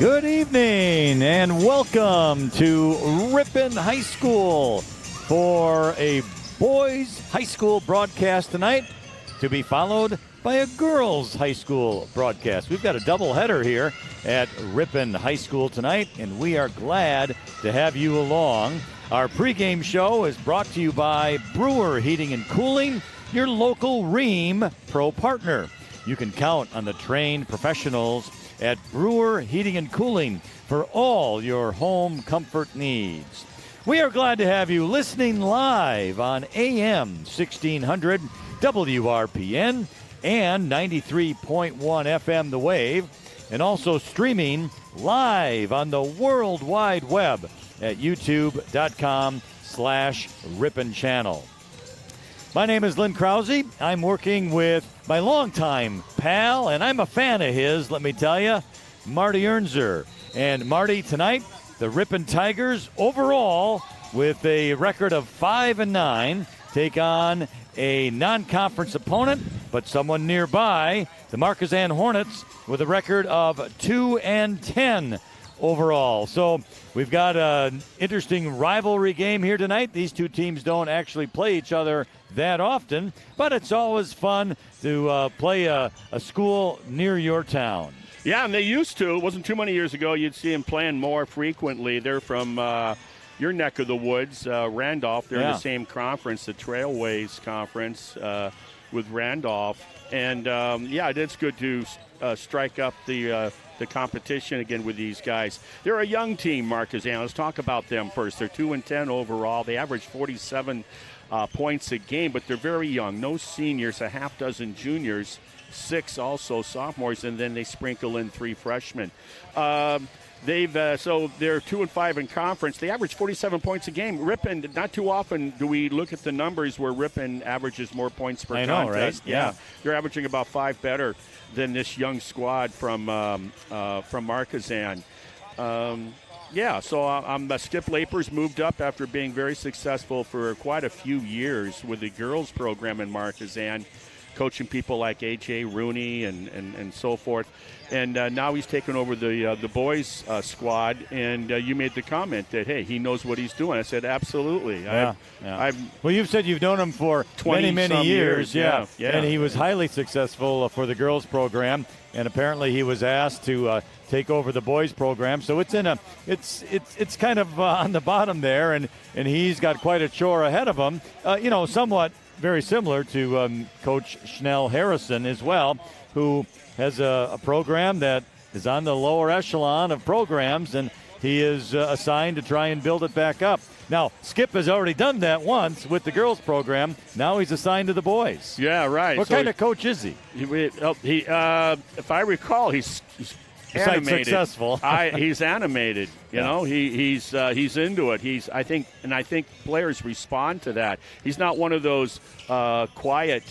Good evening and welcome to Ripon High School for a boys high school broadcast tonight, to be followed by a girls high school broadcast. We've got a doubleheader here at Ripon High School tonight, and we are glad to have you along. Our pregame show is brought to you by Brewer Heating and Cooling, your local Rheem Pro partner. You can count on the trained professionals at Brewer Heating and Cooling for all your home comfort needs. We are glad to have you listening live on AM 1600 WRPN and 93.1 FM The Wave, and also streaming live on the World Wide Web at youtube.com/Ripon Channel. My name is Lynn Krause. I'm working with my longtime pal, and I'm a fan of his, let me tell you, Marty Ernser. And Marty, tonight, the Ripon Tigers overall with a record of 5-9 take on a non-conference opponent, but someone nearby, the Markesan Hornets, with a record of 2-10 overall. So we've got an interesting rivalry game here tonight. These two teams don't actually play each other that often, but it's always fun to play a school near your town. Yeah, and they used to. It wasn't too many years ago. You'd see them playing more frequently. They're from your neck of the woods, Randolph. They're in the same conference, the Trailways Conference with Randolph. And, it's good to strike up the competition again with these guys. They're a young team, Markesan. Let's talk about them first. They're 2-10 overall. They average 47 points a game, but they're very young. No seniors, a half dozen juniors, 6 also sophomores, and then they sprinkle in 3 freshmen. So they're 2-5 in conference. They average 47 points a game. Ripon, not too often do we look at the numbers where Ripon averages more points per contest. I know, right? Yeah. They're averaging about 5 better than this young squad from Markesan. Skip Lapers moved up after being very successful for quite a few years with the girls program in Markesan, coaching people like A.J. Rooney and so forth. And now he's taken over the boys squad. And you made the comment that, hey, he knows what he's doing. I said, absolutely. Well, you've said you've known him for many years. Yeah. And he was highly successful for the girls program. And apparently he was asked to take over the boys program. So it's it's kind of on the bottom there. And he's got quite a chore ahead of him. Somewhat very similar to Coach Schnell Harrison as well, who has a program that is on the lower echelon of programs, and he is assigned to try and build it back up. Now, Skip has already done that once with the girls program. Now he's assigned to the boys. Yeah, right. What kind of coach is he? If I recall, he's animated. Successful. He's animated. He's into it. I think players respond to that. He's not one of those quiet.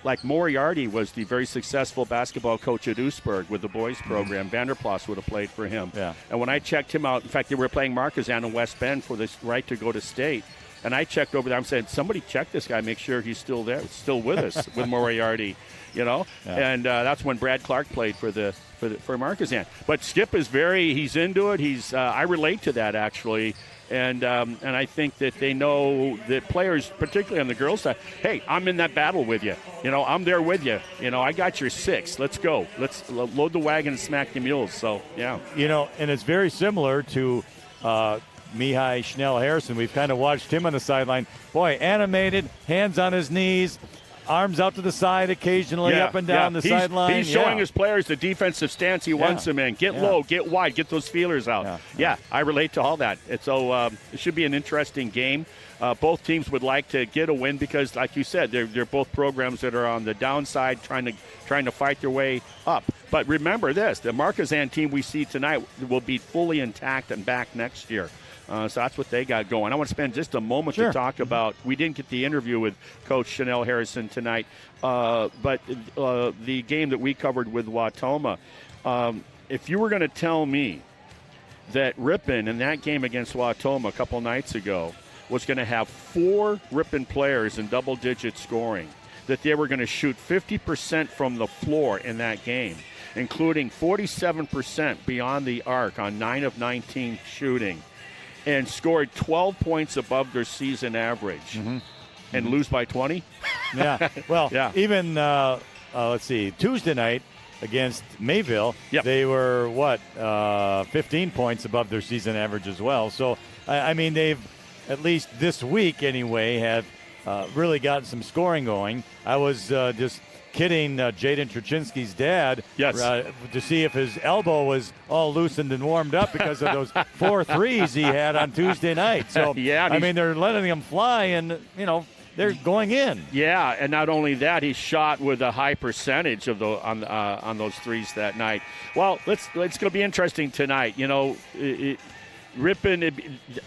Like Moriarty was the very successful basketball coach at Oostburg with the boys program. Vanderplas would have played for him. Yeah. And when I checked him out, in fact, they were playing Markesan in West Bend for this right to go to state. And I checked over there. I'm saying, somebody check this guy, make sure he's still there, still with us with Moriarty, Yeah. And that's when Brad Clark played for Markesan. But Skip is he's into it. I relate to that, actually. And I think that they know that players, particularly on the girls' side, hey, I'm in that battle with you. I'm there with you. I got your 6. Let's go. Let's load the wagon and smack the mules. So, yeah. And it's very similar to Mihai Schnell Harrison. We've kind of watched him on the sideline. Boy, animated, hands on his knees, arms out to the side occasionally, up and down the sideline. He's showing his players the defensive stance he wants them in. Get low, get wide, get those feelers out. Yeah, I relate to all that. So it should be an interesting game. Both teams would like to get a win because, like you said, they're both programs that are on the downside trying to fight their way up. But remember this, the Markesan team we see tonight will be fully intact and back next year. So that's what they got going. I want to spend just a moment to talk about, we didn't get the interview with Coach Schnell Harrison tonight, but the game that we covered with Wautoma. If you were going to tell me that Ripon in that game against Wautoma a couple nights ago was going to have 4 Ripon players in double-digit scoring, that they were going to shoot 50% from the floor in that game, including 47% beyond the arc on 9 of 19 shooting, and scored 12 points above their season average. And lose by 20? Yeah. Well, Yeah. even, let's see, Tuesday night against Mayville, Yep. they were, 15 points above their season average as well. So, I mean, they've, at least this week anyway, have really gotten some scoring going. I was just kidding Jaden Truchinski's dad to see if his elbow was all loosened and warmed up because of those 4 threes he had on Tuesday night. So, Yeah, I mean, they're letting them fly and, they're going in. Yeah, and not only that, he shot with a high percentage of on those threes that night. Well, it's going to be interesting tonight. Ripon,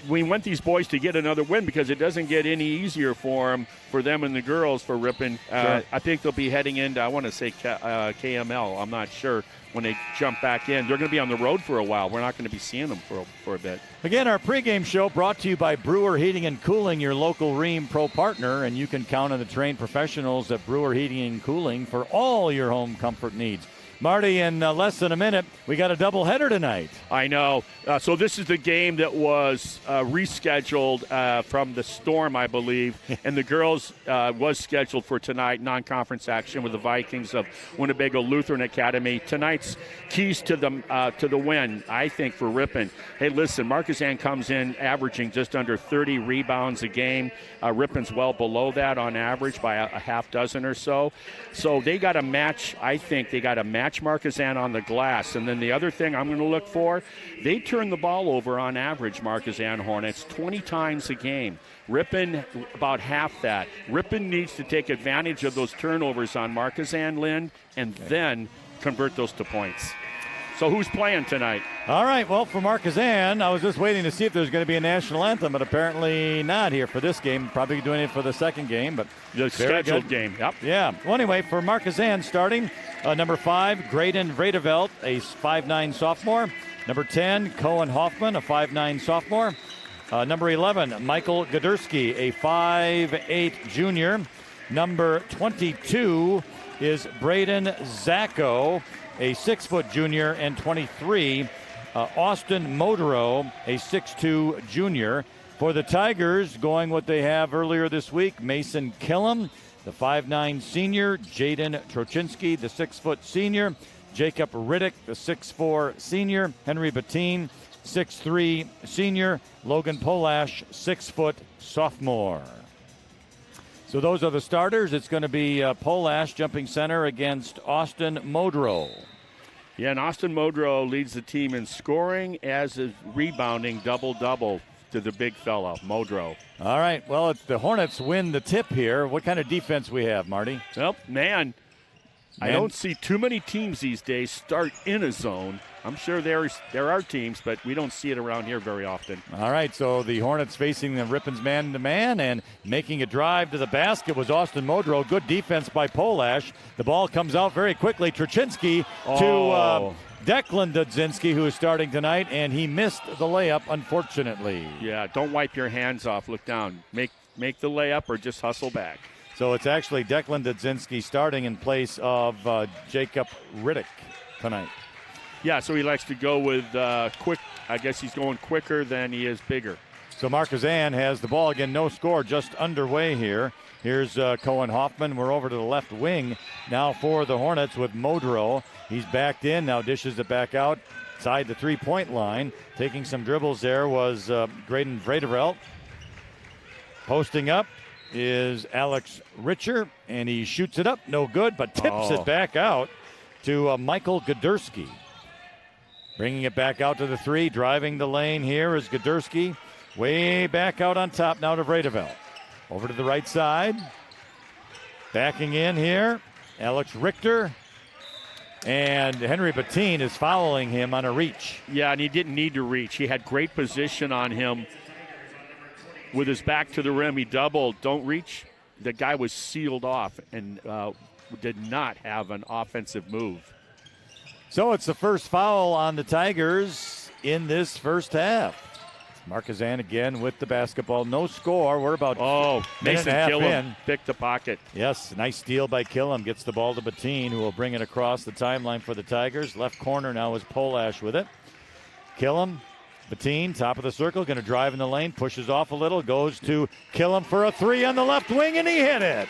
we want these boys to get another win because it doesn't get any easier for them and the girls for Ripon. Sure. I think they'll be heading into, I want to say KML. I'm not sure when they jump back in. They're going to be on the road for a while. We're not going to be seeing them for a bit. Again, our pregame show brought to you by Brewer Heating and Cooling, your local Rheem Pro partner, and you can count on the trained professionals at Brewer Heating and Cooling for all your home comfort needs. Marty, in less than a minute, we got a doubleheader tonight. I know. So this is the game that was rescheduled from the Storm, I believe, and the girls was scheduled for tonight, non-conference action with the Vikings of Winnebago Lutheran Academy. Tonight's keys to the win, I think, for Ripon. Hey, listen, Markesan comes in averaging just under 30 rebounds a game. Ripon's well below that on average by a half dozen or so. So they got to match, I think they got to match Markesan on the glass. And then the other thing I'm going to look for, they turn the ball over on average, Markesan Hornets, 20 times a game. Ripon, about half that. Ripon needs to take advantage of those turnovers on Markesan, Lynn, and then convert those to points. So who's playing tonight? All right, well, for Markesan, I was just waiting to see if there's going to be a national anthem, but apparently not here for this game. Probably doing it for the second game, but the scheduled game. Yep. Yeah. Well, anyway, for Markesan starting, number 5, Graydon Vredevelt, a 5'9 sophomore. Number 10, Cohen Hoffman, a 5'9 sophomore. Number 11, Michael Godursky, a 5'8 junior. Number 22 is Braden Zacco, a 6-foot junior. And 23, Austin Modero, a 6'2 junior. For the Tigers, going what they have earlier this week, Mason Killam, the 5'9 senior, Jaden Truchinski, the 6-foot senior, Jacob Riddick, the 6'4 senior, Henry Bettine, 6'3 senior, Logan Polash, 6-foot sophomore. So those are the starters. It's going to be Polash jumping center against Austin Modero. Yeah, and Austin Modero leads the team in scoring as is rebounding, double-double to the big fella, Modero. All right, well, it's the Hornets win the tip here. What kind of defense we have, Marty? Well, man, I don't see too many teams these days start in a zone. I'm sure there are teams, but we don't see it around here very often. All right, so the Hornets facing the Ripon's man-to-man and making a drive to the basket was Austin Modero. Good defense by Polash. The ball comes out very quickly. Truchinski to Declan Dudzinski, who is starting tonight, and he missed the layup, unfortunately. Yeah, don't wipe your hands off. Look down. Make the layup or just hustle back. So it's actually Declan Dudzinski starting in place of Jacob Riddick tonight. Yeah, so he likes to go with quick. I guess he's going quicker than he is bigger. So Markesan has the ball again. No score, just underway here. Here's Cohen Hoffman. We're over to the left wing now for the Hornets with Modero. He's backed in, now dishes it back outside the three-point line. Taking some dribbles there was Graydon Vredevelt. Posting up is Alex Richer, and he shoots it up. No good, but tips it back out to Michael Godursky. Bringing it back out to the three, driving the lane here is Godursky. Way back out on top now to Vredevelt. Over to the right side. Backing in here, Alex Richter. And Henry Bettine is following him on a reach. Yeah, and he didn't need to reach. He had great position on him. With his back to the rim, he doubled. Don't reach. The guy was sealed off and did not have an offensive move. So it's the first foul on the Tigers in this first half. Markesan again with the basketball. No score. We're about Mason Killam picked the pocket. Yes, nice steal by Killam. Gets the ball to Bettine, who will bring it across the timeline for the Tigers. Left corner now is Polash with it. Killam, Bettine, top of the circle, going to drive in the lane, pushes off a little, goes to Killam for a three on the left wing, and he hit it.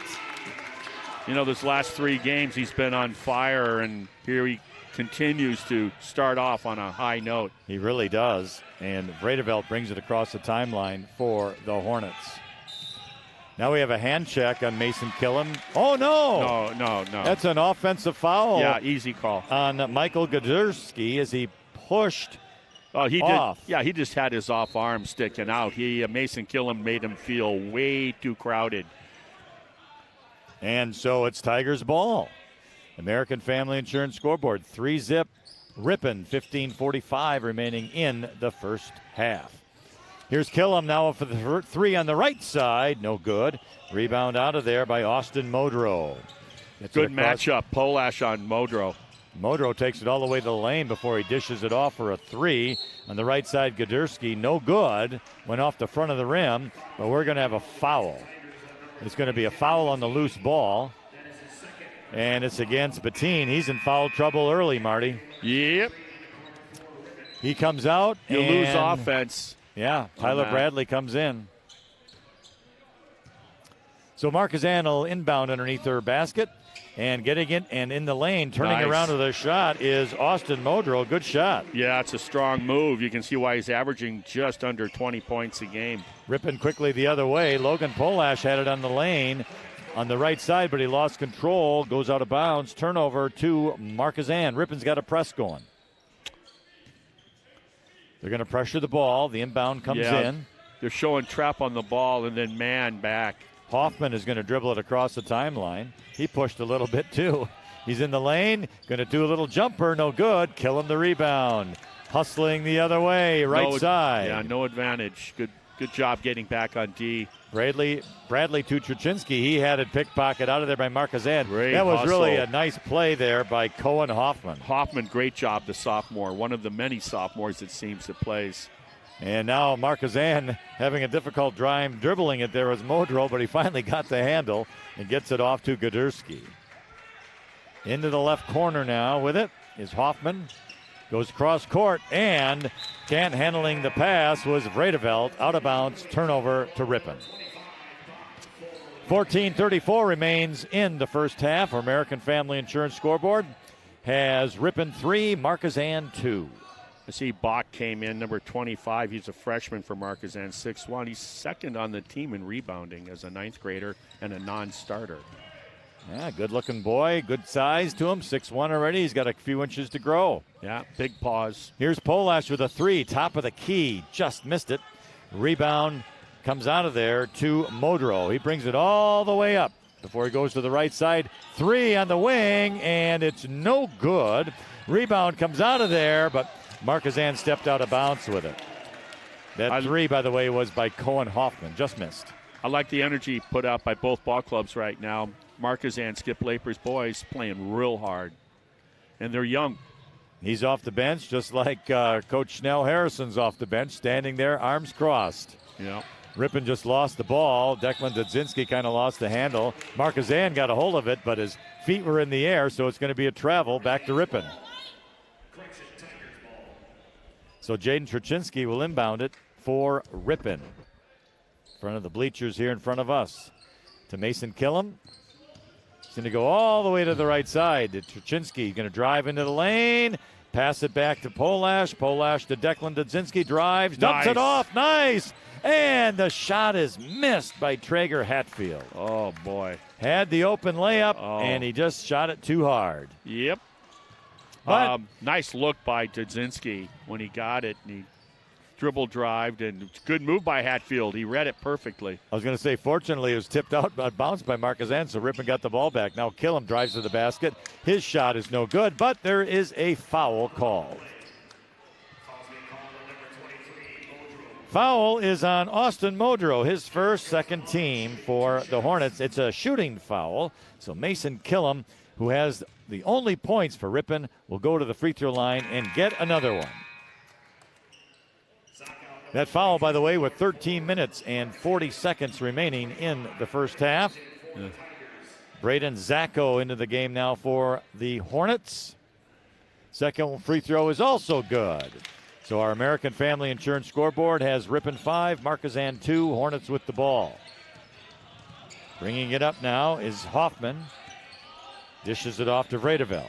You know, this last 3 games he's been on fire, and here he continues to start off on a high note. He really does. And Vredeveld brings it across the timeline for the Hornets. Now we have a hand check on Mason Killam. Oh, no. No. That's an offensive foul. Yeah, easy call. On Michael Gaderski as he pushed he off. did. Yeah, he just had his off arm sticking out. Mason Killam made him feel way too crowded. And so it's Tigers ball. American Family Insurance scoreboard, 3-zip. Ripon, 15:45 remaining in the first half. Here's Killam now for the three on the right side. No good. Rebound out of there by Austin Modrow. Good matchup. Polash on Modrow. Modrow takes it all the way to the lane before he dishes it off for a three. On the right side, Gaderski, no good. Went off the front of the rim, but we're going to have a foul. It's going to be a foul on the loose ball. And it's against Bettine. He's in foul trouble early, Marty. Yep. He comes out. You lose offense. Yeah, Tyler Bradley comes in. So Markesan will inbound underneath their basket. And getting it and in the lane, turning around to the shot is Austin Modrow. Good shot. Yeah, it's a strong move. You can see why he's averaging just under 20 points a game. Ripping quickly the other way. Logan Polash had it on the lane on the right side, but he lost control. Goes out of bounds. Turnover to Markesan. Rippon's got a press going. They're going to pressure the ball. The inbound comes in. They're showing trap on the ball and then man back. Hoffman is going to dribble it across the timeline. He pushed a little bit too. He's in the lane. Going to do a little jumper. No good. Killam the rebound. Hustling the other way. Right side. Yeah, no advantage. Good job getting back on D. Bradley to Truchinski. He had it pickpocket out of there by Markesan. Great that was hustle. really a nice play there by Cohen Hoffman. Hoffman, great job, the sophomore. One of the many sophomores it seems that plays. And now Markesan having a difficult time dribbling it there was Modrow, but he finally got the handle and gets it off to Gaderski. Into the left corner now with it is Hoffman. Goes cross court and can't handling the pass was Vredeveld. Out of bounds, turnover to Ripon. 14:34 remains in the first half. Our American Family Insurance scoreboard has Ripon 3, Markesan 2. I see Bach came in, number 25. He's a freshman for Markesan, 6'1". He's second on the team in rebounding as a ninth grader and a non-starter. Yeah, good-looking boy, good size to him, 6'1" already. He's got a few inches to grow. Yeah, big paws. Here's Polash with a three, top of the key, just missed it. Rebound comes out of there to Modrow. He brings it all the way up before he goes to the right side. Three on the wing, and it's no good. Rebound comes out of there, but Markesan stepped out of bounds with it. That three, by the way, was by Cohen Hoffman. Just missed. I like the energy put out by both ball clubs right now. Markesan, Skip Laper's boys playing real hard. And they're young. He's off the bench, just like Coach Schnell Harrison's off the bench, standing there, arms crossed. Yeah. Ripon just lost the ball. Declan Dudzinski kind of lost the handle. Markesan got a hold of it, but his feet were in the air, so it's going to be a travel back to Ripon. So Jaden Truchinski will inbound it for Ripon. In front of the bleachers here in front of us. To Mason Killam. He's going to go all the way to the right side. To Truchinski, going to drive into the lane. Pass it back to Polash. Polash to Declan Dudzinski. Drives, dumps it off. Nice. And the shot is missed by Traeger Hatfield. Oh, boy. Had the open layup, and he just shot it too hard. Yep. Nice look by Dudzinski when he got it, and he dribbled-drived, and good move by Hatfield. He read it perfectly. I was going to say, fortunately, it was tipped out, but bounced by Markesan, so Ripon got the ball back. Now Killam drives to the basket. His shot is no good, but there is a foul called. Foul is on Austin Modrow, his first, second team for the Hornets. It's a shooting foul, so Mason Killam, who has the only points for Ripon, will go to the free throw line and get another one. That foul, by the way, with 13 minutes and 40 seconds remaining in the first half. Yeah. Braden Zacco into the game now for the Hornets. Second free throw is also good. So our American Family Insurance scoreboard has Ripon 5, Markesan 2, Hornets with the ball. Bringing it up now is Hoffman. Dishes it off to Vredevel.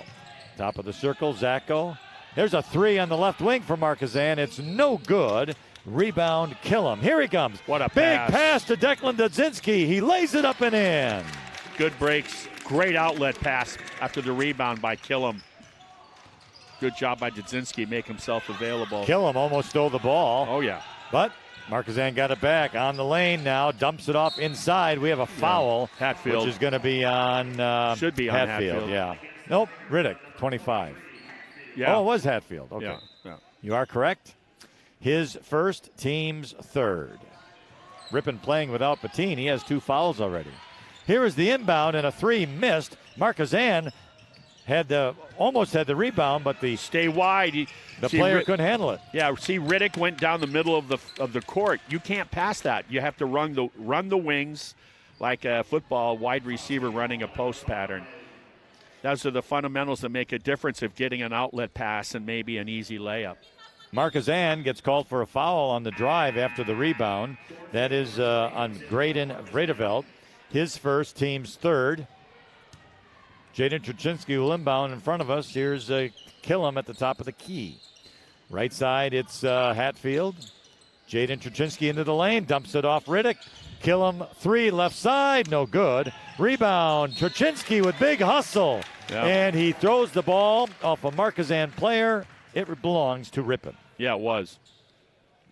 Top of the circle, Zacco. There's a three on the left wing for Markesan. It's no good. Rebound, Killam. Here he comes. What a big pass to Declan Dudzinski. He lays it up and in. Good breaks. Great outlet pass after the rebound by Killam. Good job by Dudzinski, make himself available. Killam almost stole the ball. Oh, yeah. But Markesan got it back on the lane now. Dumps it off inside. We have a foul. Yeah. Hatfield. Which is going to be on Should be on Hatfield. Yeah. Nope. Riddick, 25. Yeah. Oh, it was Hatfield. Okay. Yeah. You are correct. His first, team's third. Ripon playing without Patine. He has 2 fouls already. Here is the inbound, and a 3 missed. Markesan almost had the rebound, but the stay wide. The player couldn't handle it. Yeah, see, Riddick went down the middle of the court. You can't pass that. You have to run the wings like a football wide receiver running a post pattern. Those are the fundamentals that make a difference of getting an outlet pass and maybe an easy layup. Markesan gets called for a foul on the drive after the rebound. That is on Graydon Vredeveld. His first, team's third. Jaden Truczynski will inbound in front of us. Here's Killam at the top of the key. Right side, it's Hatfield. Jaden Truczynski into the lane, dumps it off Riddick. Killam, 3, left side, no good. Rebound, Truczynski with big hustle. Yeah. And he throws the ball off a Markesan player. It belongs to Ripon. Yeah, it was.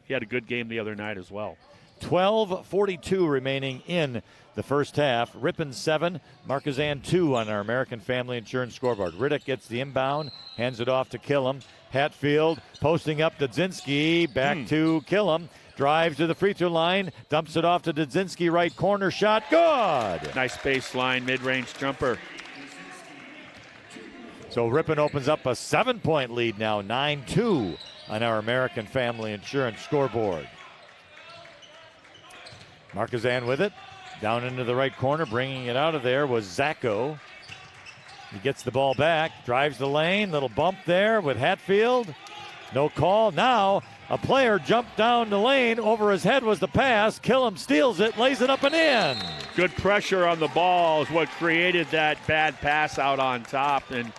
He had a good game the other night as well. 12:42 remaining in the first half. Ripon 7, Markesan 2 on our American Family Insurance scoreboard. Riddick gets the inbound, hands it off to Killam. Hatfield posting up Dudzinski, back to Killam. Drives to the free throw line, dumps it off to Dudzinski, right corner shot, good! Nice baseline, mid-range jumper. So Ripon opens up a 7-point lead now, 9-2 on our American Family Insurance scoreboard. Markesan with it. Down into the right corner, bringing it out of there was Zacco. He gets the ball back, drives the lane, little bump there with Hatfield. No call. Now a player jumped down the lane. Over his head was the pass. Killam steals it, lays it up and in. Good pressure on the ball is what created that bad pass out on top. And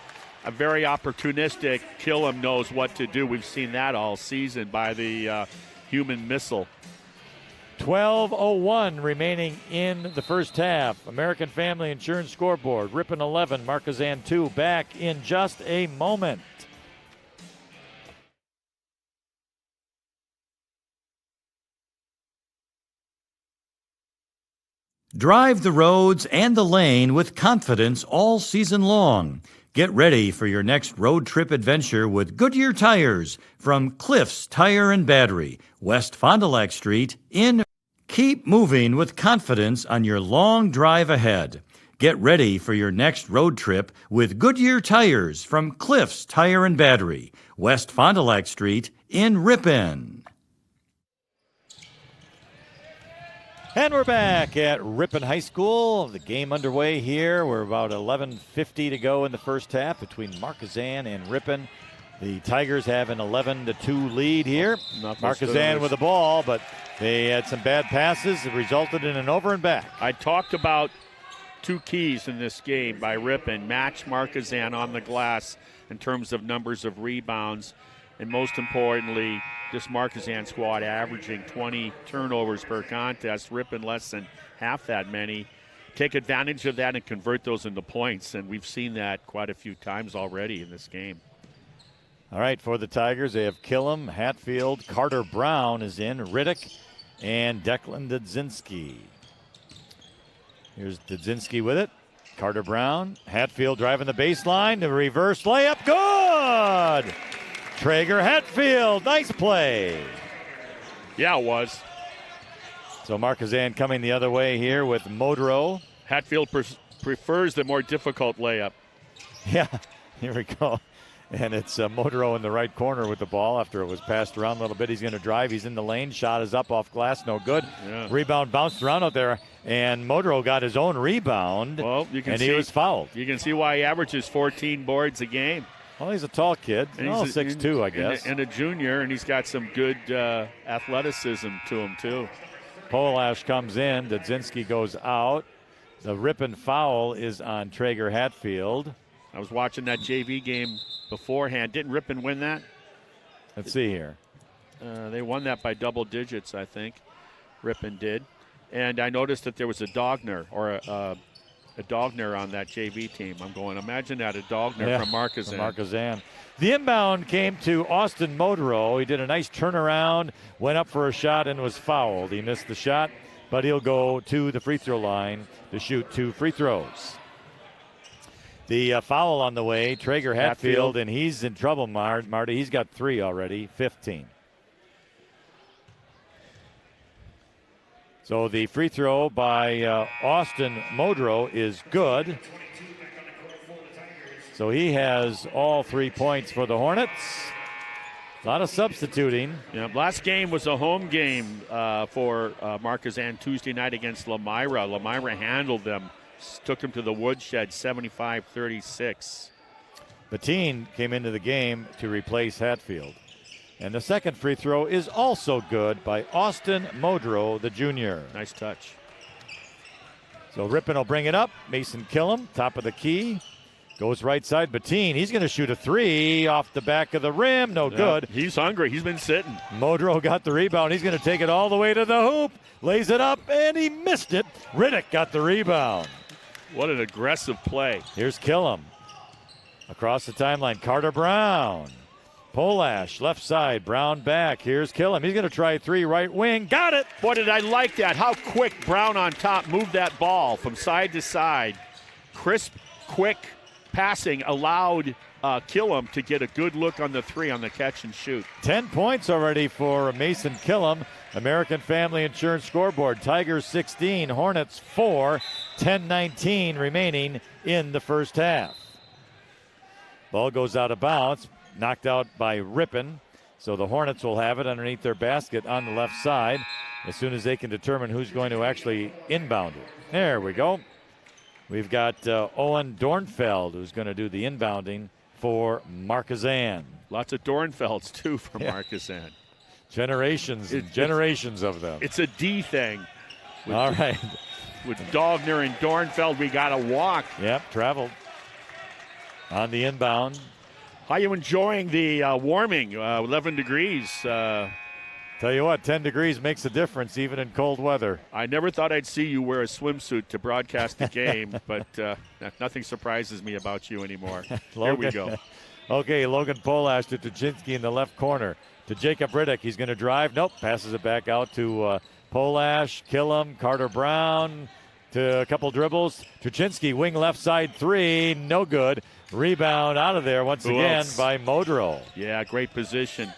a very opportunistic Killam knows what to do. We've seen that all season by the human missile. 12:01 remaining in the first half. American Family Insurance scoreboard. Ripon 11, Markesan 2. Back in just a moment. Drive the roads and the lane with confidence all season long. Get ready for your next road trip adventure with Goodyear Tires from Cliffs Tire and Battery, West Fond du Lac Street in. Keep moving with confidence on your long drive ahead. Get ready for your next road trip with Goodyear Tires from Cliffs Tire and Battery, West Fond du Lac Street in Ripon. And we're back at Ripon High School. The game underway here. We're about 11:50 to go in the first half between Markesan and Ripon. The Tigers have an 11-2 lead here. Markesan with the ball, but they had some bad passes. It resulted in an over and back. I talked about 2 keys in this game by Ripon. Match Markesan on the glass in terms of numbers of rebounds. And most importantly, this Markesan squad averaging 20 turnovers per contest. Ripon less than half that many. Take advantage of that and convert those into points. And we've seen that quite a few times already in this game. All right, for the Tigers, they have Killam, Hatfield, Carter Brown is in, Riddick, and Declan Dudzinski. Here's Dudzinski with it. Carter Brown, Hatfield driving the baseline, the reverse layup, good! Traeger Hatfield, nice play. Yeah, it was. So Markesan coming the other way here with Modrow. Hatfield prefers the more difficult layup. Yeah, here we go. And it's Modero in the right corner with the ball after it was passed around a little bit. He's going to drive. He's in the lane. Shot is up off glass. No good. Yeah. Rebound bounced around out there. And Modero got his own rebound. Well, he was fouled. You can see why he averages 14 boards a game. Well, he's a tall kid. And he's 6'2", I guess. And a junior, and he's got some good athleticism to him, too. Polash comes in. Dudzinski goes out. The Ripon foul is on Traeger Hatfield. I was watching that JV game beforehand. Didn't Ripon win that? Let's see here. They won that by double digits, I think. Ripon did. And I noticed that there was a Dogner, or a Dogner on that JV team. I'm going, imagine that, a Dogner from Markesan. Markesan. The inbound came to Austin Modero. He did a nice turnaround, went up for a shot, and was fouled. He missed the shot, but he'll go to the free throw line to shoot 2 free throws. The foul on the way, Traeger Hatfield, and he's in trouble, Marty. He's got 3 already, 15. So the free throw by Austin Modero is good. So he has all 3 points for the Hornets. A lot of substituting. Yeah, last game was a home game for Markesan Tuesday night against Lamira. Lamira handled them. Took him to the woodshed, 75-36. Bettine came into the game to replace Hatfield. And the second free throw is also good by Austin Modero, the junior. Nice touch. So Ripon will bring it up. Mason Killam, top of the key. Goes right side. Bettine, he's going to shoot a 3 off the back of the rim. No good. He's hungry. He's been sitting. Modero got the rebound. He's going to take it all the way to the hoop. Lays it up, and he missed it. Riddick got the rebound. What an aggressive play. Here's Killam. Across the timeline, Carter Brown. Polash, left side, Brown back. Here's Killam. He's going to try 3 right wing. Got it! Boy, did I like that. How quick Brown on top moved that ball from side to side. Crisp, quick passing allowed Killam to get a good look on the 3 on the catch and shoot. 10 points already for Mason Killam. American Family Insurance scoreboard. Tigers 16, Hornets 4, 10-19 remaining in the first half. Ball goes out of bounds, knocked out by Ripon. So the Hornets will have it underneath their basket on the left side as soon as they can determine who's going to actually inbound it. There we go. We've got Owen Dornfeld who's going to do the inbounding for Markesan. Lots of Dornfelds, too, for Markesan. Generations and generations of them. It's a D thing. All right. With Dogner and Dornfeld, we got to walk. Yep, traveled on the inbound. How are you enjoying the warming? 11 degrees. Tell you what, 10 degrees makes a difference even in cold weather. I never thought I'd see you wear a swimsuit to broadcast a game, but nothing surprises me about you anymore. Here we go. Okay, Logan Polash to Tuchinski in the left corner. To Jacob Riddick. He's going to drive. Nope. Passes it back out to Polash, Killam, Carter Brown. To a couple dribbles. Tuchinski, wing left side 3. No good. Rebound out of there once again by Modero. Yeah, great position.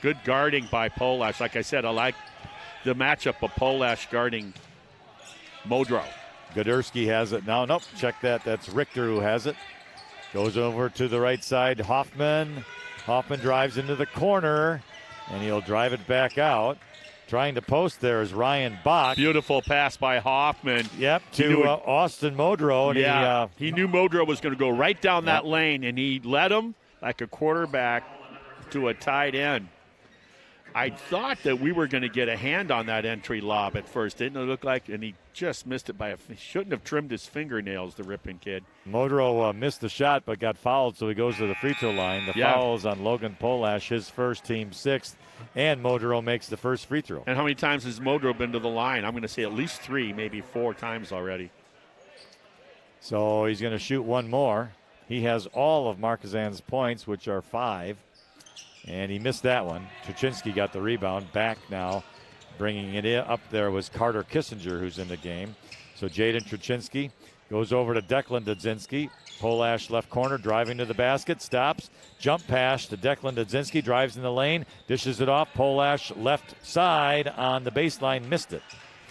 Good guarding by Polash. Like I said, I like the matchup of Polash guarding Modero. Goderski has it now. Nope. Check that. That's Richter who has it. Goes over to the right side. Hoffman. Hoffman drives into the corner, and he'll drive it back out. Trying to post there is Ryan Bach. Beautiful pass by Hoffman. Yep, to Austin Modero. And he knew Modero was going to go right down that lane, and he led him like a quarterback to a tight end. I thought that we were going to get a hand on that entry lob at first. Didn't it look like? And he just missed it he shouldn't have trimmed his fingernails, the Ripon kid. Modero missed the shot but got fouled, so he goes to the free throw line. The foul is on Logan Polash, his first, team 6th, and Modero makes the first free throw. And how many times has Modero been to the line? I'm going to say at least 3, maybe 4 times already. So he's going to shoot one more. He has all of Markesan's points, which are 5. And he missed that one. Tuchinski got the rebound. Back now. Bringing it up there was Carter Kissinger, who's in the game. So Jaden Tuchinski goes over to Declan Dudzinski. Polash left corner, driving to the basket. Stops. Jump pass to Declan Dudzinski. Drives in the lane. Dishes it off. Polash left side on the baseline. Missed it.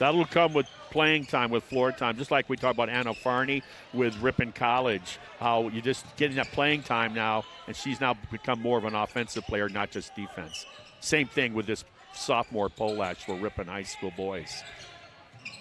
That'll come with playing time, with floor time, just like we talked about Anna Farney with Ripon College, how you just getting that playing time now, and she's now become more of an offensive player, not just defense. Same thing with this sophomore Polash for Ripon High School boys.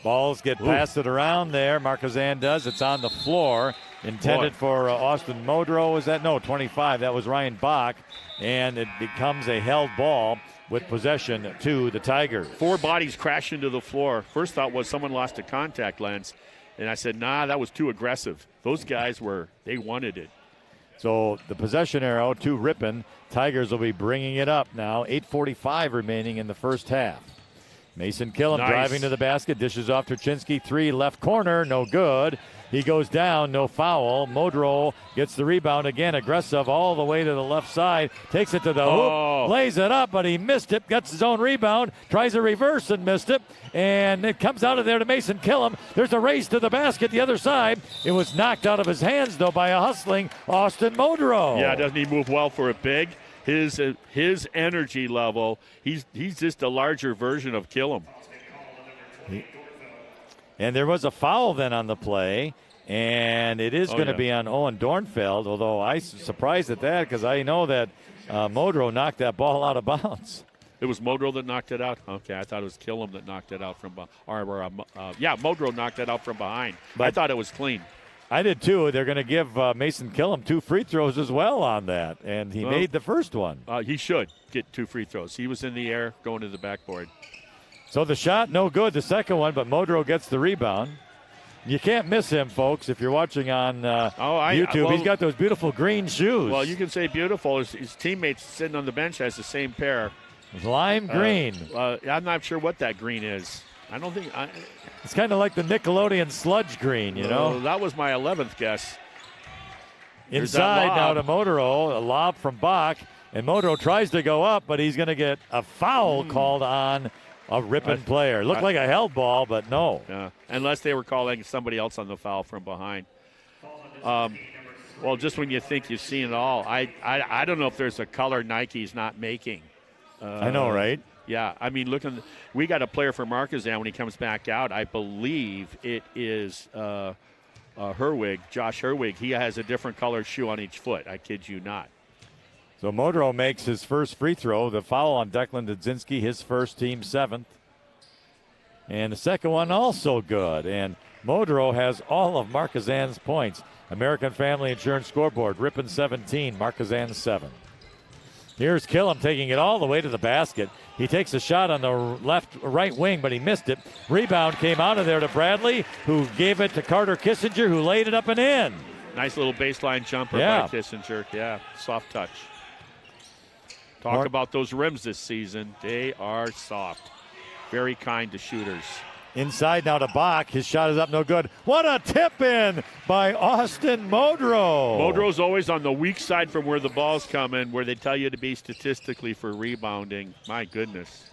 Balls get passed around there. Markesan does. It's on the floor. Intended for Austin Modrow. Was that? No, 25. That was Ryan Bach. And it becomes a held ball with possession to the Tigers. 4 bodies crash into the floor. First thought was someone lost a contact lens. And I said, nah, that was too aggressive. Those guys they wanted it. So the possession arrow to Ripon. Tigers will be bringing it up now. 8:45 remaining in the first half. Mason Killam driving to the basket, dishes off Turchinski, 3 left corner, no good. He goes down, no foul. Modrow gets the rebound again, aggressive all the way to the left side, takes it to the hoop, lays it up, but he missed it, gets his own rebound, tries a reverse and missed it, and it comes out of there to Mason Killam. There's a race to the basket the other side. It was knocked out of his hands, though, by a hustling Austin Modrow. Yeah, doesn't he move well for a big? His energy level, he's just a larger version of Killam. And there was a foul then on the play, and it is going to be on Owen Dornfeld, although I'm surprised at that because I know that Modrow knocked that ball out of bounds. It was Modrow that knocked it out? Okay, I thought it was Killam that knocked it out from behind. Modrow knocked it out from behind. But I thought it was clean. I did too. They're going to give Mason Killam 2 free throws as well on that, and he made the first one. He should get 2 free throws. He was in the air going to the backboard. So the shot, no good, the second one, but Modrow gets the rebound. You can't miss him, folks, if you're watching on YouTube. He's got those beautiful green shoes. Well, you can say beautiful. His teammates sitting on the bench has the same pair. Lime green. I'm not sure what that green is. I don't think it's kind of like the Nickelodeon sludge green, you know. That was my 11th guess. Inside now to Modrow, a lob from Bach, and Modrow tries to go up, but he's going to get a foul called on a Ripon player. Looked like a held ball, but no. Yeah, unless they were calling somebody else on the foul from behind. Well, just when you think you've seen it all, I don't know if there's a color Nike's not making. I know, right? Yeah, I mean, we got a player for Markesan when he comes back out. I believe it is Herwig, Josh Herwig. He has a different color shoe on each foot. I kid you not. So Modrow makes his first free throw. The foul on Declan Dudzinski, his first, team 7th. And the second one also good. And Modrow has all of Markesan's points. American Family Insurance scoreboard, Ripon 17, Markesan 7. Here's Killam taking it all the way to the basket. He takes a shot on the right wing, but he missed it. Rebound came out of there to Bradley, who gave it to Carter Kissinger, who laid it up and in. Nice little baseline jumper by Kissinger. Yeah, soft touch. Talk about those rims this season. They are soft. Very kind to shooters. Inside now to Bach. His shot is up, no good. What a tip-in by Austin Modrow. Modrow's always on the weak side from where the ball's coming, where they tell you to be statistically for rebounding. My goodness.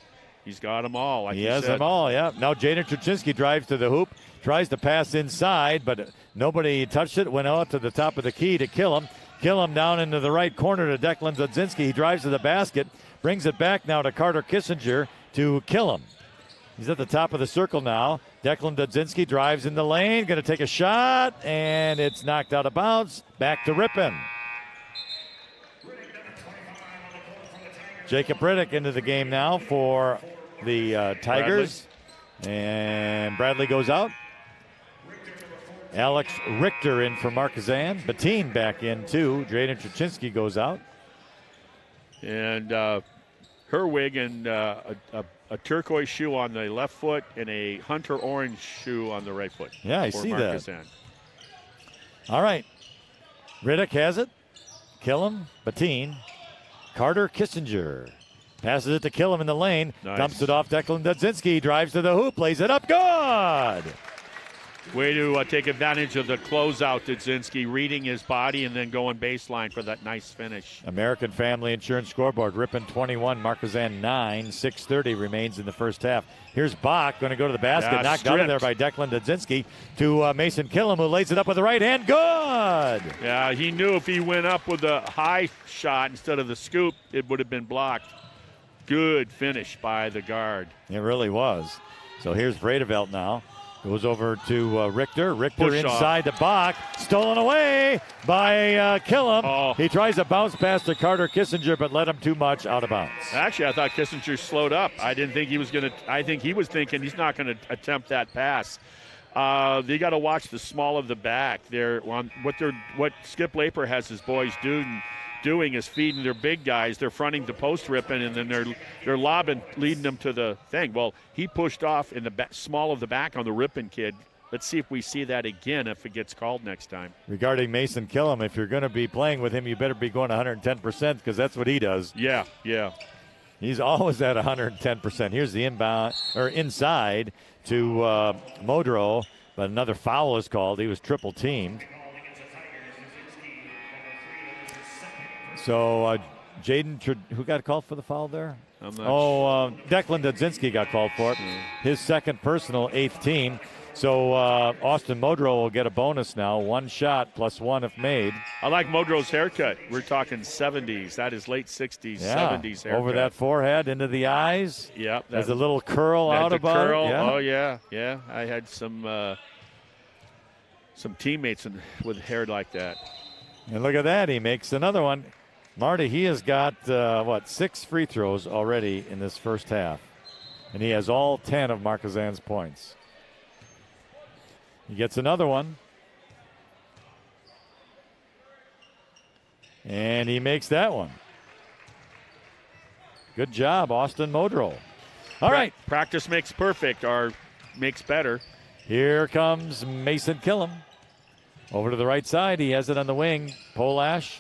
He's got them all, like he has them all, yeah. Now Jaden Turchinski drives to the hoop, tries to pass inside, but nobody touched it. Went out to the top of the key to Killam. Killam down into the right corner to Declan Dudzinski. He drives to the basket, brings it back now to Carter Kissinger to Killam. He's at the top of the circle now. Declan Dudzinski drives in the lane, going to take a shot, and it's knocked out of bounds. Back to Ripon. Jacob Riddick into the game now for the Tigers. And Bradley goes out. Alex Richter in for Markesan. Bettine back in too. Jaden Turchinski goes out. And Herwig and a turquoise shoe on the left foot and a hunter orange shoe on the right foot. Yeah, I see Markesan. that. All right. Riddick has it. Killam, Bettine, Carter Kissinger. Passes it to Killam in the lane. Nice. Dumps it off Declan Dudzinski. Drives to the hoop. Lays it up. Good! Way to take advantage of the closeout, Dudzinski, reading his body and then going baseline for that nice finish. American Family Insurance scoreboard, Ripon 21, Markesan 9, 6:30 remains in the first half. Here's Bach going to go to the basket, knocked out of there by Declan Dudzinski to Mason Killam, who lays it up with the right hand. Good! Yeah, he knew if he went up with a high shot instead of the scoop, it would have been blocked. Good finish by the guard. It really was. So here's Vredeveld now. Goes over to Richter. Richter Push inside the box. Stolen away by Killam. Oh. He tries to bounce pass to Carter Kissinger, but let him too much out of bounds. Actually, I thought Kissinger slowed up. I didn't think he was going to. I think he was thinking he's not going to attempt that pass. They got to watch the small of the back. What Skip Laper has his boys doing is feeding their big guys. They're fronting the post Ripon, and then they're lobbing, leading them to the thing. Well, he pushed off in the small of the back on the Ripon kid. Let's see if we see that again if it gets called next time. Regarding Mason Killam, if you're going to be playing with him, you better be going 110% because that's what he does. Yeah. He's always at 110%. Here's the inbound or inside to Modro, but another foul is called. He was triple teamed. So Jaden, who got called for the foul there? Declan Dudzinski got called for it. His second personal, 8th team. So Austin Modro will get a bonus now. 1 shot plus 1 if made. I like Modro's haircut. We're talking 70s. That is late 60s, 70s haircut. Over that forehead, into the eyes. Yeah. There's a little curl out about curl. it. Yeah. Oh, yeah. I had some teammates with hair like that. And look at that. He makes another one. Marty, he has got, 6 free throws already in this first half. And he has all 10 of Markesan's points. He gets another one. And he makes that one. Good job, Austin Modro. All right. Practice makes perfect or makes better. Here comes Mason Killam. Over to the right side. He has it on the wing. Polash,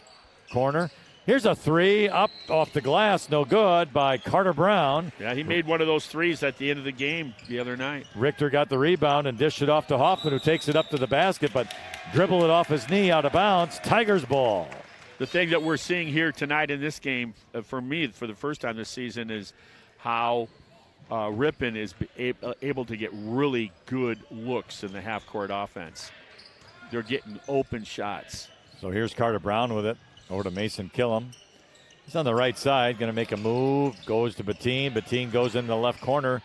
corner. Here's a 3 up off the glass, no good by Carter Brown. Yeah, he made one of those threes at the end of the game the other night. Richter got the rebound and dished it off to Hoffman, who takes it up to the basket, but dribbled it off his knee out of bounds. Tigers ball. The thing that we're seeing here tonight in this game, for me, for the first time this season, is how Ripon is able to get really good looks in the half-court offense. They're getting open shots. So here's Carter Brown with it. Over to Mason Killam. He's on the right side, going to make a move. Goes to Bettine. Bettine goes in the left corner.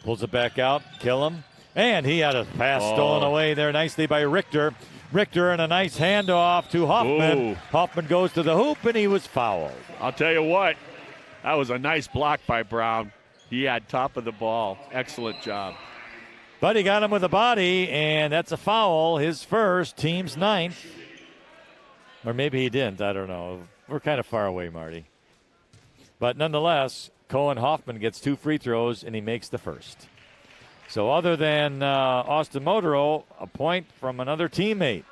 Pulls it back out. Killam. And he had a pass stolen away there nicely by Richter. Richter and a nice handoff to Hoffman. Ooh. Hoffman goes to the hoop, and he was fouled. I'll tell you what, that was a nice block by Brown. He had top of the ball. Excellent job. But he got him with a body, and that's a foul. His first, team's 9th. Or maybe he didn't. I don't know. We're kind of far away, Marty. But nonetheless, Cohen Hoffman gets 2 free throws, and he makes the first. So other than Austin Modro, a point from another teammate.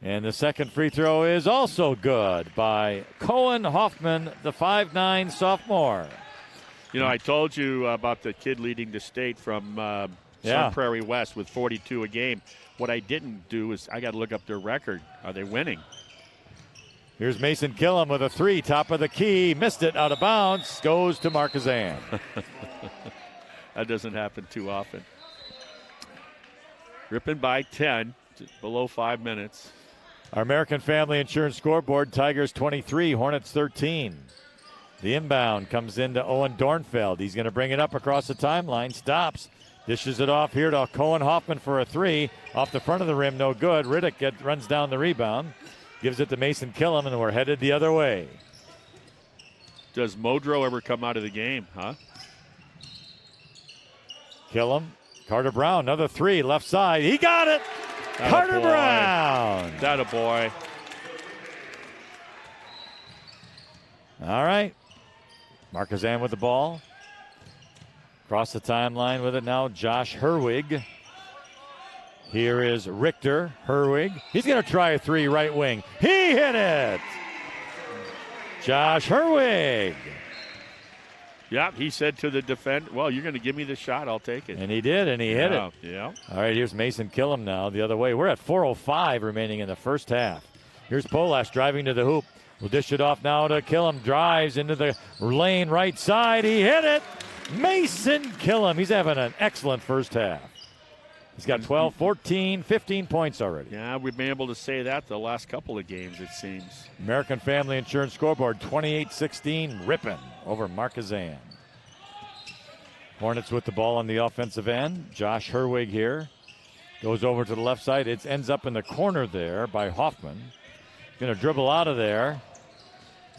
And the second free throw is also good by Cohen Hoffman, the 5'9 sophomore. You know, I told you about the kid leading the state from Sun Prairie West with 42 a game. What I didn't do is I got to look up their record. Are they winning? Here's Mason Killam with a 3, top of the key. Missed it, out of bounds. Goes to Markesan. That doesn't happen too often. Ripon by 10, below 5 minutes. Our American Family Insurance scoreboard, Tigers 23, Hornets 13. The inbound comes into Owen Dornfeld. He's going to bring it up across the timeline. Stops. Dishes it off here to Cohen Hoffman for a 3. Off the front of the rim, no good. Riddick runs down the rebound. Gives it to Mason Killam, and we're headed the other way. Does Modro ever come out of the game, huh? Killam. Carter Brown, another 3, left side. He got it! Carter Brown! That a boy. All right. Markesan with the ball. Across the timeline with it now, Josh Herwig. Here is Richter. Herwig. He's going to try a 3 right wing. He hit it! Josh Herwig. Yeah, he said to the defender, well, you're going to give me the shot, I'll take it. And he did, and he hit it. Yeah. All right, here's Mason Killam now the other way. We're at 4:05 remaining in the first half. Here's Polash driving to the hoop. We'll dish it off now to Killam. Drives into the lane right side. He hit it. Mason Killam. He's having an excellent first half. He's got 12, 14, 15 points already. Yeah, we've been able to say that the last couple of games, it seems. American Family Insurance scoreboard, 28-16, Ripon over Markesan. Hornets with the ball on the offensive end. Josh Herwig here. Goes over to the left side. It ends up in the corner there by Hoffman. Going to dribble out of there.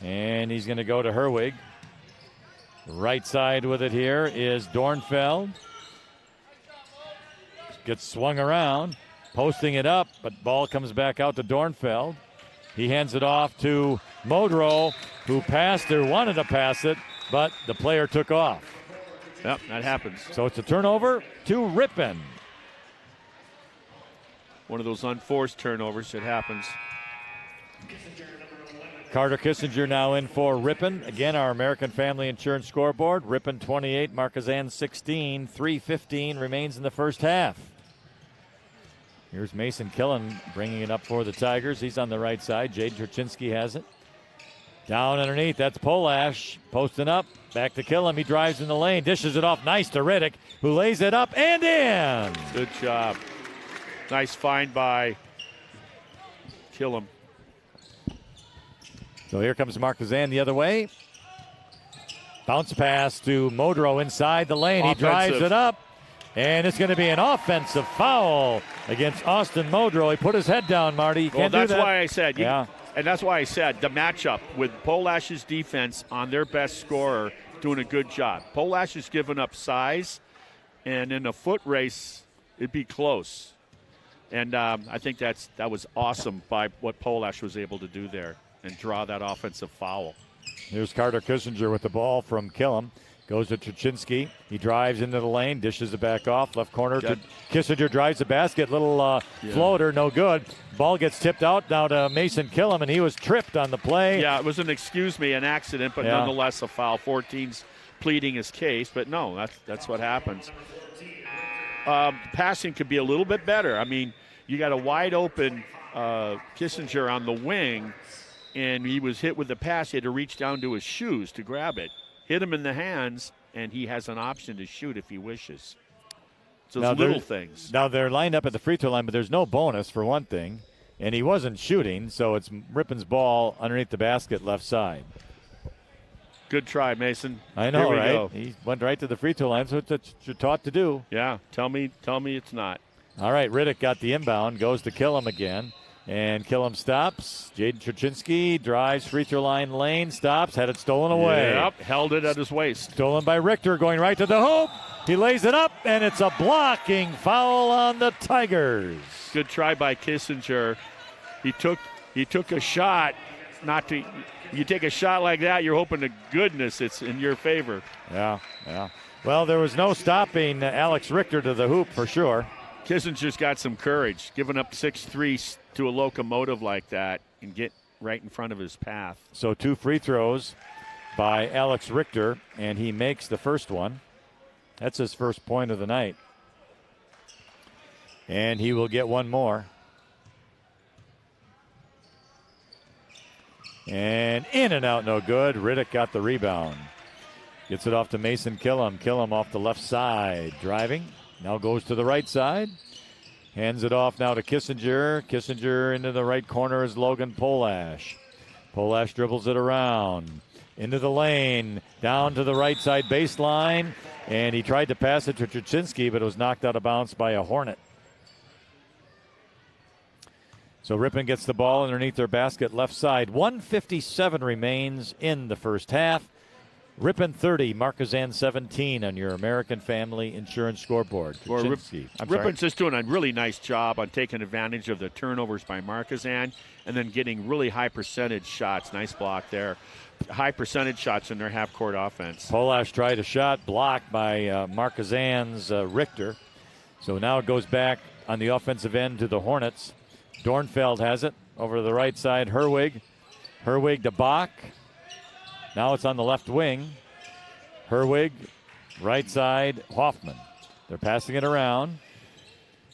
And he's going to go to Herwig. Right side with it here is Dornfeld. Gets swung around, posting it up, but ball comes back out to Dornfeld. He hands it off to Modrow, who passed or wanted to pass it, but the player took off. Yep, that happens. So it's a turnover to Ripon. One of those unforced turnovers. It happens. Carter Kissinger now in for Ripon. Again, our American Family Insurance scoreboard. Ripon 28, Markesan 16. 3:15 remains in the first half. Here's Mason Killen bringing it up for the Tigers. He's on the right side. Jade Turchinski has it. Down underneath, that's Polash. Posting up, back to Killen. He drives in the lane, dishes it off nice to Riddick, who lays it up and in. Good job. Nice find by Killen. So here comes Markesan the other way. Bounce pass to Modrow inside the lane. Offensive. He drives it up. And it's going to be an offensive foul against Austin Modrow. He put his head down, Marty. Well, Can't do that's that. why I said. Yeah. And that's why I said the matchup with Polash's defense on their best scorer doing a good job. Polash has given up size, and in a foot race, it'd be close. And I think that was awesome by what Polash was able to do there and draw that offensive foul. Here's Carter Kissinger with the ball from Killam. Goes to Tuchinski. He drives into the lane, dishes it back off. Left corner to Kissinger, drives the basket. Little floater, no good. Ball gets tipped out now to Mason Killam, and he was tripped on the play. Yeah, it was an accident, but nonetheless a foul. 14's pleading his case, but no, that's what happens. Passing could be a little bit better. I mean, you got a wide open Kissinger on the wing, and he was hit with the pass. He had to reach down to his shoes to grab it. Hit him in the hands, and he has an option to shoot if he wishes. So it's little things. Now they're lined up at the free throw line, but there's no bonus for one thing, and he wasn't shooting, so it's Ripon's ball underneath the basket left side. Good try, Mason. I know, Here we right? go. He went right to the free throw line, so it's what you're taught to do. Yeah, tell me it's not. All right, Riddick got the inbound, goes to Killam again. And Killam stops. Jaden Tuchinski drives free throw line lane, stops, had it stolen away. Yep, held it at his waist. Stolen by Richter, going right to the hoop. He lays it up, and it's a blocking foul on the Tigers. Good try by Kissinger. He took a shot. You take a shot like that, you're hoping to goodness it's in your favor. Yeah. Well, there was no stopping Alex Richter to the hoop for sure. Kissinger's got some courage, giving up 6-3 to a locomotive like that and get right in front of his path. So 2 free throws by Alex Richter, and he makes the first one. That's his first point of the night. And he will get one more. And in and out, no good. Riddick got the rebound. Gets it off to Mason Killam. Killam off the left side, driving. Now goes to the right side. Hands it off now to Kissinger. Kissinger into the right corner is Logan Polash. Polash dribbles it around. Into the lane. Down to the right side baseline. And he tried to pass it to Tuchinski, but it was knocked out of bounds by a Hornet. So Ripon gets the ball underneath their basket left side. 1:57 remains in the first half. Ripon 30, Markesan 17 on your American Family Insurance scoreboard. Ripon's just doing a really nice job on taking advantage of the turnovers by Markesan and then getting really high percentage shots. Nice block there. High percentage shots in their half-court offense. Polash tried a shot blocked by Markesan's Richter. So now it goes back on the offensive end to the Hornets. Dornfeld has it over to the right side. Herwig to Bach. Now it's on the left wing. Herwig, right side, Hoffman. They're passing it around.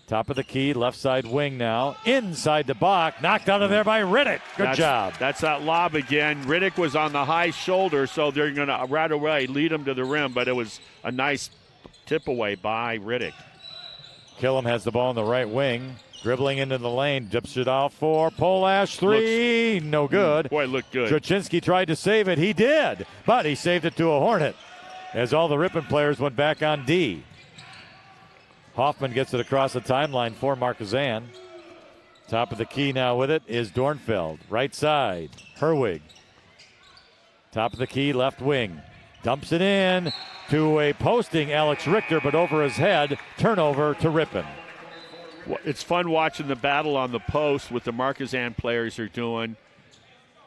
Top of the key, left side wing now. Inside the Bach, knocked out of there by Riddick. Good job. That's that lob again. Riddick was on the high shoulder, so they're going to right away lead him to the rim, but it was a nice tip away by Riddick. Killam has the ball in the right wing. Dribbling into the lane. Dips it out for Polash. Three. No good. Boy, looked good. Truchinski tried to save it. He did. But he saved it to a Hornet as all the Ripon players went back on D. Hoffman gets it across the timeline for Markesan. Top of the key now with it is Dornfeld. Right side. Herwig. Top of the key, left wing. Dumps it in to a posting Alex Richter, but over his head. Turnover to Ripon. It's fun watching the battle on the post with the Markesan players are doing.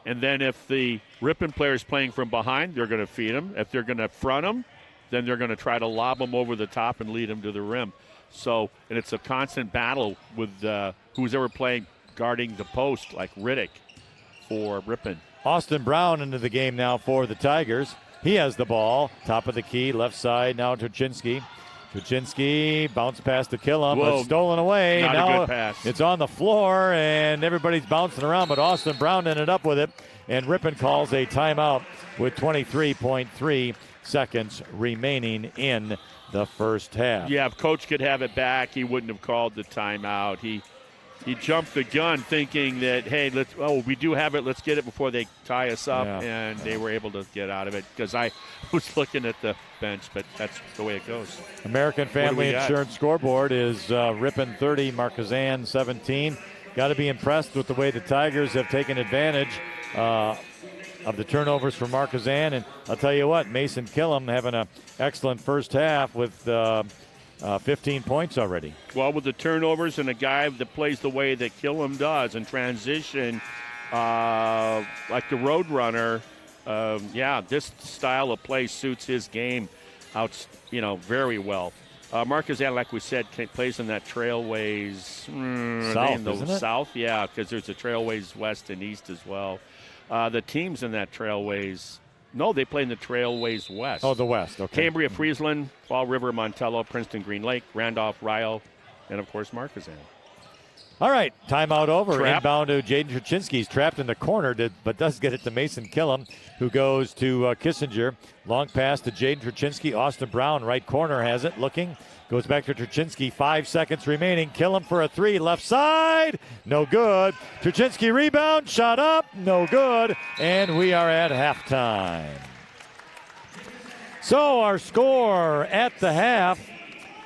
And then if the Ripon players playing from behind, they're going to feed them. If they're going to front them, then they're going to try to lob them over the top and lead them to the rim. So, and it's a constant battle with who's ever playing guarding the post, like Riddick for Ripon. Austin Brown into the game now for the Tigers. He has the ball. Top of the key, left side now to Truchinski. Truchinski bounced past to Killam, but stolen away. Not now a good pass. It's on the floor, and everybody's bouncing around, but Austin Brown ended up with it. And Ripon calls a timeout with 23.3 seconds remaining in the first half. Yeah, if Coach could have it back, he wouldn't have called the timeout. He jumped the gun thinking that, hey, we do have it. Let's get it before they tie us up. Yeah. And they were able to get out of it because I was looking at the bench, but that's the way it goes. American Family Insurance scoreboard is Ripon 30, Markesan 17. Got to be impressed with the way the Tigers have taken advantage of the turnovers for Markesan. And I'll tell you what, Mason Killam having an excellent first half with 15 points already. Well, with the turnovers and a guy that plays the way that Killam does in transition, like the Roadrunner, this style of play suits his game out, very well. Markesan, like we said, plays in that Trailways South, isn't it? South, yeah, because there's a Trailways West and East as well. The teams in that Trailways, no, they play in the Trailways West. Oh, the West, okay. Cambria, Friesland, Fall River, Montello, Princeton, Green Lake, Randolph, Ryle, and, of course, Markesan. All right, timeout over. Trap. Inbound to Jaden Truchinski. He's trapped in the corner, but does get it to Mason Killam, who goes to Kissinger. Long pass to Jaden Truchinski. Austin Brown, right corner, has it. Looking. Goes back to Truchinski. 5 seconds remaining. Killam for a three. Left side. No good. Truchinski rebound. Shot up. No good. And we are at halftime. So our score at the half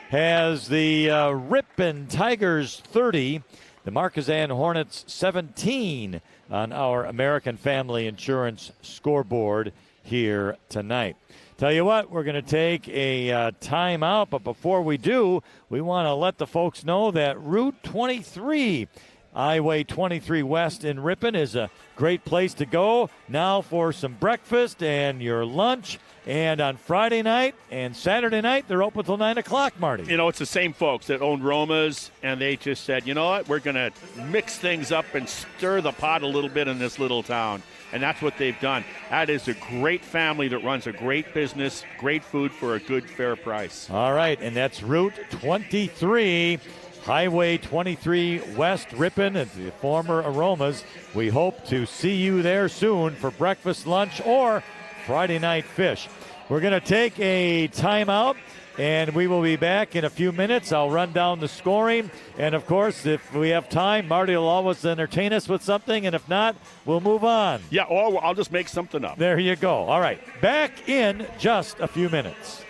has the Ripon Tigers 30, the Markesan Hornets 17 on our American Family Insurance scoreboard here tonight. Tell you what, we're going to take a timeout, but before we do, we want to let the folks know that Route 23, Highway 23 West in Ripon, is a great place to go now for some breakfast and your lunch. And on Friday night and Saturday night, they're open till 9 o'clock, Marty. It's the same folks that own Roma's, and they just said, you know what, we're going to mix things up and stir the pot a little bit in this little town. And that's what they've done. That is a great family that runs a great business, great food for a good, fair price. All right, and that's Route 23, Highway 23 West Ripon, and the former Aromas. We hope to see you there soon for breakfast, lunch, or Friday night fish. We're going to take a timeout, and we will be back in a few minutes. I'll run down the scoring, and of course, if we have time, Marty will always entertain us with something, and if not, we'll move on. Yeah, or I'll just make something up. There you go. All right, back in just a few minutes.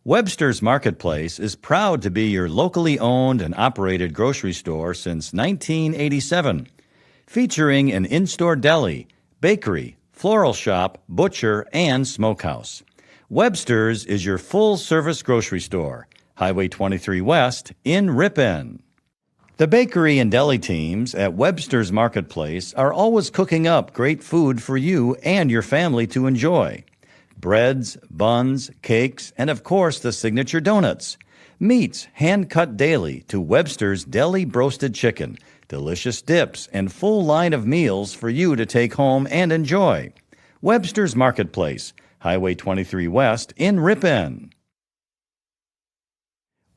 Webster's Marketplace is proud to be your locally owned and operated grocery store since 1987, featuring an in-store deli, bakery, floral shop, butcher, and smokehouse. Webster's is your full-service grocery store, Highway 23 West in Ripon. The bakery and deli teams at Webster's Marketplace are always cooking up great food for you and your family to enjoy. Breads, buns, cakes, and of course the signature donuts. Meats hand-cut daily to Webster's Deli Broasted Chicken, delicious dips, and full line of meals for you to take home and enjoy. Webster's Marketplace, Highway 23 West in Ripon.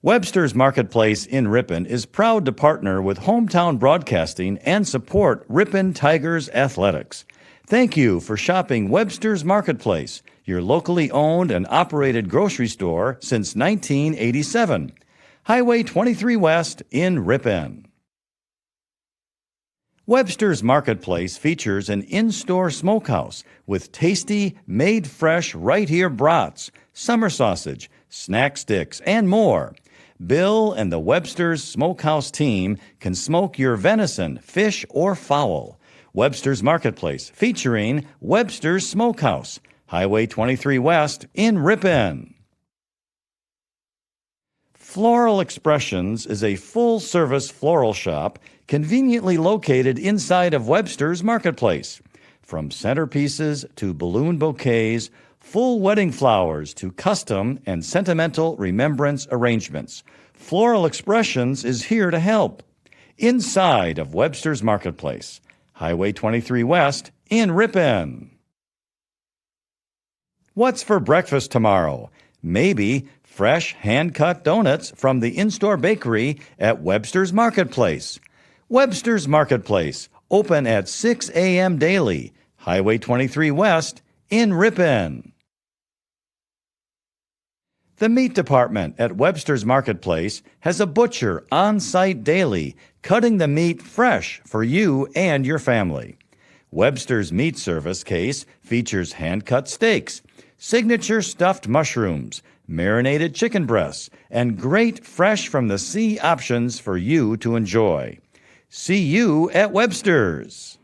Webster's Marketplace in Ripon is proud to partner with Hometown Broadcasting and support Ripon Tigers athletics. Thank you for shopping Webster's Marketplace, your locally owned and operated grocery store since 1987. Highway 23 West in Ripon. Webster's Marketplace features an in-store smokehouse with tasty, made-fresh right-here brats, summer sausage, snack sticks, and more. Bill and the Webster's Smokehouse team can smoke your venison, fish, or fowl. Webster's Marketplace featuring Webster's Smokehouse, Highway 23 West in Ripon. Floral Expressions is a full-service floral shop conveniently located inside of Webster's Marketplace. From centerpieces to balloon bouquets, full wedding flowers to custom and sentimental remembrance arrangements, Floral Expressions is here to help. Inside of Webster's Marketplace, Highway 23 West in Ripon. What's for breakfast tomorrow? Maybe fresh hand-cut donuts from the in-store bakery at Webster's Marketplace. Webster's Marketplace, open at 6 a.m. daily, Highway 23 West in Ripon. The meat department at Webster's Marketplace has a butcher on site daily, cutting the meat fresh for you and your family. Webster's Meat Service case features hand-cut steaks, signature stuffed mushrooms, marinated chicken breasts, and great fresh from the sea options for you to enjoy. See you at Webster's.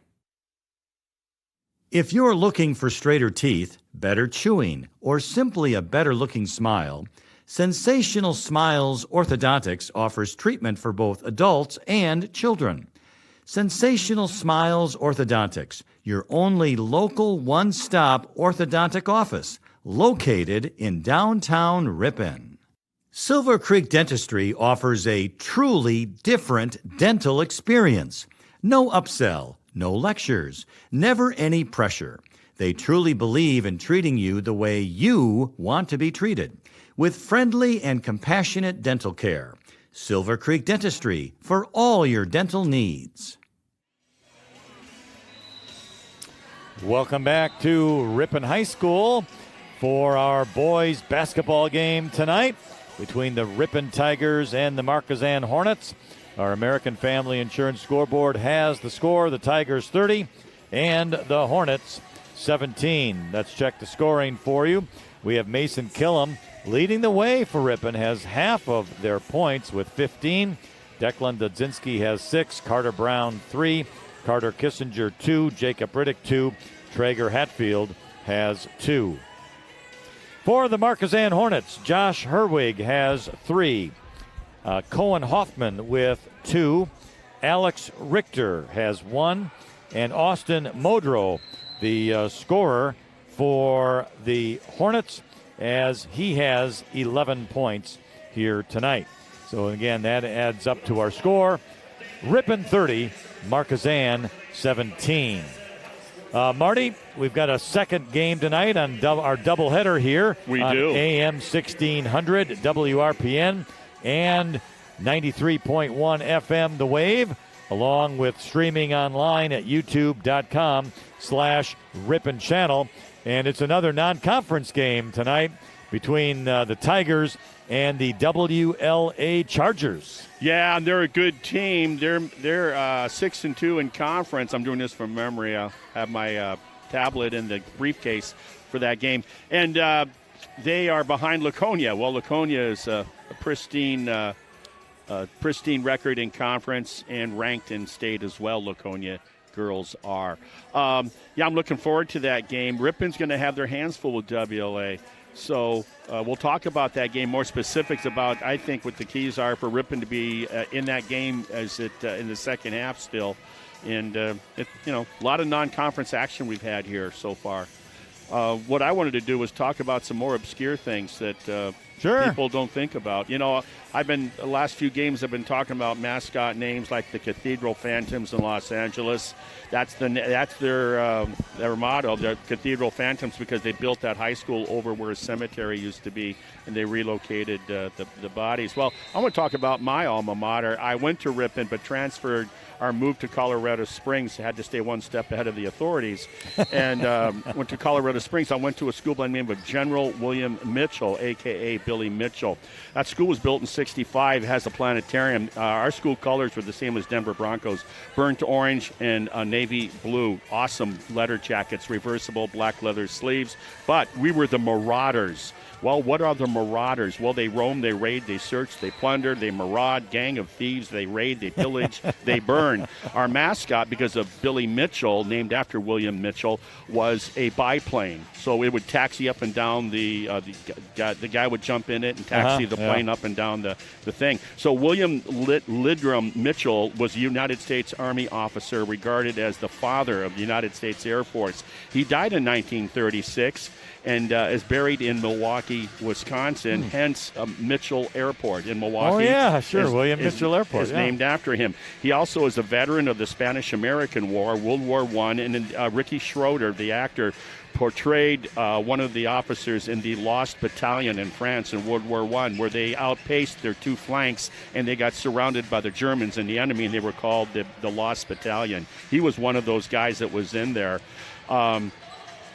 If you're looking for straighter teeth, better chewing, or simply a better-looking smile, Sensational Smiles Orthodontics offers treatment for both adults and children. Sensational Smiles Orthodontics, your only local one-stop orthodontic office, located in downtown Ripon. Silver Creek Dentistry offers a truly different dental experience. No upsell, no lectures, never any pressure. They truly believe in treating you the way you want to be treated, with friendly and compassionate dental care. Silver Creek Dentistry for all your dental needs. Welcome back to Ripon High School for our boys basketball game tonight between the Ripon Tigers and the Markesan Hornets. Our American Family Insurance scoreboard has the score: the Tigers 30 and the Hornets 17. Let's check the scoring for you. We have Mason Killam leading the way for Ripon, has half of their points with 15. Declan Dudzinski has 6, Carter Brown 3, Carter Kissinger 2, Jacob Riddick 2, Traeger Hatfield has 2. For the Markesan Hornets, Josh Herwig has 3. Cohen Hoffman with 2. Alex Richter has 1. And Austin Modrow, the scorer for the Hornets, as he has 11 points here tonight. So again, that adds up to our score: Ripon 30, Markesan 17. Marty, we've got a second game tonight on our doubleheader here. We on do. AM 1600 WRPN and 93.1 FM The Wave, along with streaming online at youtube.com/Ripon Channel. And it's another non-conference game tonight between the Tigers and the WLA Chargers. Yeah, they're a good team. They're 6-2 in conference. I'm doing this from memory. I'll have my tablet in the briefcase for that game. And they are behind Laconia. Well, Laconia is a pristine record in conference and ranked in state as well. Laconia girls are. I'm looking forward to that game. Ripon's going to have their hands full with WLA. So we'll talk about that game, more specifics about, I think, what the keys are for Ripon to be in that game as it in the second half still. And, a lot of non-conference action we've had here so far. What I wanted to do was talk about some more obscure things that Sure. people don't think about. The last few games I've been talking about mascot names like the Cathedral Phantoms in Los Angeles. That's their motto, the Cathedral Phantoms, because they built that high school over where a cemetery used to be, and they relocated the bodies. Well, I want to talk about my alma mater. I went to Ripon, but transferred or moved to Colorado Springs. Had to stay one step ahead of the authorities, and went to Colorado Springs. I went to a school by the name of General William Mitchell, a.k.a. Billy Mitchell. That school was built in '65. It has a planetarium. Our school colors were the same as Denver Broncos, burnt orange and navy blue. Awesome letter jackets, reversible black leather sleeves. But we were the Marauders. Well, what are the Marauders? Well, they roam, they raid, they search, they plunder, they maraud, gang of thieves, they raid, they pillage, they burn. Our mascot, because of Billy Mitchell, named after William Mitchell, was a biplane. So it would taxi up and down the guy would jump in it and taxi the plane up and down the thing. So William Lidrum Mitchell was a United States Army officer regarded as the father of the United States Air Force. He died in 1936. And is buried in Milwaukee, Wisconsin, hence Mitchell Airport in Milwaukee. Oh, yeah, sure, William Mitchell Airport. Is named after him. He also is a veteran of the Spanish-American War, World War I, and Ricky Schroeder, the actor, portrayed one of the officers in the Lost Battalion in France in World War I, where they outpaced their two flanks, and they got surrounded by the Germans and the enemy, and they were called the Lost Battalion. He was one of those guys that was in there.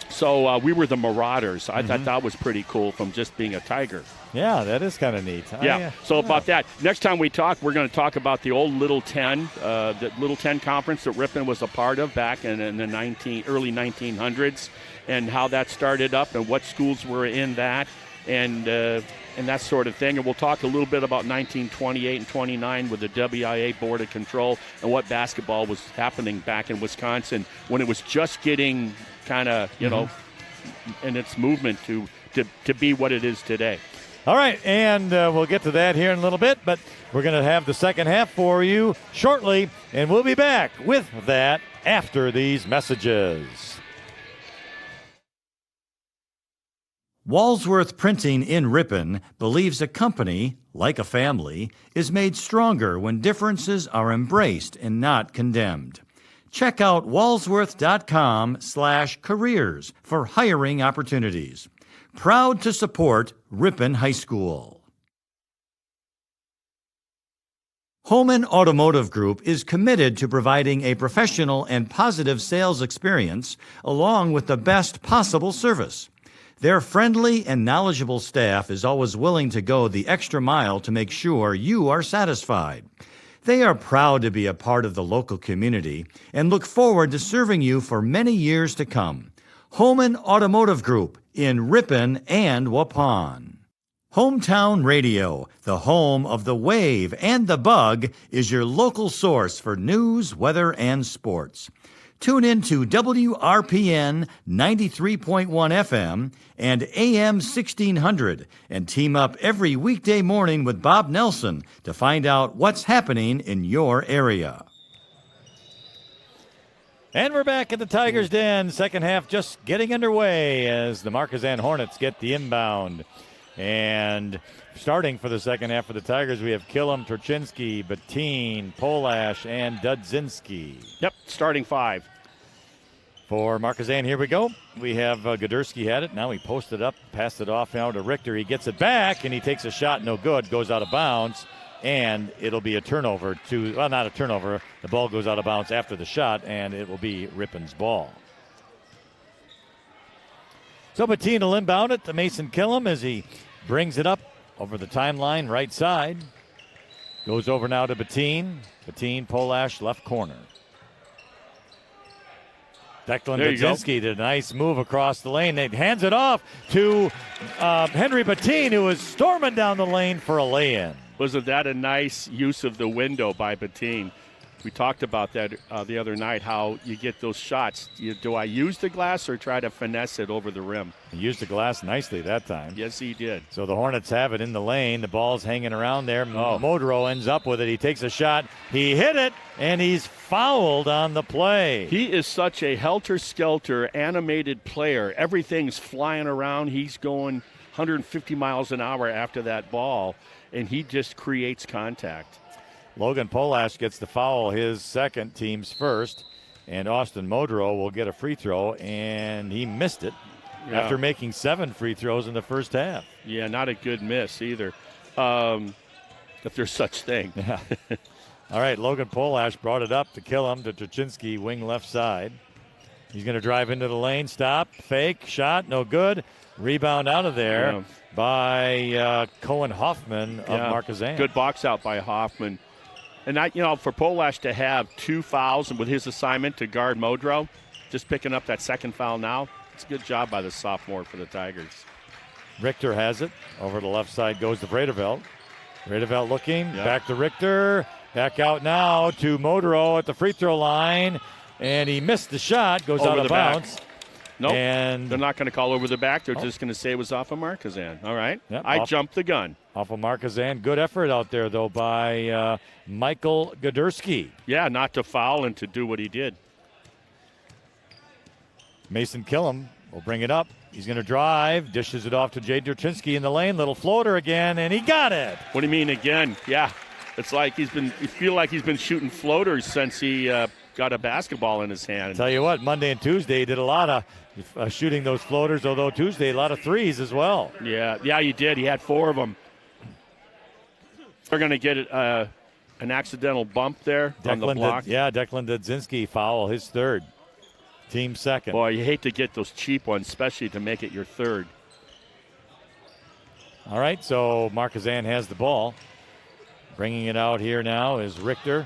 So we were the Marauders. I thought that was pretty cool from just being a Tiger. Yeah, that is kind of neat. About that. Next time we talk, we're going to talk about the old Little 10, the Little 10 conference that Ripon was a part of back in the early 1900s, and how that started up and what schools were in that, and that sort of thing. And we'll talk a little bit about 1928 and 29 with the WIA Board of Control and what basketball was happening back in Wisconsin when it was just getting kind of, in its movement to be what it is today. All right, and we'll get to that here in a little bit, but we're going to have the second half for you shortly, and we'll be back with that after these messages. Walsworth Printing in Ripon believes a company, like a family, is made stronger when differences are embraced and not condemned. Check out walsworth.com/careers for hiring opportunities. Proud to support Ripon High School. Holman Automotive Group is committed to providing a professional and positive sales experience along with the best possible service. Their friendly and knowledgeable staff is always willing to go the extra mile to make sure you are satisfied. They are proud to be a part of the local community and look forward to serving you for many years to come. Holman Automotive Group in Ripon and Waupun. Hometown Radio, the home of the Wave and the Bug, is your local source for news, weather, and sports. Tune in to WRPN 93.1 FM and AM 1600 and team up every weekday morning with Bob Nelson to find out what's happening in your area. And we're back at the Tigers' Den. Second half just getting underway as the Markesan Hornets get the inbound. And starting for the second half for the Tigers, we have Killam, Torchinski, Bettine, Polash, and Dudzinski. Yep, starting five. For Markesan, here we go. We have Godursky had it. Now he posted up, passed it off now to Richter. He gets it back, and he takes a shot, no good, goes out of bounds, and it'll be a turnover not a turnover. The ball goes out of bounds after the shot, and it will be Ripon's ball. So Bettine will inbound it to Mason Killam as he brings it up over the timeline, right side. Goes over now to Bettine. Bettine, Polash, left corner. Declan Dudzinski did a nice move across the lane. They hands it off to Henry Bettine, who was storming down the lane for a lay-in. Wasn't that a nice use of the window by Bettine? We talked about that the other night, how you get those shots. Do I use the glass or try to finesse it over the rim? He used the glass nicely that time. Yes, he did. So the Hornets have it in the lane. The ball's hanging around there. Modro ends up with it. He takes a shot. He hit it, and he's fouled on the play. He is such a helter-skelter animated player. Everything's flying around. He's going 150 miles an hour after that ball, and he just creates contact. Logan Polash gets the foul, his second, team's first, and Austin Modrow will get a free throw, and he missed it after making 7 free throws in the first half. Yeah, not a good miss either, if there's such thing. Yeah. All right, Logan Polash brought it up to kill him to Tuchinski, wing left side. He's going to drive into the lane, stop, fake, shot, no good. Rebound out of there by Cohen Hoffman of Markesan. Good box out by Hoffman. And for Polash to have 2 fouls and with his assignment to guard Modrow, just picking up that second foul now, it's a good job by the sophomore for the Tigers. Richter has it. Over the left side goes to Vredeveld. Vredeveld looking, back to Richter. Back out now to Modrow at the free throw line. And he missed the shot, goes out of bounds. Nope, and they're not going to call over the back. They're just going to say it was off of Markesan. All right, I jumped the gun. Off of Markesan. Good effort out there, though, by Michael Godursky. Yeah, not to foul and to do what he did. Mason Killam will bring it up. He's going to drive, dishes it off to Jay Durchinsky in the lane. Little floater again, and he got it. What do you mean again? Yeah, it's like you feel like he's been shooting floaters since he got a basketball in his hand. Tell you what, Monday and Tuesday he did a lot of shooting those floaters, although Tuesday a lot of threes as well. Yeah, he did. He had 4 of them. They're going to get an accidental bump there on the block. Declan Dudzinski foul, his third. Team second. Boy, you hate to get those cheap ones, especially to make it your third. All right, so Markesan has the ball. Bringing it out here now is Richter.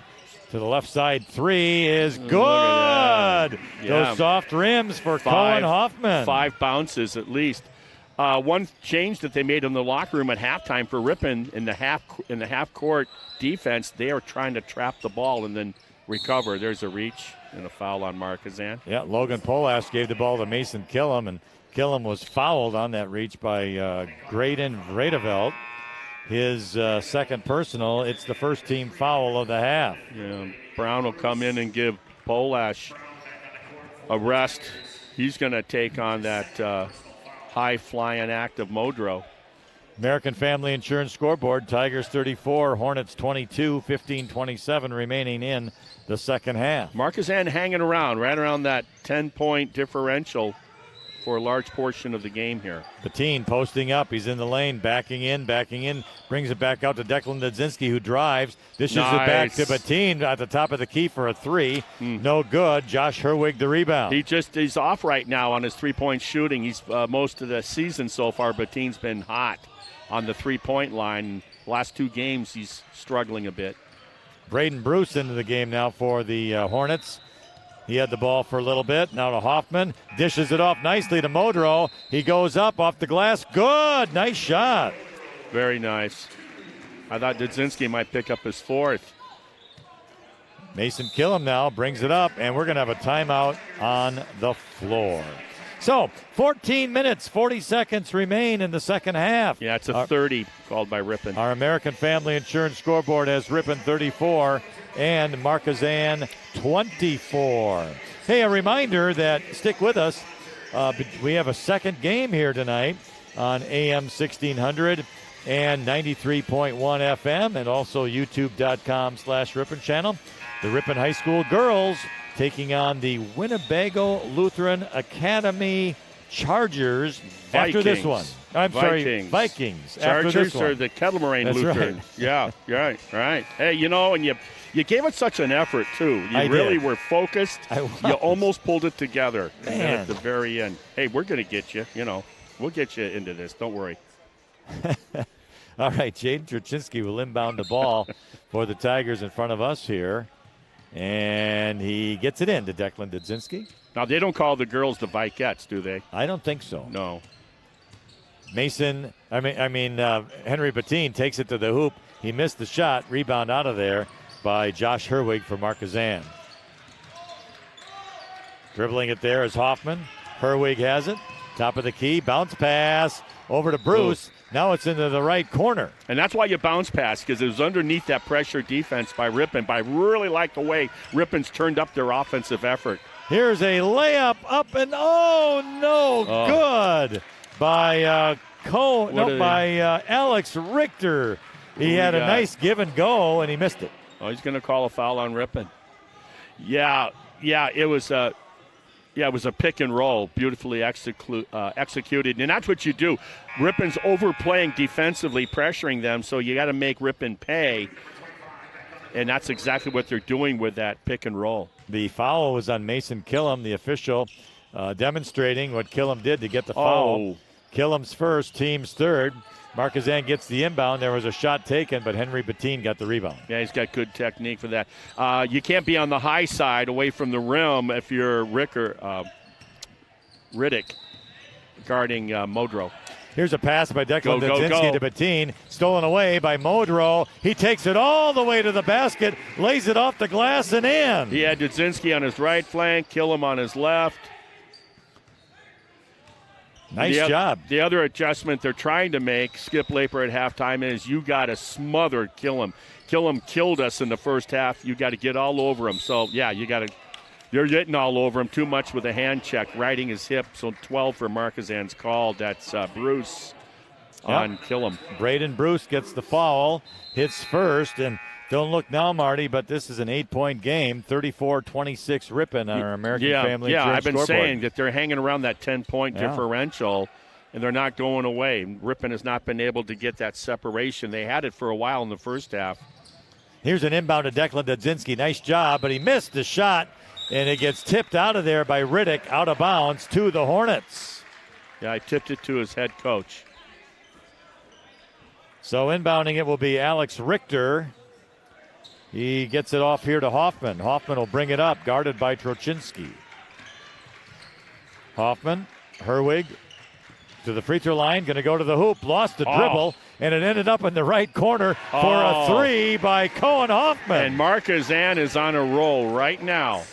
To the left side, 3 is good. Yeah. Those soft rims for Cohen Hoffman. 5 bounces at least. One change that they made in the locker room at halftime for Ripon in the half court defense, they are trying to trap the ball and then recover. There's a reach and a foul on Markesan. Yeah, Logan Polash gave the ball to Mason Killam, and Killam was fouled on that reach by Graydon Vredeveld. His second personal. It's the first team foul of the half. Yeah, Brown will come in and give Polash a rest. He's going to take on that high-flying act of Modrow. American Family Insurance scoreboard, Tigers 34, Hornets 22, 15-27 remaining in the second half. Markesan hanging around, right around that 10-point differential for a large portion of the game here. Bettine posting up. He's in the lane, backing in, brings it back out to Declan Dudzinski, who drives. Dishes it back to Bettine at the top of the key for a 3. No good. Josh Herwig the rebound. He's off right now on his three-point shooting. He's most of the season so far, Bettine's been hot on the three-point line. Last 2 games, he's struggling a bit. Braden Bruce into the game now for the Hornets. He had the ball for a little bit. Now to Hoffman. Dishes it off nicely to Modrow. He goes up off the glass. Good. Nice shot. Very nice. I thought Dudzinski might pick up his 4th. Mason Killam now brings it up, and we're going to have a timeout on the floor. So, 14 minutes, 40 seconds remain in the second half. Yeah, it's a 30 called by Ripon. Our American Family Insurance scoreboard has Ripon 34 and Markesan 24. Hey, a reminder that stick with us. We have a second game here tonight on AM 1600 and 93.1 FM and also youtube.com/Ripon channel. The Ripon High School girls taking on the Winnebago Lutheran Academy Chargers after this one. Vikings. Chargers are the Kettlemoraine Lutheran. Right. Yeah, right. Hey, and you gave it such an effort, too. You really were focused. You almost pulled it together. And then at the very end, hey, we're going to get you, We'll get you into this. Don't worry. All right, Jaden Turchinski will inbound the ball for the Tigers in front of us here. And he gets it in to Declan Dudzinski. Now, they don't call the girls the Vikettes, do they? I don't think so. No. Henry Bettine takes it to the hoop. He missed the shot. Rebound out of there by Josh Herwig for Markesan. Dribbling it there is Hoffman. Herwig has it. Top of the key. Bounce pass over to Bruce. Now it's into the right corner. And that's why you bounce pass, because it was underneath that pressure defense by Ripon. But I really like the way Ripon's turned up their offensive effort. Here's a layup up and good by Alex Richter. He had a nice give and go, and he missed it. Oh, he's going to call a foul on Ripon. Yeah, it was a pick and roll, beautifully executed, and that's what you do. Ripon's overplaying defensively, pressuring them, so you got to make Ripon pay, and that's exactly what they're doing with that pick and roll. The foul was on Mason Killam, the official, demonstrating what Killam did to get the foul. Killam's first, team's third. Markesan gets the inbound. There was a shot taken, but Henry Bettine got the rebound. Yeah, he's got good technique for that. You can't be on the high side away from the rim if you're Riddick guarding Modrow. Here's a pass by Declan Dudzinski to Bettine. Stolen away by Modrow. He takes it all the way to the basket, lays it off the glass and in. He had Dudzinski on his right flank, Killam on his left. Nice job. The other adjustment they're trying to make, Skip Laper at halftime, is you got to smother Killam. Killam killed us in the first half. You got to get all over him. So, yeah, you're getting all over him too much with a hand check, riding his hip. So 12 for Markesan's call. That's Bruce on Killam. Braden Bruce gets the foul, hits first, and don't look now, Marty, but this is an 8-point game, 34-26 Ripon on our American Family Insurance I've been scoreboard. saying that they're hanging around that 10-point differential, and they're not going away. Ripon has not been able to get that separation. They had it for a while in the first half. Here's an inbound to Declan Dudzinski. Nice job, but he missed the shot, and it gets tipped out of there by Riddick, out of bounds to the Hornets. Yeah, I tipped it to his head coach. So inbounding it will be Alex Richter. He gets it off here to Hoffman. Hoffman will bring it up, guarded by Trochinski. Hoffman, Herwig to the free throw line, going to go to the hoop, lost the dribble, and it ended up in the right corner for a three by Cohen Hoffman. And Markesan is on a roll right now.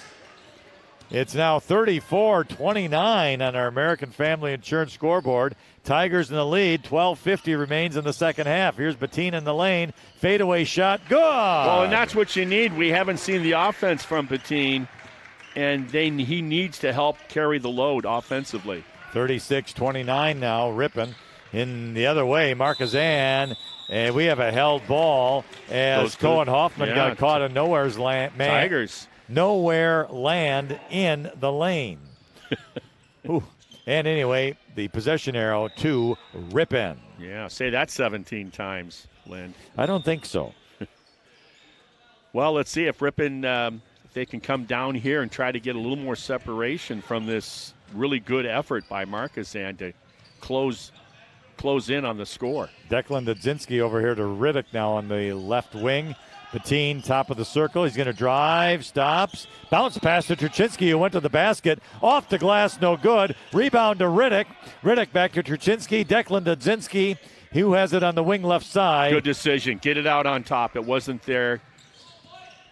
It's now 34-29 on our American Family Insurance scoreboard. Tigers in the lead. 12:50 remains in the second half. Here's Bettine in the lane. Fadeaway shot. Good. Well, and that's what you need. We haven't seen the offense from Bettine, and he needs to help carry the load offensively. 36-29 now. Ripon in the other way. Markesan. And we have a held ball as Cohen Hoffman got caught in nowhere's land. Tigers. Nowhere land in the lane. And anyway, the possession arrow to Ripon. Yeah, say that 17 times, Lynn. I don't think so. Well, let's see if Ripon, if they can come down here and try to get a little more separation from this really good effort by Markesan to close in on the score. Declan Dudzinski over here to Riddick now on the left wing. Bettine, top of the circle. He's going to drive, stops, bounce pass to Trochinski, who went to the basket. Off the glass, no good. Rebound to Riddick. Riddick back to Trochinski. Declan Dudzinski, who has it on the wing left side. Good decision. Get it out on top. It wasn't there.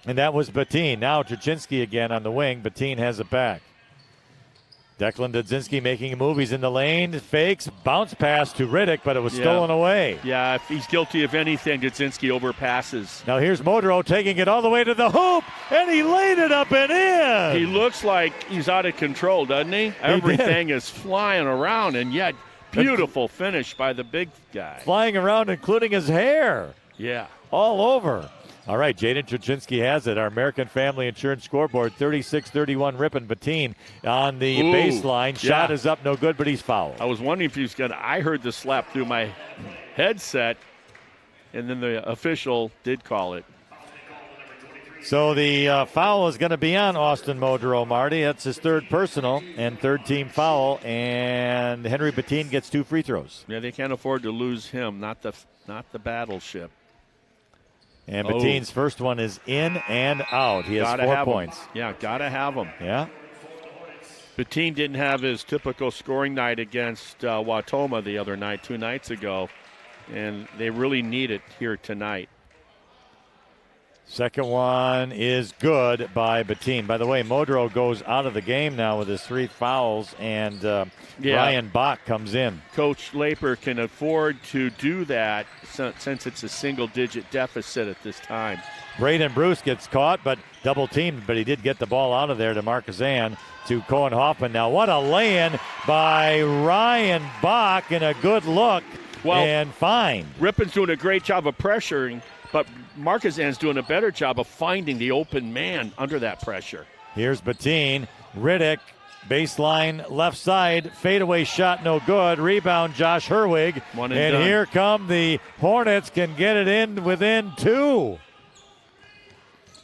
And that was Bettine. Now Trochinski again on the wing. Bettine has it back. Declan Dudzinski making movies in the lane, fakes, bounce pass to Riddick, but it was stolen away. Yeah, if he's guilty of anything, Dudzinski overpasses. Now here's Modrow taking it all the way to the hoop, and he laid it up and in. He looks like he's out of control, doesn't he? Everything is flying around, and yet beautiful finish by the big guy. Flying around, including his hair. Yeah. All over. All right, Jaden Trochinski has it. Our American Family Insurance scoreboard, 36-31 Ripon. Bettine on the baseline. Shot is up, no good, but he's fouled. I was wondering if he was going to – I heard the slap through my headset, and then the official did call it. So the foul is going to be on Austin Modrow, Marty. That's his third personal and third team foul, and Henry Bettine gets 2 free throws. Yeah, they can't afford to lose him, not the battleship. And Bettine's first one is in and out. He has 4 points. Yeah, got to have him. Yeah. Bettine didn't have his typical scoring night against Wautoma the other night, 2 nights ago, and they really need it here tonight. Second one is good by Bettine. By the way, Modrow goes out of the game now with his 3 fouls, and Ryan Bach comes in. Coach Laper can afford to do that since it's a single-digit deficit at this time. Braden Bruce gets caught, but double-teamed, but he did get the ball out of there to Markesan, to Cohen Hoffman. Now, what a lay-in by Ryan Bach, and a good look, and fined. Ripon's doing a great job of pressuring, but Markesan's doing a better job of finding the open man under that pressure. Here's Bettine. Riddick, baseline left side, fadeaway shot, no good. Rebound, Josh Herwig. One and done. Here come the Hornets, can get it in within 2.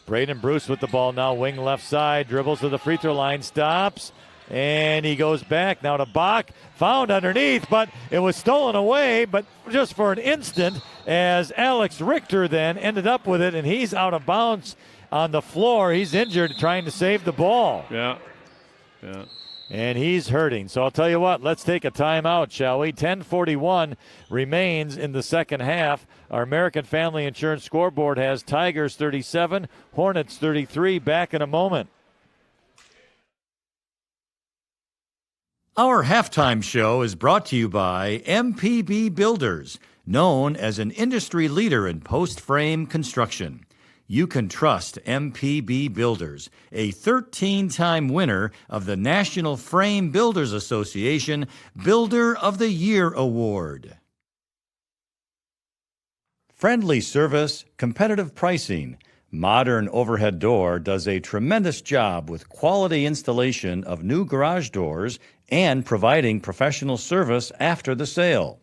Braden Bruce with the ball now, wing left side, dribbles to the free throw line, stops, and he goes back now to Bach. Found underneath, but it was stolen away, but just for an instant, as Alex Richter then ended up with it, and he's out of bounds on the floor. He's injured trying to save the ball. Yeah. And he's hurting. So I'll tell you what, let's take a timeout, shall we? 10:41 remains in the second half. Our American Family Insurance scoreboard has Tigers 37, Hornets 33. Back in a moment. Our halftime show is brought to you by MPB Builders, known as an industry leader in post-frame construction. You can trust MPB Builders, a 13-time winner of the National Frame Builders Association Builder of the Year Award. Friendly service, competitive pricing. Modern Overhead Door does a tremendous job with quality installation of new garage doors and providing professional service after the sale.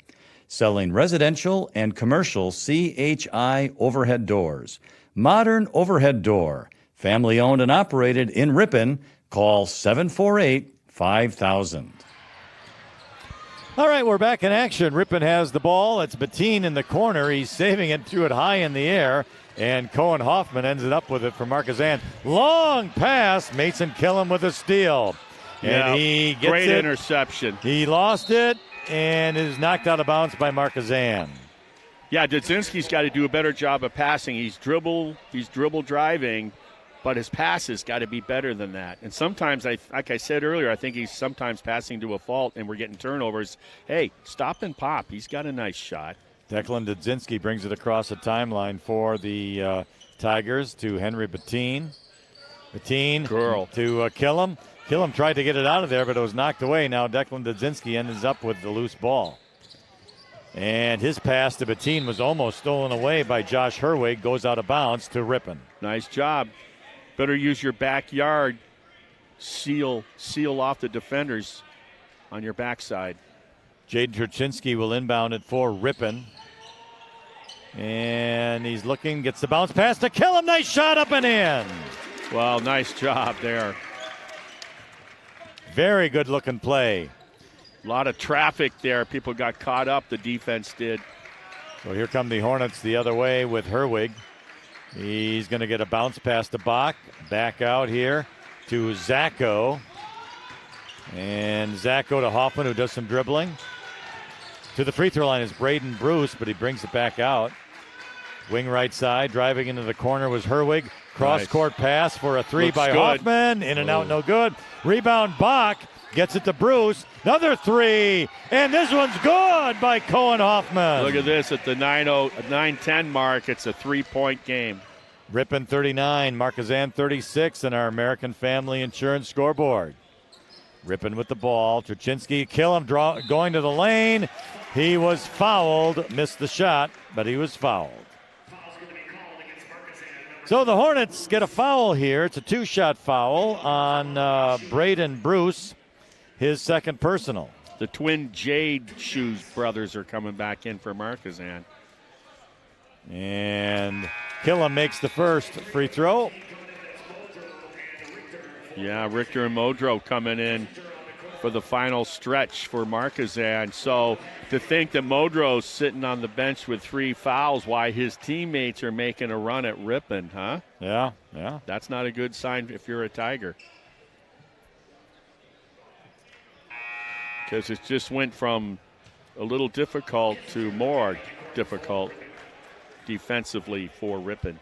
Selling residential and commercial CHI overhead doors. Modern Overhead Door, family owned and operated in Ripon. Call 748-5000. All right, we're back in action. Ripon has the ball. It's Bettine in the corner. He's saving it, threw it high in the air, and Cohen Hoffman ends it up with it for Markesan. Long pass. Mason Killam with a steal. And he gets great it. Interception. He lost it and is knocked out of bounds by Markesan. Yeah, Dudzinski's got to do a better job of passing. He's dribble driving, but his pass has got to be better than that. And sometimes, like I said earlier, I think he's sometimes passing to a fault and we're getting turnovers. Hey, stop and pop. He's got a nice shot. Declan Dudzinski brings it across the timeline for the Tigers to Henry Bettine. Bettine to Killam. Killam tried to get it out of there, but it was knocked away. Now Declan Dudzinski ends up with the loose ball. And his pass to Bettine was almost stolen away by Josh Herwig. Goes out of bounds to Ripon. Nice job. Better use your backyard. Seal off the defenders on your backside. Jaden Turchinski will inbound it for Ripon. And he's looking, gets the bounce pass to Killam. Nice shot up and in. Well, nice job there. Very good looking play. A lot of traffic there. People got caught up. The defense did. So here come the Hornets the other way with Herwig. He's going to get a bounce pass to Bach. Back out here to Zacco. And Zacco to Hoffman, who does some dribbling. To the free throw line is Braden Bruce, but he brings it back out. Wing right side, driving into the corner was Herwig. Cross-court pass for a three by Hoffman. In and out, no good. Rebound, Bach. Gets it to Bruce. Another three. And this one's good by Cohen Hoffman. Look at this at the 9:10 mark. It's a 3-point game. Ripon 39, Markesan 36 in our American Family Insurance scoreboard. Ripon with the ball. Turchinski, Killam going to the lane. He was fouled. Missed the shot, but he was fouled. So the Hornets get a foul here. It's a 2-shot foul on Braden Bruce. His second personal. The twin Jade Shoes brothers are coming back in for Markesan. And Killam makes the first free throw. Yeah, Richter and Modrow coming in for the final stretch for Markesan. So to think that Modrow's sitting on the bench with 3 fouls while his teammates are making a run at Ripon, huh? Yeah. That's not a good sign if you're a Tiger. Because it just went from a little difficult to more difficult defensively for Ripon.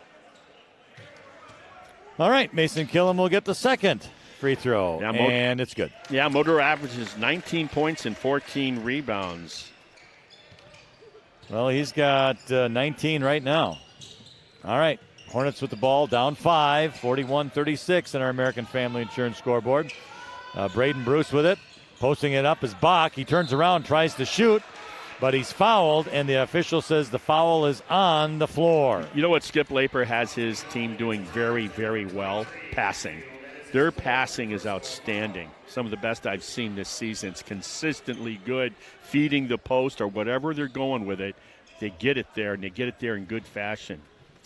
All right, Mason Killam will get the second free throw, Yeah, and it's good. Yeah, Modro averages 19 points and 14 rebounds. Well, he's got 19 right now. All right, Hornets with the ball, down 5, 41-36 in our American Family Insurance scoreboard. Braden Bruce with it, posting it up is Bach. He turns around, tries to shoot, but he's fouled, and the official says the foul is on the floor. You know what Skip Laper has his team doing very, very well? Passing. Their passing is outstanding. Some of the best I've seen this season. It's consistently good, feeding the post or whatever they're going with it. They get it there, and they get it there in good fashion.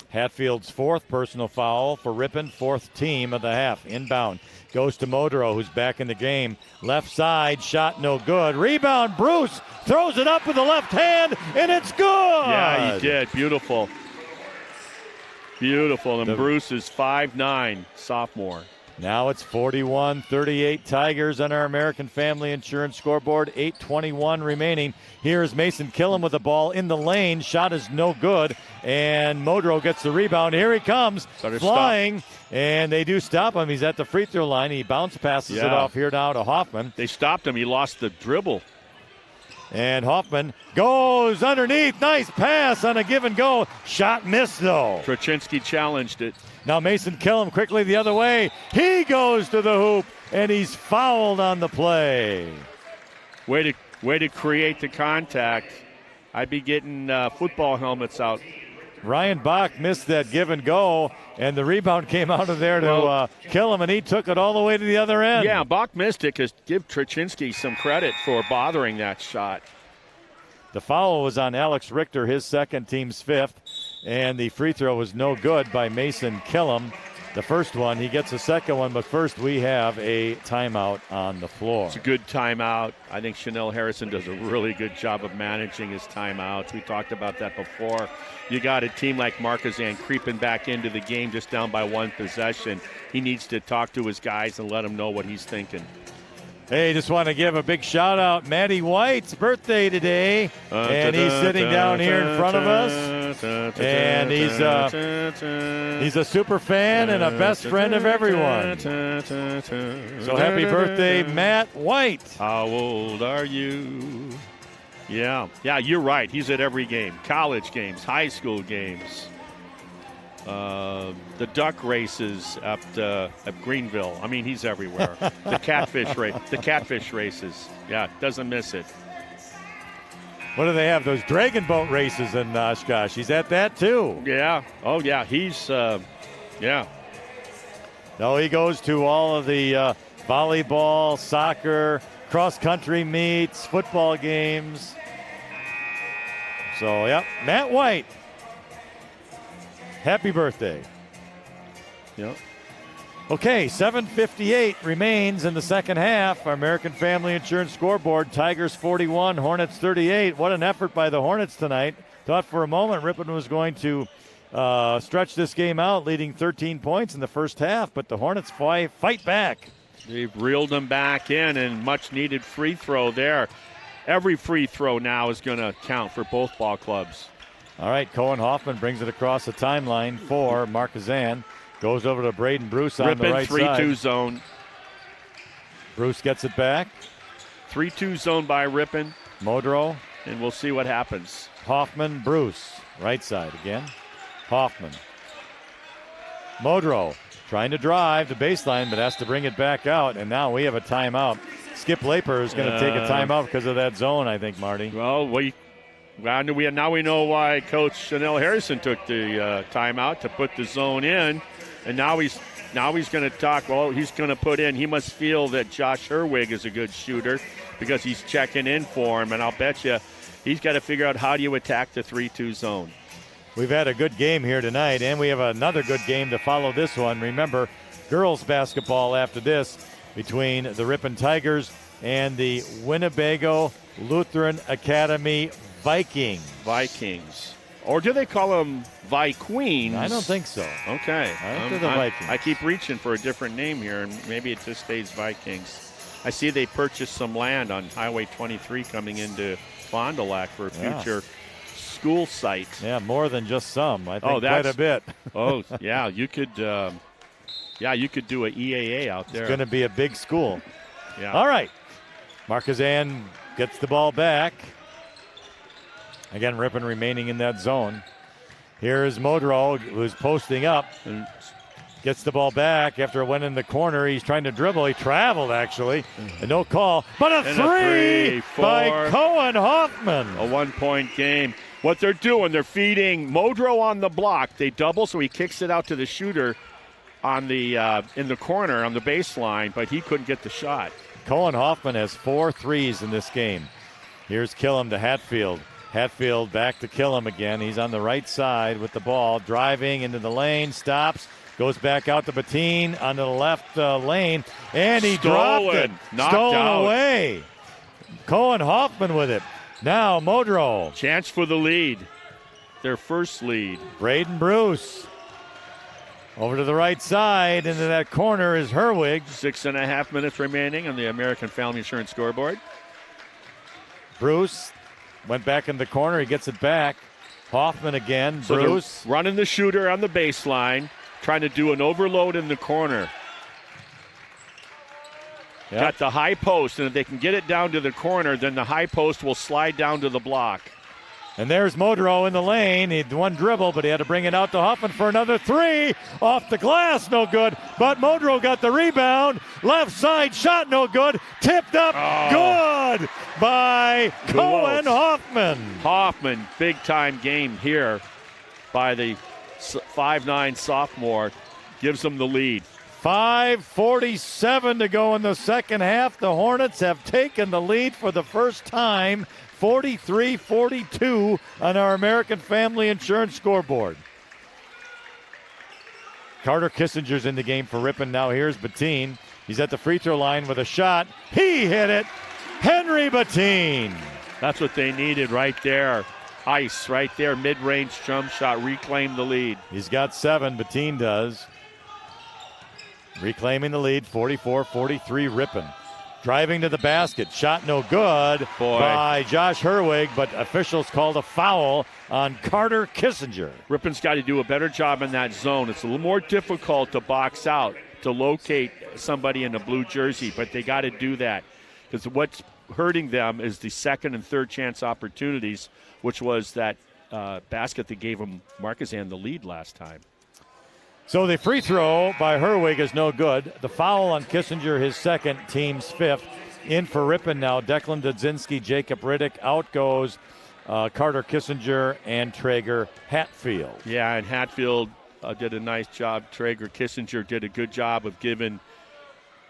Hatfield's fourth personal foul for Ripon, fourth team of the half. Inbound goes to Modro, who's back in the game. Left side, shot no good. Rebound, Bruce throws it up with the left hand, and it's good. Yeah, he did. Beautiful. Beautiful. And Bruce is 5'9", sophomore. Now it's 41-38 Tigers on our American Family Insurance scoreboard. 8:21 remaining. Here's Mason Killam with the ball in the lane. Shot is no good, and Modro gets the rebound. Here he comes, flying, and they do stop him. He's at the free throw line. He bounce passes it off here now to Hoffman. They stopped him. He lost the dribble. And Hoffman goes underneath. Nice pass on a give and go. Shot missed, though. Traczynski challenged it. Now Mason Killam quickly the other way. He goes to the hoop, and he's fouled on the play. Way to create the contact. I'd be getting football helmets out. Ryan Bach missed that give and go, and the rebound came out of there to Killam, and he took it all the way to the other end. Yeah, Bach missed it because give Traczynski some credit for bothering that shot. The foul was on Alex Richter, his second, team's fifth, and the free throw was no good by Mason Killam. The first one, he gets a second one, but first we have a timeout on the floor. It's a good timeout. I think Chanel Harrison does a really good job of managing his timeouts. We talked about that before. You got a team like Markesan creeping back into the game just down by one possession. He needs to talk to his guys and let them know what he's thinking. Hey, just want to give a big shout out. Maddie White's birthday today, and he's sitting down here in front of us. And he's a super fan and a best friend of everyone. So happy birthday, Matt White. How old are you? Yeah, you're right. He's at every game. College games, high school games. The duck races at Greenville. I mean, he's everywhere. The catfish races. Yeah, doesn't miss it. What do they have? Those dragon boat races in Oshkosh. He's at that too. Yeah. Oh yeah. He's yeah. No, he goes to all of the volleyball, soccer, cross country meets, football games. So yeah, Matt White. Happy birthday. Yep. Okay, 7:58 remains in the second half. Our American Family Insurance scoreboard, Tigers 41, Hornets 38. What an effort by the Hornets tonight. Thought for a moment Ripon was going to stretch this game out, leading 13 points in the first half, but the Hornets fight back. They've reeled them back in, and much-needed free throw there. Every free throw now is going to count for both ball clubs. All right, Cohen Hoffman brings it across the timeline for Markesan. Goes over to Braden Bruce on the right Ripon side. 3-2 zone. Bruce gets it back. 3-2 zone by Ripon. Modro. And we'll see what happens. Hoffman, Bruce. Right side again. Hoffman. Modro trying to drive the baseline, but has to bring it back out. And now we have a timeout. Skip Laper is going to take a timeout because of that zone, I think, Marty. Well, now we know why Coach Chanel Harrison took the timeout to put the zone in, and now he's going to talk. Well, he's going to put in. He must feel that Josh Herwig is a good shooter because he's checking in for him, and I'll bet you he's got to figure out how do you attack the 3-2 zone. We've had a good game here tonight, and we have another good game to follow this one. Remember, girls basketball after this between the Ripon Tigers and the Winnebago Lutheran Academy Vikings. Or do they call them Vikings? I don't think so. Okay. I think they're the Vikings. I keep reaching for a different name here, and maybe it just stays Vikings. I see they purchased some land on Highway 23 coming into Fond du Lac for a future school site. Yeah, more than just some. I think quite a bit. Oh, yeah. You could Yeah, you could do a EAA out there. It's going to be a big school. Yeah. All right. Markesan gets the ball back. Again, Ripon remaining in that zone. Here's Modro, who's posting up. And gets the ball back after it went in the corner. He's trying to dribble. He traveled, actually. And no call. But a three by Cohen Hoffman. A 1-point game. What they're doing, they're feeding Modro on the block. They double, so he kicks it out to the shooter on the in the corner on the baseline, but he couldn't get the shot. Cohen Hoffman has 4 threes in this game. Here's Killam to Hatfield. Hatfield back to Killam again. He's on the right side with the ball, driving into the lane, stops, goes back out to Bettine onto the left lane, and he dropped it. Stolen away. Cohen Hoffman with it. Now Modro. Chance for the lead. Their first lead. Braden Bruce. Over to the right side, into that corner is Herwig. 6.5 minutes remaining on the American Family Insurance scoreboard. Bruce went back in the corner. He gets it back. Hoffman again. So Bruce. Running the shooter on the baseline, trying to do an overload in the corner. Yep. Got the high post, and if they can get it down to the corner, then the high post will slide down to the block. And there's Modro in the lane. He had one dribble, but he had to bring it out to Hoffman for another three. Off the glass, no good. But Modro got the rebound. Left side shot, no good. Tipped up, good by Cohen Hoffman. Hoffman, big-time game here by the 5'9" sophomore. Gives them the lead. 5:47 to go in the second half. The Hornets have taken the lead for the first time. 43-42 on our American Family Insurance scoreboard. Carter Kissinger's in the game for Ripon. Now here's Bettine. He's at the free throw line with a shot. He hit it. Henry Bettine. That's what they needed right there. Ice right there. Mid-range jump shot. Reclaim the lead. He's got 7. Bettine does. Reclaiming the lead. 44-43 Ripon. Driving to the basket. Shot no good by Josh Herwig, but officials called a foul on Carter Kissinger. Ripon's got to do a better job in that zone. It's a little more difficult to box out, to locate somebody in a blue jersey, but they got to do that. Because what's hurting them is the second and third chance opportunities, which was that basket that gave them Markesan the lead last time. So the free throw by Herwig is no good. The foul on Kissinger, his second, team's 5th. In for Ripon now, Declan Dudzinski, Jacob Riddick. Out goes Carter Kissinger and Traeger Hatfield. Yeah, and Hatfield did a nice job. Traeger Kissinger did a good job of giving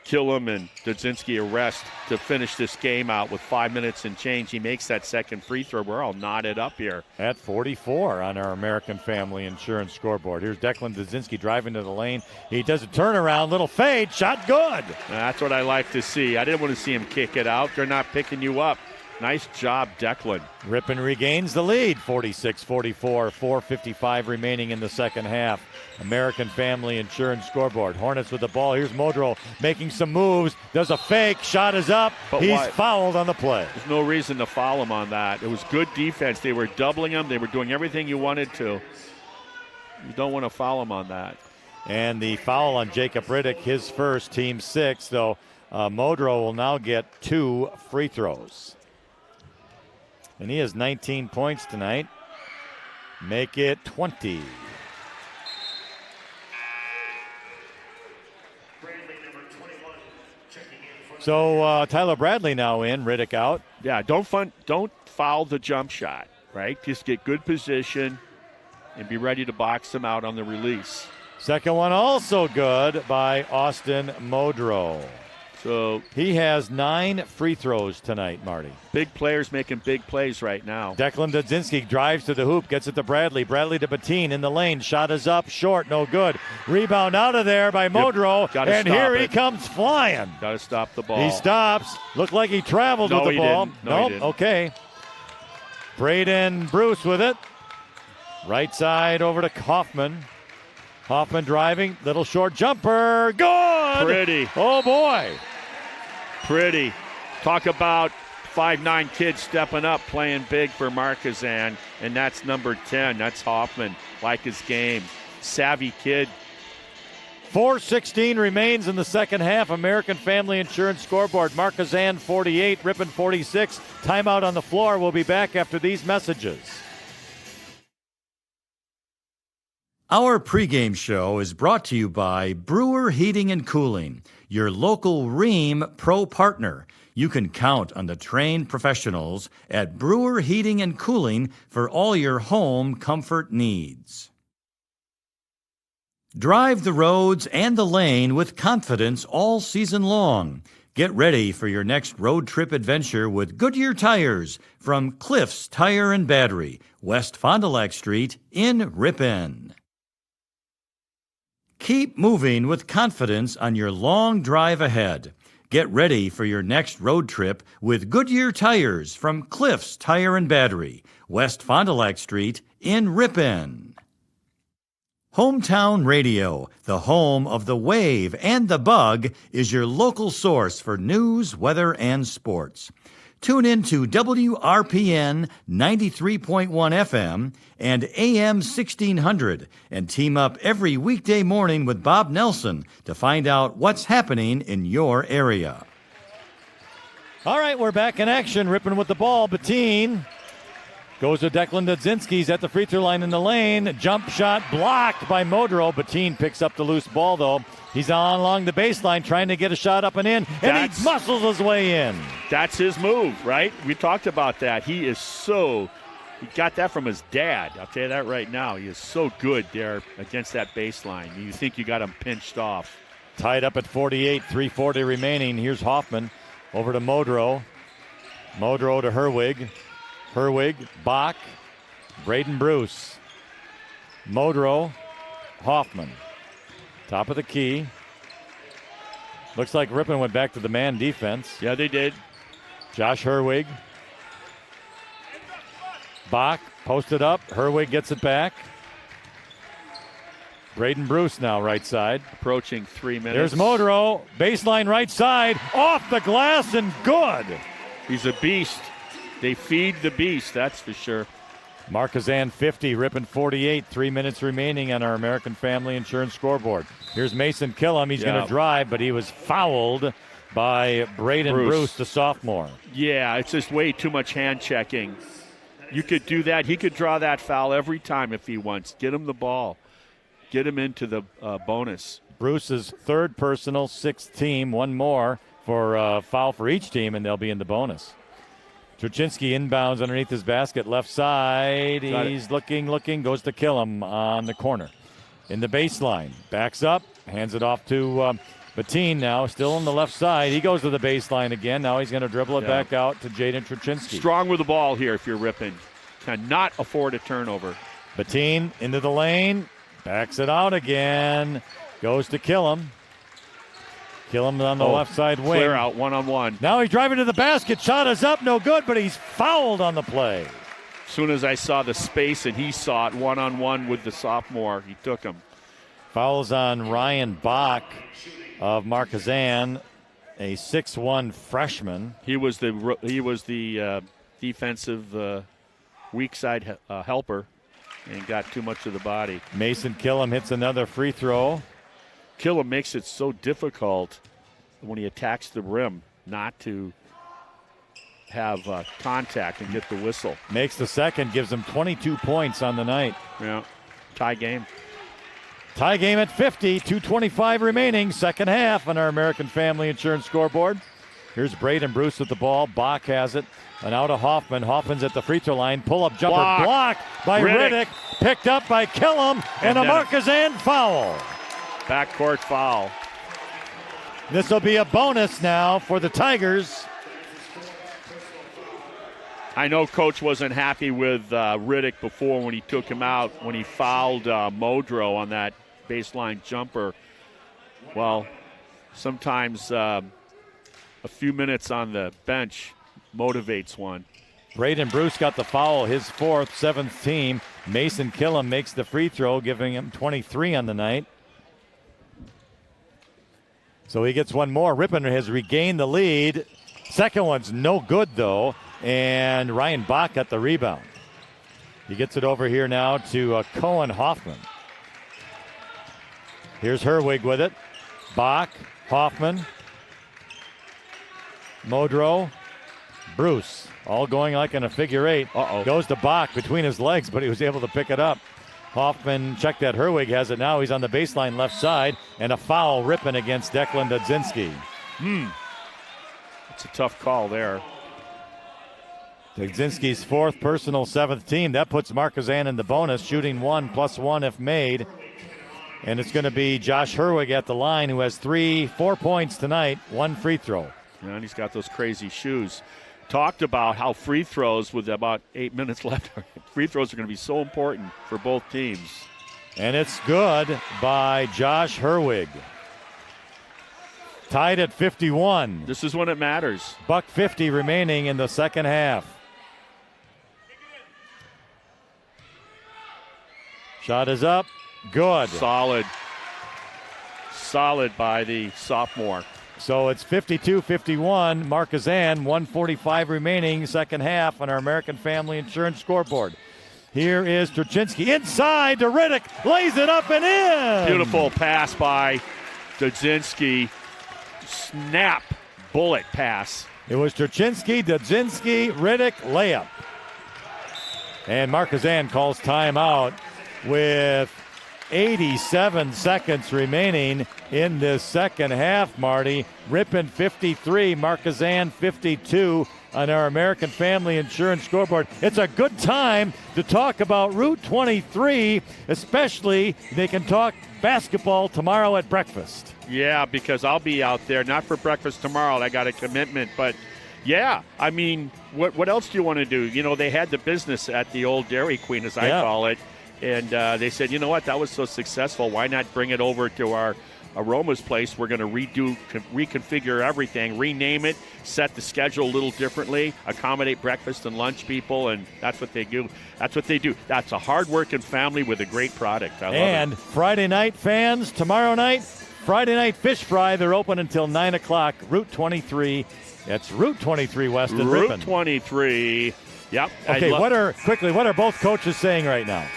Killam and Dudzinski a rest to finish this game out with 5 minutes and change. He makes that second free throw. We're all knotted up here. At 44 on our American Family Insurance scoreboard. Here's Declan Dudzinski driving to the lane. He does a turnaround, little fade, shot good. That's what I like to see. I didn't want to see him kick it out. They're not picking you up. Nice job, Declan. Ripon regains the lead, 46-44, 4:55 remaining in the second half. American Family Insurance scoreboard. Hornets with the ball. Here's Modro making some moves. Does a fake. Shot is up. But he's fouled on the play. There's no reason to foul him on that. It was good defense. They were doubling him. They were doing everything you wanted to. You don't want to foul him on that. And the foul on Jacob Riddick, his first, team 6, though Modro will now get 2 free throws. And he has 19 points tonight. Make it 20. So Tyler Bradley now in, Riddick out. Yeah, don't foul the jump shot, right? Just get good position and be ready to box him out on the release. Second one also good by Austin Modro. So he has 9 free throws tonight, Marty. Big players making big plays right now. Declan Dudzinski drives to the hoop, gets it to Bradley. Bradley to Bettine in the lane. Shot is up, short, no good. Rebound out of there by Modro, and here he comes flying. Got to stop the ball. He stops. Looked like he traveled with the ball. Nope. Okay. Braden Bruce with it. Right side over to Hoffman. Hoffman driving, little short jumper. Good! Pretty. Oh, boy. Pretty. Talk about 5'9" kids stepping up, playing big for Markesan, and that's number 10. That's Hoffman. Like his game. Savvy kid. 4:16 remains in the second half. American Family Insurance scoreboard. Markesan 48, Ripon 46. Timeout on the floor. We'll be back after these messages. Our pregame show is brought to you by Brewer Heating and Cooling, your local Rheem Pro partner. You can count on the trained professionals at Brewer Heating and Cooling for all your home comfort needs. Drive the roads and the lane with confidence all season long. Get ready for your next road trip adventure with Goodyear tires from Cliffs Tire and Battery, West Fond du Lac Street in Ripon. Keep moving with confidence on your long drive ahead. Get ready for your next road trip with Goodyear tires from Cliffs Tire and Battery, West Fond du Lac Street in Ripon. Hometown Radio, the home of the Wave and the Bug, is your local source for news, weather, and sports. Tune in to WRPN 93.1 FM and AM 1600 and team up every weekday morning with Bob Nelson to find out what's happening in your area. All right, we're back in action. Ripon with the ball. Bettine goes to Declan Dudzinski's at the free throw line in the lane. Jump shot blocked by Modro. Bettine picks up the loose ball, though. He's on along the baseline trying to get a shot up and in, and he muscles his way in. That's his move, right? We talked about that. He got that from his dad. I'll tell you that right now. He is so good there against that baseline. You think you got him pinched off. Tied up at 48, 3:40 remaining. Here's Hoffman over to Modro. Modro to Herwig. Herwig, Bach, Braden Bruce. Modro, Hoffman. Top of the key. Looks like Ripon went back to the man defense. Yeah, they did. Josh Herwig. Bach posted up. Herwig gets it back. Braden Bruce now right side. Approaching 3 minutes. There's Modro. Baseline right side. Off the glass and good. He's a beast. They feed the beast, that's for sure. Markesan 50, Ripon 48, 3 minutes remaining on our American Family Insurance scoreboard. Here's Mason Killam. He's going to drive, but he was fouled by Braden Bruce, the sophomore. Yeah, it's just way too much hand checking. You could do that. He could draw that foul every time if he wants. Get him the ball. Get him into the bonus. Bruce's third personal, sixth team, one more for foul for each team, and they'll be in the bonus. Truchinski inbounds underneath his basket, left side. He's looking, goes to Killam on the corner. In the baseline, backs up, hands it off to Bettine now, still on the left side. He goes to the baseline again. Now he's going to dribble it back out to Jaden Truchinski. Strong with the ball here if you're Ripon. Cannot afford a turnover. Bettine into the lane, backs it out again, goes to Killam. Killam on the left side wing. Clear out, one-on-one. Now he's driving to the basket. Shot is up, no good, but he's fouled on the play. As soon as I saw the space and he saw it, one-on-one with the sophomore, he took him. Fouls on Ryan Bach of Markesan, a 6'1" freshman. He was the defensive weak side helper and got too much of the body. Mason Killam hits another free throw. Killam makes it so difficult when he attacks the rim not to have contact and get the whistle. Makes the second, gives him 22 points on the night. Yeah, tie game. Tie game at 50, 2:25 remaining, second half on our American Family Insurance scoreboard. Here's Braden Bruce with the ball. Bach has it. And out of Hoffman. Hoffman's at the free throw line. Pull-up jumper blocked by Riddick. Picked up by Killam. And a Markesan foul. Backcourt foul. This will be a bonus now for the Tigers. I know Coach wasn't happy with Riddick before when he took him out, when he fouled Modro on that baseline jumper. Well, sometimes a few minutes on the bench motivates one. Braden Bruce got the foul, his fourth, seventh team. Mason Killam makes the free throw, giving him 23 on the night. So he gets one more. Ripon has regained the lead. Second one's no good, though. And Ryan Bach got the rebound. He gets it over here now to Cohen Hoffman. Here's Herwig with it. Bach, Hoffman, Modrow, Bruce, all going like in a figure eight. Goes to Bach between his legs, but he was able to pick it up. Hoffman checked that. Herwig has it now. He's on the baseline left side, and a foul Ripon against Declan Dudzinski. It's a tough call there. Dudzinski's fourth personal, seventh team. That puts Markesan in the bonus, shooting 1+1 if made. And it's going to be Josh Herwig at the line, who has 4 points tonight, 1 free throw. Yeah, and he's got those crazy shoes. Talked about how free throws, with about 8 minutes left, free throws are going to be so important for both teams. And it's good by Josh Herwig. Tied at 51. This is when it matters. $1.50 remaining in the second half. Shot is up. Good. Solid by the sophomore. So it's 52-51. Markesan, 1:45 remaining, second half on our American Family Insurance scoreboard. Here is Turchinski inside to Riddick, lays it up and in. Beautiful pass by Dudzinski. Snap bullet pass. It was Turchinski, Dudzinski, Riddick, layup. And Markesan calls timeout with 87 seconds remaining in this second half, Marty. Ripon 53, Markesan 52 on our American Family Insurance scoreboard. It's a good time to talk about Route 23, especially they can talk basketball tomorrow at breakfast. Yeah, because I'll be out there, not for breakfast tomorrow. I got a commitment, but yeah, I mean, what else do you want to do? You know, they had the business at the old Dairy Queen, as I call it. And they said, you know what, that was so successful. Why not bring it over to our Aroma's place? We're going to reconfigure everything, rename it, set the schedule a little differently, accommodate breakfast and lunch people, and that's what they do. That's a hard-working family with a great product. I love and Friday night fans, tomorrow night, Friday night fish fry. They're open until 9 o'clock. Route 23. That's Route 23 West in Ripon. Route 23. Yep. Okay, what are both coaches saying right now?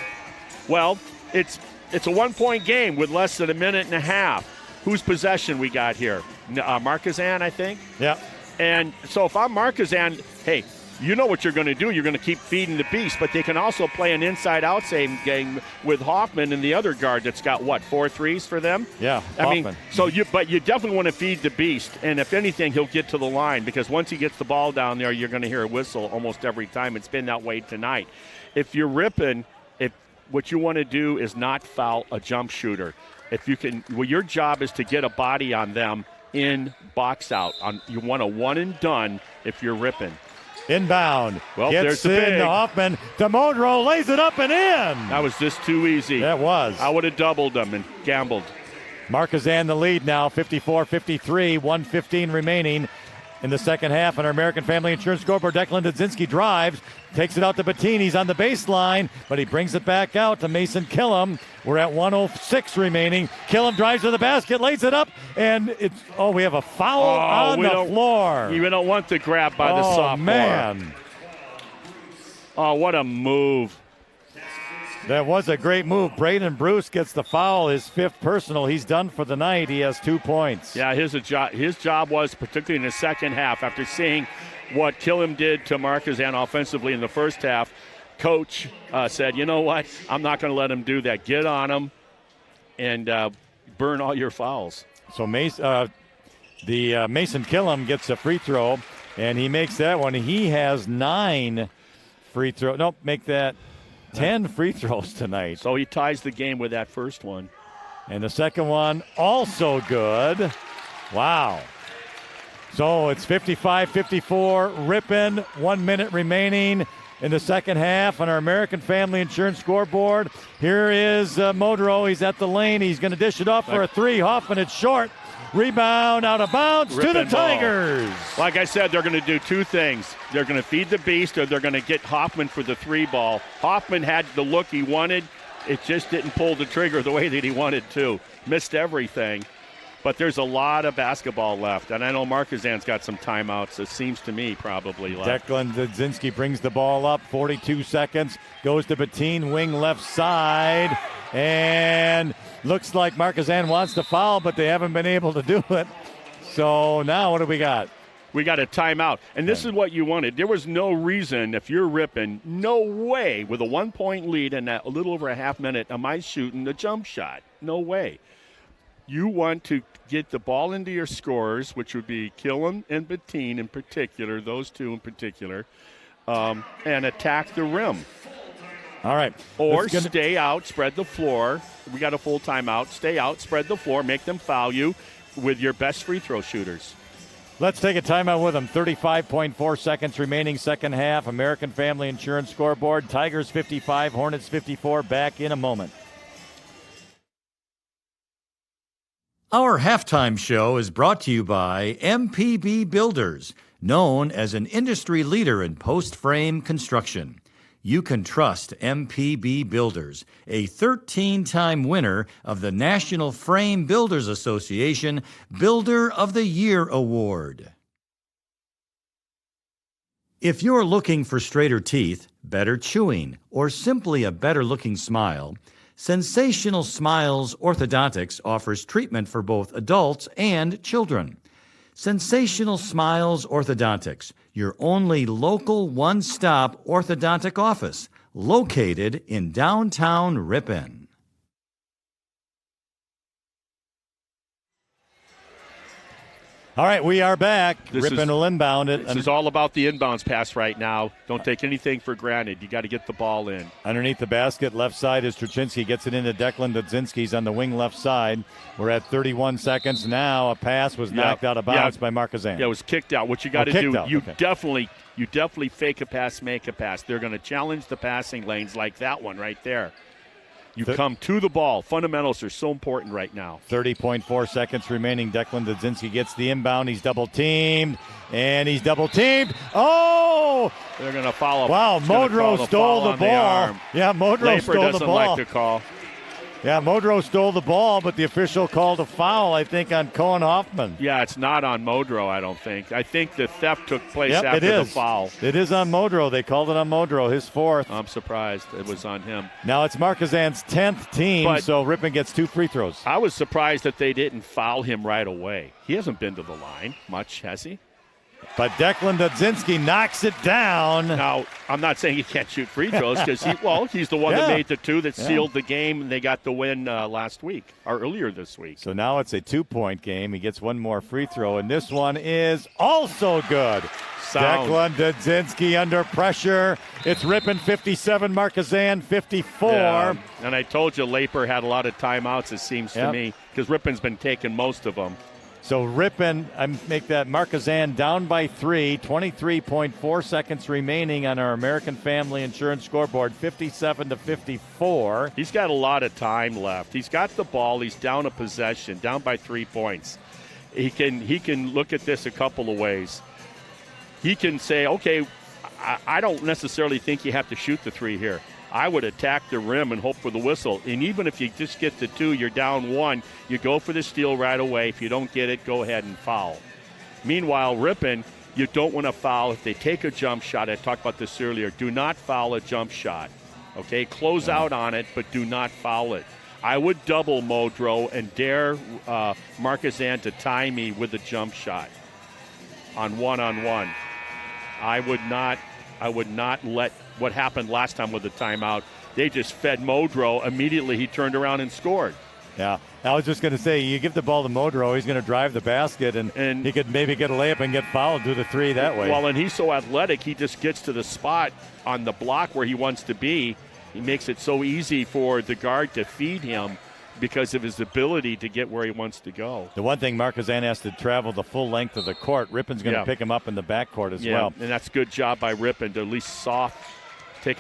Well, it's a one-point game with less than a minute and a half. Whose possession we got here? Markesan, I think? Yeah. And so if I'm Markesan, hey, you know what you're going to do. You're going to keep feeding the beast, but they can also play an inside-outside game with Hoffman and the other guard that's got, 4 threes for them? Yeah, Hoffman. But you definitely want to feed the beast, and if anything, he'll get to the line, because once he gets the ball down there, you're going to hear a whistle almost every time. It's been that way tonight. If you're Ripon, what you want to do is not foul a jump shooter. If you can, your job is to get a body on them in box out. You want a one and done if you're Ripon. Inbound. Well, gets there's the in big. to Hoffman. DeModro lays it up and in. That was just too easy. That was. I would have doubled them and gambled. Markesan the lead now, 54-53, 1:15 remaining in the second half on our American Family Insurance scoreboard. Declan Dudzinski drives, takes it out to Bettine. He's on the baseline, but he brings it back out to Mason Killam. We're at 1:06 remaining. Killam drives to the basket, lays it up, and we have a foul on the floor. We don't want the grab by the sophomore. Man. Oh, what a move. That was a great move. Braden Bruce gets the foul, his fifth personal. He's done for the night. He has 2 points. Yeah, his job was, particularly in the second half, after seeing what Killam did to Markesan offensively in the first half, Coach said, you know what, I'm not going to let him do that. Get on him and burn all your fouls. So Mason Killam gets a free throw, and he makes that one. He has 9 free throws. Nope, make that 10 free throws tonight. So he ties the game with that first one. And the second one also good. Wow. So it's 55-54. Ripon, 1 minute remaining in the second half on our American Family Insurance scoreboard. Here is Modrow. He's at the lane. He's going to dish it off for a three. Hoffman, it's short. Rebound out of bounds to the Tigers. Like I said, they're going to do 2 things. They're going to feed the beast, or they're going to get Hoffman for the 3 ball. Hoffman had the look he wanted. It just didn't pull the trigger the way that he wanted to. Missed everything. But there's a lot of basketball left. And I know Markesan's got some timeouts, it seems to me, probably left. Declan Dudzinski brings the ball up, 42 seconds. Goes to Bettine, wing left side. And looks like Markesan wants to foul, but they haven't been able to do it. So now what do we got? We got a timeout. And this is what you wanted. There was no reason, if you're Ripon, no way with a 1-point lead and a little over a half minute, am I shooting the jump shot? No way. You want to get the ball into your scorers, which would be Killen and Bettine in particular, those two in particular, and attack the rim. All right. Or stay out, spread the floor. We got a full timeout. Stay out, spread the floor, make them foul you with your best free throw shooters. Let's take a timeout with them. 35.4 seconds remaining, second half. American Family Insurance scoreboard. Tigers 55, Hornets 54. Back in a moment. Our halftime show is brought to you by MPB Builders, known as an industry leader in post-frame construction. You can trust MPB Builders, a 13-time winner of the National Frame Builders Association Builder of the Year Award. If you're looking for straighter teeth, better chewing, or simply a better-looking smile, Sensational Smiles Orthodontics offers treatment for both adults and children. Sensational Smiles Orthodontics, your only local one-stop orthodontic office, located in downtown Ripon. All right, we are back. This Ripon will inbound it. This is all about the inbounds pass right now. Don't take anything for granted. You got to get the ball in. Underneath the basket, left side is Truchinski. Gets it into Declan Dudzinski's on the wing left side. We're at 31 seconds now. A pass was knocked out of bounds by Markesan. Yeah, it was kicked out. What you got to do, you okay. definitely fake a pass, make a pass. They're going to challenge the passing lanes like that one right there. You come to the ball. Fundamentals are so important right now. 30.4 seconds remaining. Declan Dudzinski gets the inbound. He's double-teamed, and he's double-teamed. Oh! They're going to follow. Wow, Modro stole the ball. Yeah, Modro stole the ball. Doesn't like the call. Yeah, Modro stole the ball, but the official called a foul, I think, on Cohen Hoffman. Yeah, it's not on Modro, I don't think. I think the theft took place after the foul. It is on Modro. They called it on Modro, his fourth. I'm surprised it was on him. Now it's Markesan's 10th team, so Ripon gets 2 free throws. I was surprised that they didn't foul him right away. He hasn't been to the line much, has he? But Declan Dudzinski knocks it down. Now, I'm not saying he can't shoot free throws because he's the one that made the two that sealed the game, and they got the win last week or earlier this week. So now it's a 2-point game. He gets one more free throw, and this one is also good. Sound. Declan Dudzinski under pressure. It's Ripon 57, Markesan 54. Yeah. And I told you Laper had a lot of timeouts, it seems to me, because Ripon's been taking most of them. So Ripon, I make that Markesan down by 3, 23.4 seconds remaining on our American Family Insurance scoreboard, 57-54. He's got a lot of time left. He's got the ball. He's down a possession, down by 3 points. He can look at this a couple of ways. He can say, okay, I don't necessarily think you have to shoot the 3 here. I would attack the rim and hope for the whistle. And even if you just get the 2, you're down 1, you go for the steal right away. If you don't get it, go ahead and foul. Meanwhile, Ripon, you don't want to foul. If they take a jump shot, I talked about this earlier, do not foul a jump shot. Okay, close out on it, but do not foul it. I would double Modro and dare Markesan to tie me with a jump shot on one-on-one. I would not let what happened last time with the timeout. They just fed Modro. Immediately he turned around and scored. Yeah, I was just going to say, you give the ball to Modro, he's going to drive the basket, and he could maybe get a layup and get fouled, do the 3 that way. Well, and he's so athletic, he just gets to the spot on the block where he wants to be. He makes it so easy for the guard to feed him because of his ability to get where he wants to go. The one thing, Markesan has to travel the full length of the court. Ripon's going to pick him up in the backcourt as well. And that's a good job by Ripon to at least take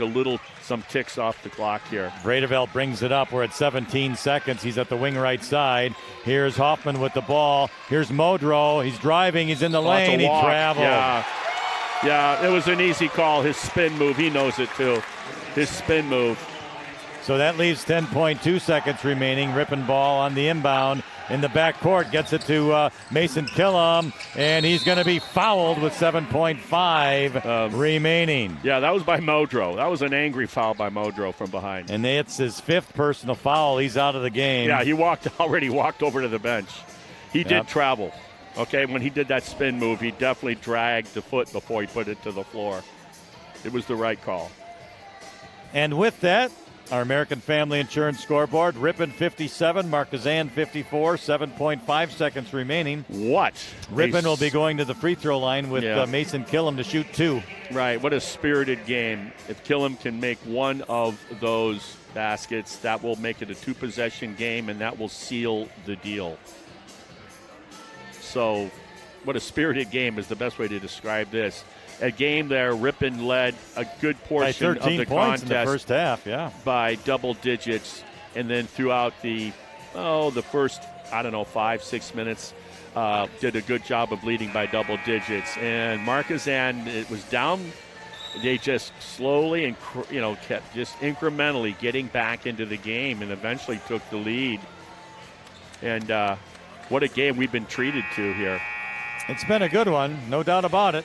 some ticks off the clock here. Vredeveld brings it up. We're at 17 seconds. He's at the wing right side. Here's Hoffman with the ball. Here's Modro. He's driving. He's in the lane. He traveled. Yeah, it was an easy call. His spin move, he knows it too. His spin move. So that leaves 10.2 seconds remaining. Ripon ball on the inbound. in the backcourt. Gets it to Mason Killam, and he's going to be fouled with 7.5 remaining. Yeah, that was by Modrow. That was an angry foul by Modrow from behind. And it's his 5th personal foul. He's out of the game. Yeah, he already walked over to the bench. He did travel. Okay, when he did that spin move, he definitely dragged the foot before he put it to the floor. It was the right call. And with that, our American Family Insurance scoreboard, Ripon 57, Markesan 54, 7.5 seconds remaining. What? Ripon will be going to the free throw line with Mason Killam to shoot 2. Right, what a spirited game. If Killam can make one of those baskets, that will make it a 2-possession game, and that will seal the deal. So, what a spirited game is the best way to describe this. A game there, Ripon led a good portion of the by 13 points in the first half, by double digits, and then throughout the first 5-6 minutes, did a good job of leading by double digits. And Markesan, it was down. They just slowly and kept just incrementally getting back into the game, and eventually took the lead. And what a game we've been treated to here. It's been a good one, no doubt about it.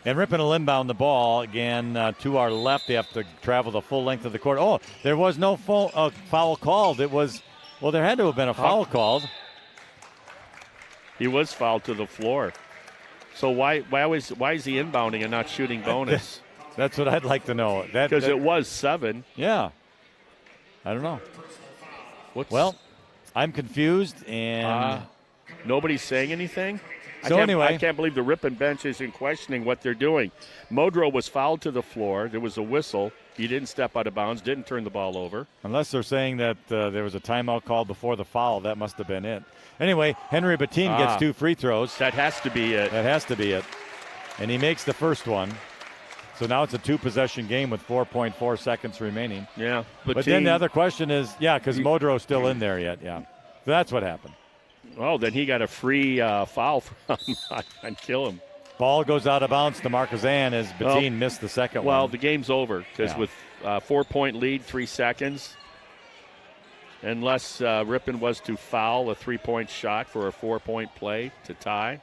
And Ripon will inbound the ball again to our left. They have to travel the full length of the court. Oh, there was no foul called. There had to have been a foul called. He was fouled to the floor. So why is he inbounding and not shooting bonus? That's what I'd like to know. Because it was 7. Yeah. I don't know. Well, I'm confused, and nobody's saying anything? I can't believe the Ripon bench isn't questioning what they're doing. Modrow was fouled to the floor. There was a whistle. He didn't step out of bounds, didn't turn the ball over. Unless they're saying that there was a timeout called before the foul. That must have been it. Anyway, Henry Bettine gets 2 free throws. That has to be it. That has to be it. And he makes the first one. So now it's a 2-possession game with 4.4 seconds remaining. Yeah. But then the other question is, because Modrow's still in there yet, So that's what happened. Oh, then he got a free foul from on Killam. Ball goes out of bounds to Markesan as Bettine missed the second one. Well, the game's over because with 4-point lead, 3 seconds, unless Ripon was to foul a 3-point shot for a 4-point play to tie.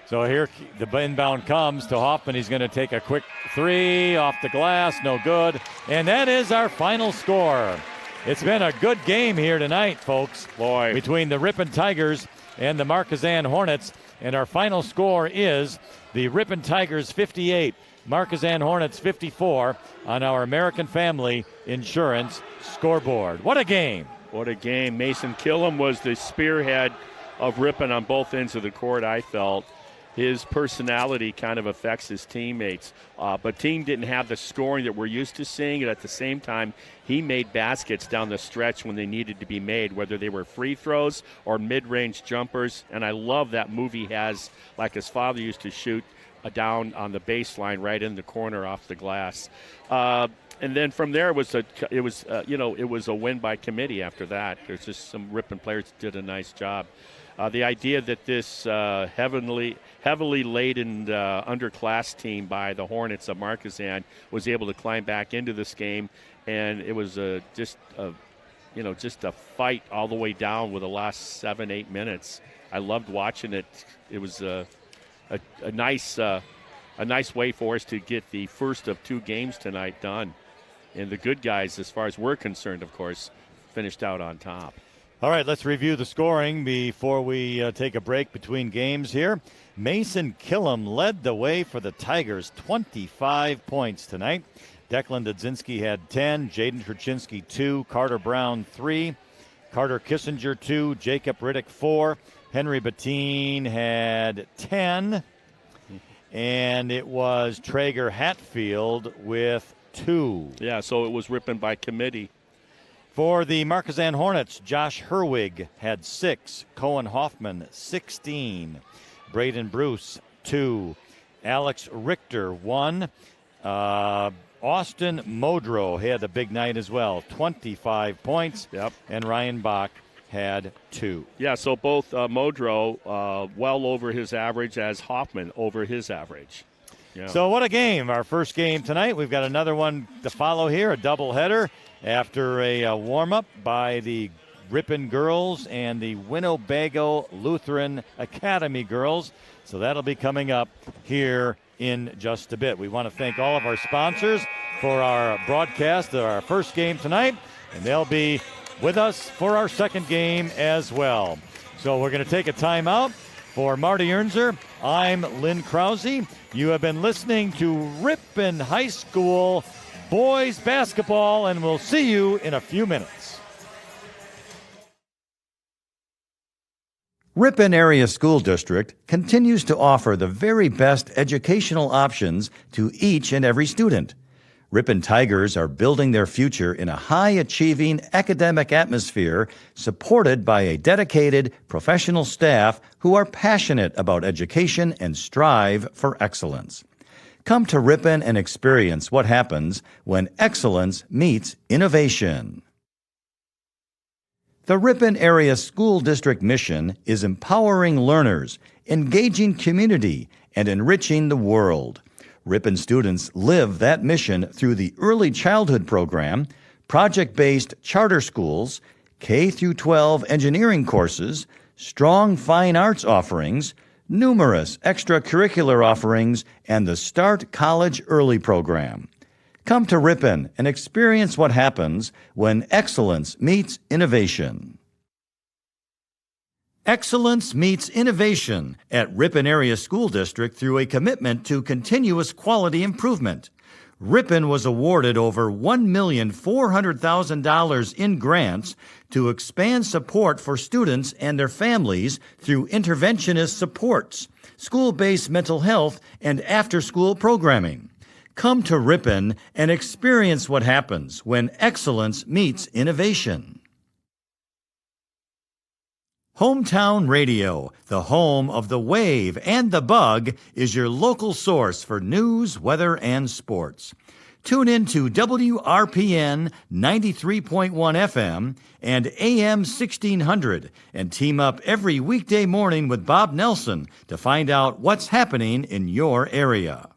So here the inbound comes to Hoffman. He's going to take a quick 3 off the glass. No good. And that is our final score. It's been a good game here tonight, folks. Boy. Between the Ripon Tigers and the Markesan Hornets. And our final score is the Ripon Tigers 58, Markesan Hornets 54 on our American Family Insurance scoreboard. What a game. What a game. Mason Killam was the spearhead of Ripon on both ends of the court, I felt. His personality kind of affects his teammates. But team didn't have the scoring that we're used to seeing. And at the same time, he made baskets down the stretch when they needed to be made, whether they were free throws or mid-range jumpers. And I love that move he has, like his father used to shoot down on the baseline right in the corner off the glass. And then from there, it was a win by committee after that. There's just some Ripon players that did a nice job. The idea that this heavily laden underclass team by the Hornets of Markesan was able to climb back into this game, and it was just a fight all the way down with the last 7-8 minutes. I loved watching it. It was a nice way for us to get the first of 2 games tonight done, and the good guys, as far as we're concerned, of course, finished out on top. All right, let's review the scoring before we take a break between games here. Mason Killam led the way for the Tigers, 25 points tonight. Declan Dudzinski had 10, Jaden Truchinski 2, Carter Brown 3, Carter Kissinger 2, Jacob Riddick 4, Henry Bettine had 10, and it was Traeger Hatfield with 2. Yeah, so it was Ripon by committee. For the Markesan Hornets, Josh Herwig had 6, Cohen Hoffman 16, Braden Bruce 2, Alex Richter 1, Austin Modrow had a big night as well, 25 points, and Ryan Bach had 2. Yeah, so both Modrow well over his average as Hoffman over his average. Yeah. So what a game. Our first game tonight. We've got another one to follow here, a doubleheader after a warm-up by the Ripon girls and the Winnebago Lutheran Academy girls. So that'll be coming up here in just a bit. We want to thank all of our sponsors for our broadcast of our first game tonight, and they'll be with us for our second game as well. So we're going to take a timeout. For Marty Ernser, I'm Lynn Krause. You have been listening to Ripon High School boys basketball, and we'll see you in a few minutes. Ripon Area School District continues to offer the very best educational options to each and every student. Ripon Tigers are building their future in a high-achieving academic atmosphere supported by a dedicated professional staff who are passionate about education and strive for excellence. Come to Ripon and experience what happens when excellence meets innovation. The Ripon Area School District mission is empowering learners, engaging community, and enriching the world. Ripon students live that mission through the Early Childhood Program, project-based charter schools, K-12 engineering courses, strong fine arts offerings, numerous extracurricular offerings, and the Start College Early program. Come to Ripon and experience what happens when excellence meets innovation. Excellence meets innovation at Ripon Area School District through a commitment to continuous quality improvement. Ripon was awarded over $1,400,000 in grants to expand support for students and their families through interventionist supports, school-based mental health, and after-school programming. Come to Ripon and experience what happens when excellence meets innovation. Hometown Radio, the home of the Wave and the Bug, is your local source for news, weather, and sports. Tune in to WRPN 93.1 FM and AM 1600 and team up every weekday morning with Bob Nelson to find out what's happening in your area.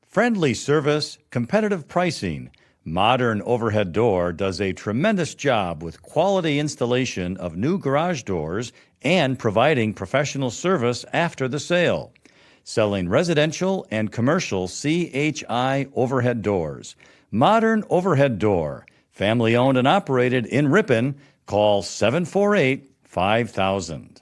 Friendly service, competitive pricing. Modern Overhead Door does a tremendous job with quality installation of new garage doors and providing professional service after the sale. Selling residential and commercial CHI overhead doors. Modern Overhead Door, family owned and operated in Ripon. Call 748-5000.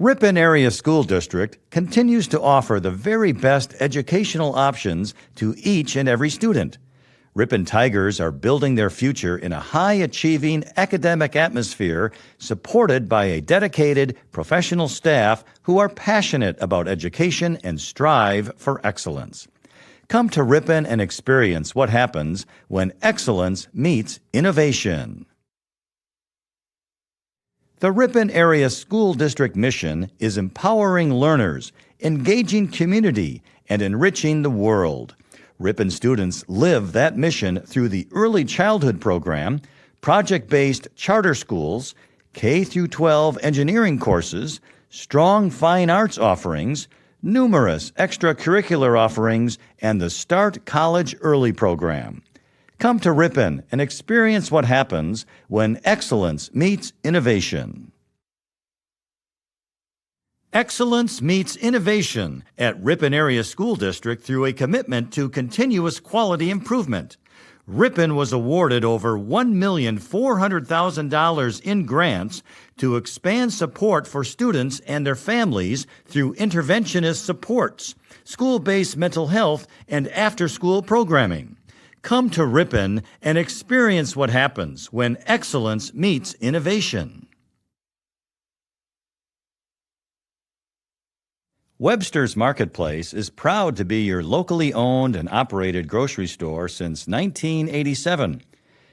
Ripon Area School District continues to offer the very best educational options to each and every student. Ripon Tigers are building their future in a high-achieving academic atmosphere supported by a dedicated professional staff who are passionate about education and strive for excellence. Come to Ripon and experience what happens when excellence meets innovation. The Ripon Area School District mission is empowering learners, engaging community, and enriching the world. Ripon students live that mission through the Early Childhood Program, project-based charter schools, K-12 engineering courses, strong fine arts offerings, numerous extracurricular offerings, and the Start College Early program. Come to Ripon and experience what happens when excellence meets innovation. Excellence meets innovation at Ripon Area School District through a commitment to continuous quality improvement. Ripon was awarded over $1,400,000 in grants to expand support for students and their families through interventionist supports, school-based mental health, and after-school programming. Come to Ripon and experience what happens when excellence meets innovation. Webster's Marketplace is proud to be your locally owned and operated grocery store since 1987,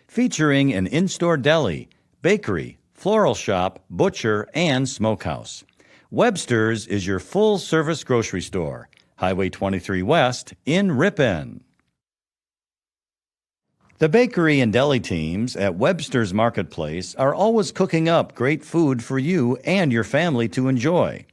featuring an in-store deli, bakery, floral shop, butcher, and smokehouse. Webster's is your full-service grocery store, Highway 23 West in Ripon. The bakery and deli teams at Webster's Marketplace are always cooking up great food for you and your family to enjoy.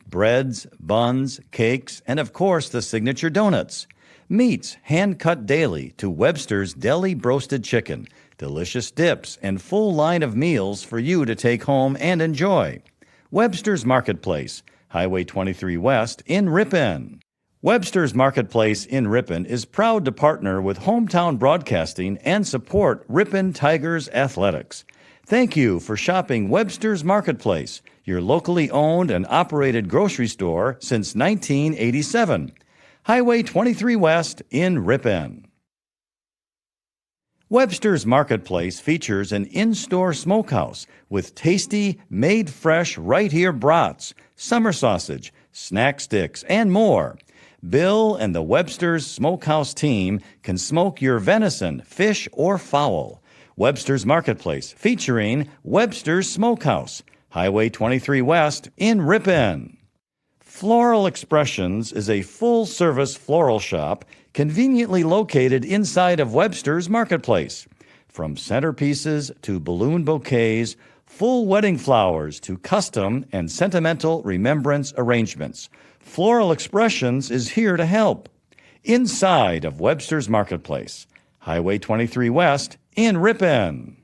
breads, buns, cakes, and of course the signature donuts. Meats hand-cut daily to Webster's Deli Broasted Chicken. Delicious dips and full line of meals for you to take home and enjoy. Webster's Marketplace, Highway 23 West in Ripon. Webster's Marketplace in Ripon is proud to partner with Hometown Broadcasting and support Ripon Tigers athletics. Thank you for shopping Webster's Marketplace, your locally owned and operated grocery store since 1987. Highway 23 West in Ripon. Webster's Marketplace features an in-store smokehouse with tasty, made-fresh right-here brats, summer sausage, snack sticks, and more. Bill and the Webster's Smokehouse team can smoke your venison, fish, or fowl. Webster's Marketplace featuring Webster's Smokehouse, Highway 23 West in Ripon. Floral Expressions is a full-service floral shop conveniently located inside of Webster's Marketplace. From centerpieces to balloon bouquets, full wedding flowers to custom and sentimental remembrance arrangements, Floral Expressions is here to help. Inside of Webster's Marketplace, Highway 23 West in Ripon.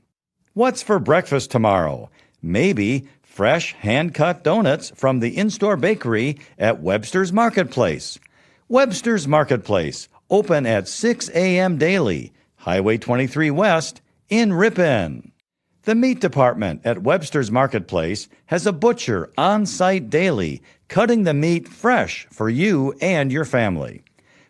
What's for breakfast tomorrow? Maybe fresh hand-cut donuts from the in-store bakery at Webster's Marketplace. Webster's Marketplace, open at 6 a.m. daily, Highway 23 West in Ripon. The meat department at Webster's Marketplace has a butcher on site daily, cutting the meat fresh for you and your family.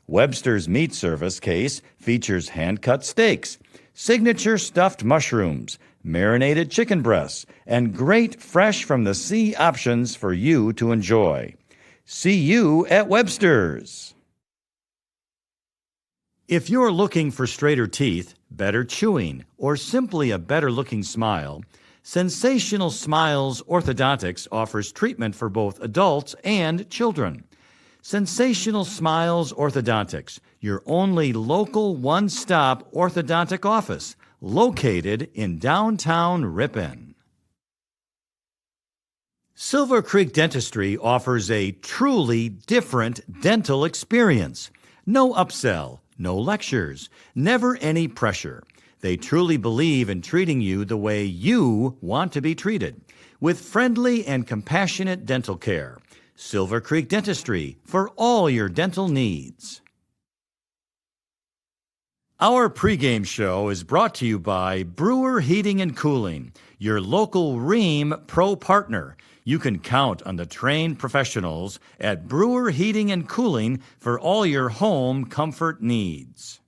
Webster's Meat Service case features hand-cut steaks, signature stuffed mushrooms, marinated chicken breasts, and great fresh-from-the-sea options for you to enjoy. See you at Webster's. If you're looking for straighter teeth, better chewing, or simply a better-looking smile, Sensational Smiles Orthodontics offers treatment for both adults and children. Sensational Smiles Orthodontics, your only local one-stop orthodontic office, located in downtown Ripon. Silver Creek Dentistry offers a truly different dental experience. No upsell, no lectures, never any pressure. They truly believe in treating you the way you want to be treated, with friendly and compassionate dental care. Silver Creek Dentistry for all your dental needs. Our pregame show is brought to you by Brewer Heating and Cooling, your local Rheem Pro partner. You can count on the trained professionals at Brewer Heating and Cooling for all your home comfort needs.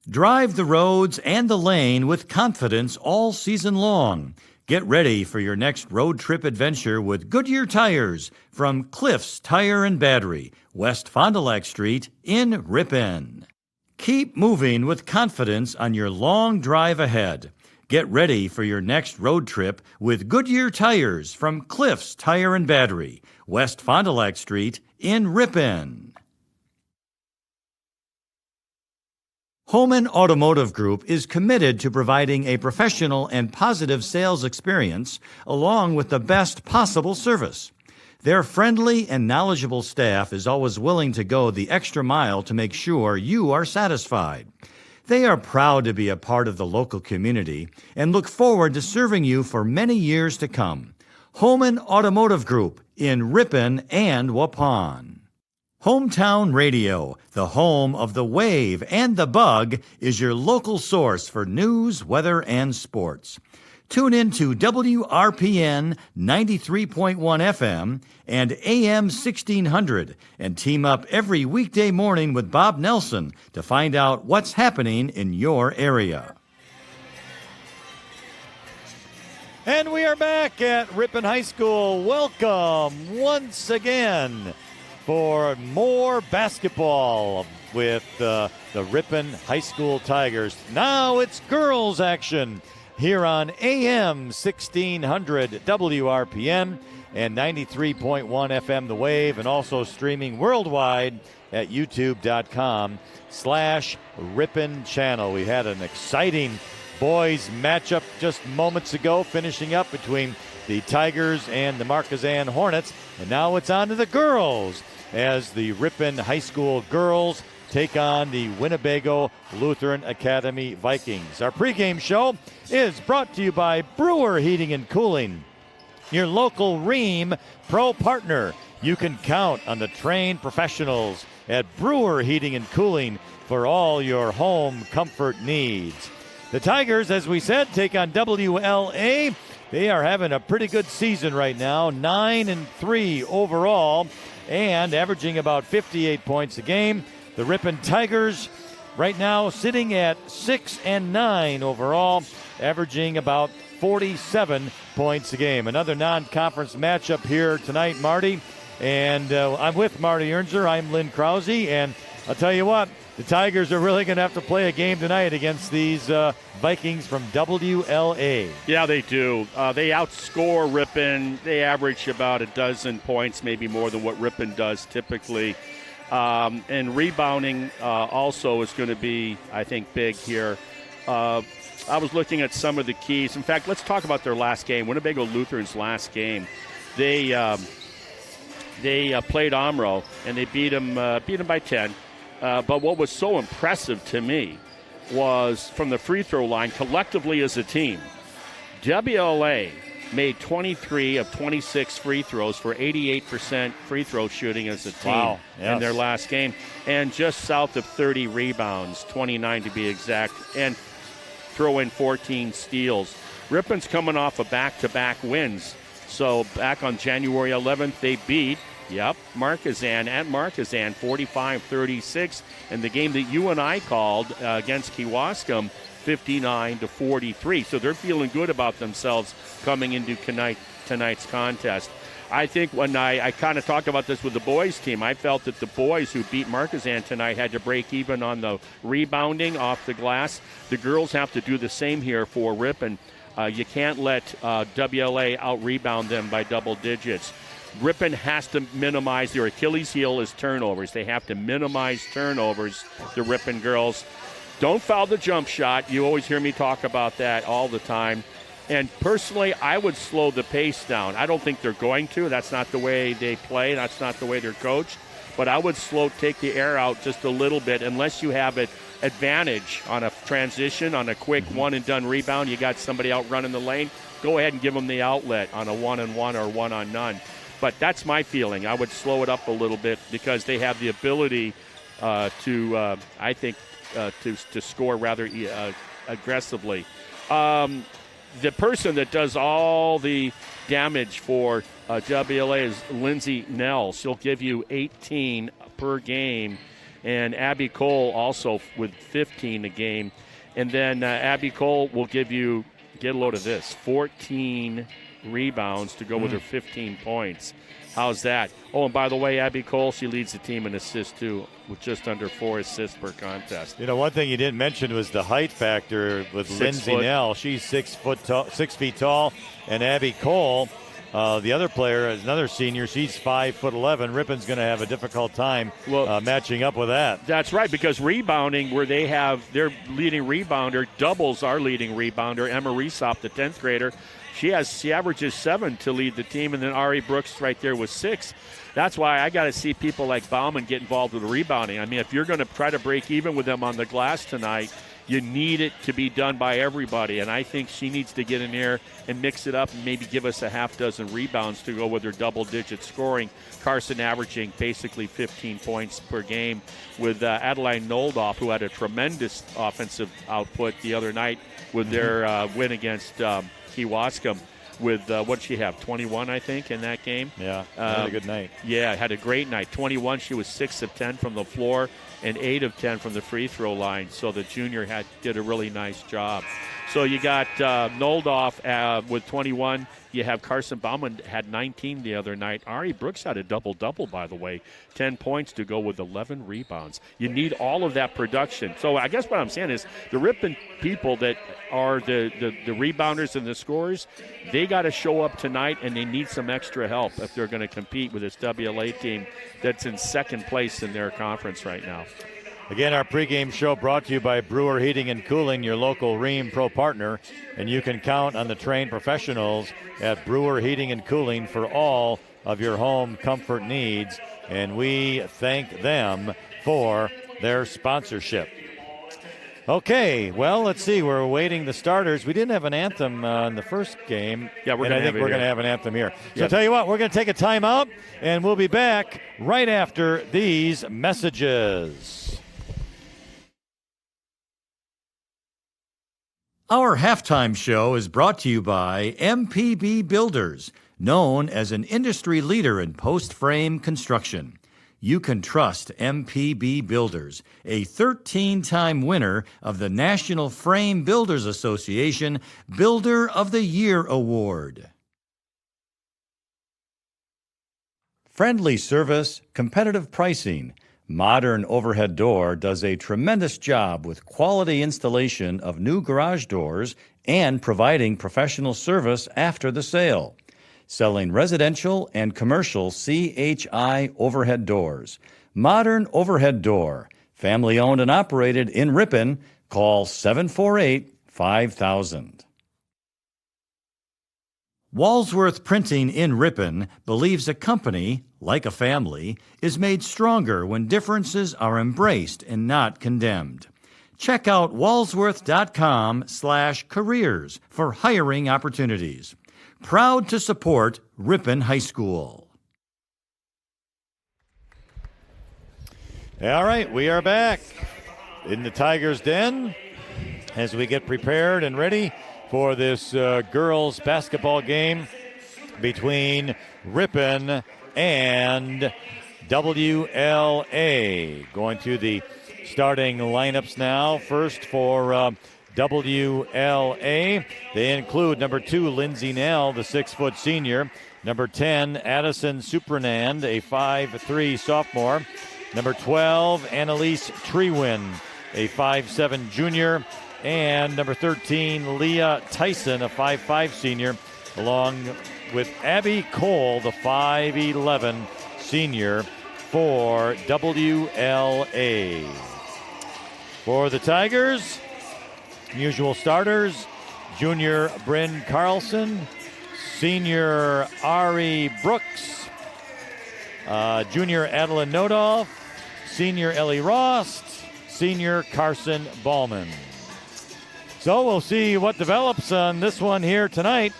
Drive the roads and the lane with confidence all season long. Get ready for your next road trip adventure with Goodyear Tires from Cliffs Tire and Battery, West Fond du Lac Street in Ripon. Keep moving with confidence on your long drive ahead. Get ready for your next road trip with Goodyear Tires from Cliffs Tire and Battery, West Fond du Lac Street in Ripon. Homan Automotive Group is committed to providing a professional and positive sales experience along with the best possible service. Their friendly and knowledgeable staff is always willing to go the extra mile to make sure you are satisfied. They are proud to be a part of the local community and look forward to serving you for many years to come. Homan Automotive Group in Ripon and Waupun. Hometown Radio, the home of the Wave and the Bug, is your local source for news, weather, and sports. Tune in to WRPN 93.1 FM and AM 1600 and team up every weekday morning with Bob Nelson to find out what's happening in your area. And we are back at Ripon High School. Welcome once again for more basketball with the Ripon High School Tigers. Now it's girls action here on AM 1600 WRPN and 93.1 FM The Wave, and also streaming worldwide at youtube.com/Ripon Channel. We had an exciting boys matchup just moments ago, finishing up between the Tigers and the Markesan Hornets. And now it's on to the girls as the Ripon High School girls take on the Winnebago Lutheran Academy Vikings. Our pregame show is brought to you by Brewer Heating and Cooling, your local Rheem Pro partner. You can count on the trained professionals at Brewer Heating and Cooling for all your home comfort needs. The Tigers, as we said, take on WLA. They are having a pretty good season right now, 9-3 overall, and averaging about 58 points a game. The Ripon Tigers right now sitting at 6-9 overall, averaging about 47 points a game. Another non-conference matchup here tonight, Marty. And I'm with Marty Ernser. I'm Lynn Krause. And I'll tell you what, the Tigers are really going to have to play a game tonight against these Vikings from WLA. Yeah, they do. They outscore Ripon. They average about a dozen points, maybe more than what Ripon does typically. And rebounding also is going to be, I think, big here. I was looking at some of the keys. In fact, let's talk about their last game, Winnebago Lutheran's last game. They played Omro, and they beat them by 10. But what was so impressive to me was from the free throw line, collectively as a team, WLA made 23 of 26 free throws for 88% free throw shooting as a team in their last game, and just south of 30 rebounds, 29 to be exact, and throw in 14 steals. Ripon's coming off of back-to-back wins. So back on January 11th, they beat Markesan at Markesan 45-36, and the game that you and I called against Kewaskum 59-43. So they're feeling good about themselves coming into tonight's contest. I think when I kind of talked about this with the boys team, I felt that the boys who beat Markesan tonight had to break even on the rebounding off the glass. The girls have to do the same here for Ripon. You can't let WLA out-rebound them by double digits. Ripon has to minimize their Achilles heel is turnovers. They have to minimize turnovers, the Ripon girls. Don't foul the jump shot. You always hear me talk about that all the time. And personally, I would slow the pace down. I don't think they're going to. That's not the way they play. That's not the way they're coached. But I would take the air out just a little bit unless you have an advantage on a transition, on a quick one-and-done rebound. You got somebody out running the lane. Go ahead and give them the outlet on a one-on-one or one-on-none. But that's my feeling. I would slow it up a little bit because they have the ability to score rather aggressively. The person that does all the damage for WLA is Lindsay Nell. She'll give you 18 per game. And Abby Cole also with 15 a game. And then Abby Cole will give you, get a load of this, 14 rebounds to go with her 15 points. How's that? Oh, and by the way, Abby Cole, she leads the team in assists, too, with just under 4 assists per contest. You know, one thing you didn't mention was the height factor with Lindsay Nell. She's 6 feet tall, and Abby Cole, the other player, is another senior. She's 5'11". Ripon's going to have a difficult time matching up with that. That's right, because rebounding, where they have their leading rebounder, doubles our leading rebounder, Emma Resop, the 10th grader. She averages 7 to lead the team, and then Ari Brooks right there with 6. That's why I got to see people like Bauman get involved with the rebounding. I mean, if you're going to try to break even with them on the glass tonight, you need it to be done by everybody. And I think she needs to get in there and mix it up and maybe give us a half dozen rebounds to go with her double-digit scoring. Carson averaging basically 15 points per game with Adeline Noldoff, who had a tremendous offensive output the other night with their win against Kewaskum with, what did she have, 21, I think, in that game? Yeah, had a good night. Yeah, had a great night. 21, she was 6 of 10 from the floor and 8 of 10 from the free throw line. So the junior did a really nice job. So you got Noldoff with 21. You have Carson Bauman had 19 the other night. Ari Brooks had a double-double, by the way, 10 points to go with 11 rebounds. You need all of that production. So I guess what I'm saying is the Ripon people that are the rebounders and the scorers, they got to show up tonight, and they need some extra help if they're going to compete with this WLA team that's in second place in their conference right now. Again, our pregame show brought to you by Brewer Heating and Cooling, your local Rheem Pro partner. And you can count on the trained professionals at Brewer Heating and Cooling for all of your home comfort needs. And we thank them for their sponsorship. Okay, well, let's see. We're awaiting the starters. We didn't have an anthem in the first game. Yeah, I think we're going to have an anthem here. So Yep. I'll tell you what, we're going to take a timeout, and we'll be back right after these messages. Our halftime show is brought to you by MPB Builders, known as an industry leader in post-frame construction. You can trust MPB Builders, a 13-time winner of the National Frame Builders Association Builder of the Year Award. Friendly service, competitive pricing. Modern Overhead Door does a tremendous job with quality installation of new garage doors and providing professional service after the sale. Selling residential and commercial CHI overhead doors. Modern Overhead Door, family owned and operated in Ripon. Call 748-5000. Walsworth Printing in Ripon believes a company, like a family, is made stronger when differences are embraced and not condemned. Check out walsworth.com/careers for hiring opportunities. Proud to support Ripon High School. All right, we are back in the Tigers' den as we get prepared and ready for this girls' basketball game between Ripon and WLA. Going to the starting lineups now. First for WLA. They include number 2, Lindsay Nell, the 6-foot senior. Number 10, Addison Supranand, a 5'3" sophomore. Number 12, Annalise Trewin, a 5'7" junior. And number 13, Leah Tyson, a 5'5" senior, along with Abby Cole, the 5'11" senior for WLA. For the Tigers, usual starters, junior Bryn Carlson, senior Ari Brooks, junior Adeline Nodolf, senior Ellie Rost, senior Carson Ballman. So we'll see what develops on this one here tonight.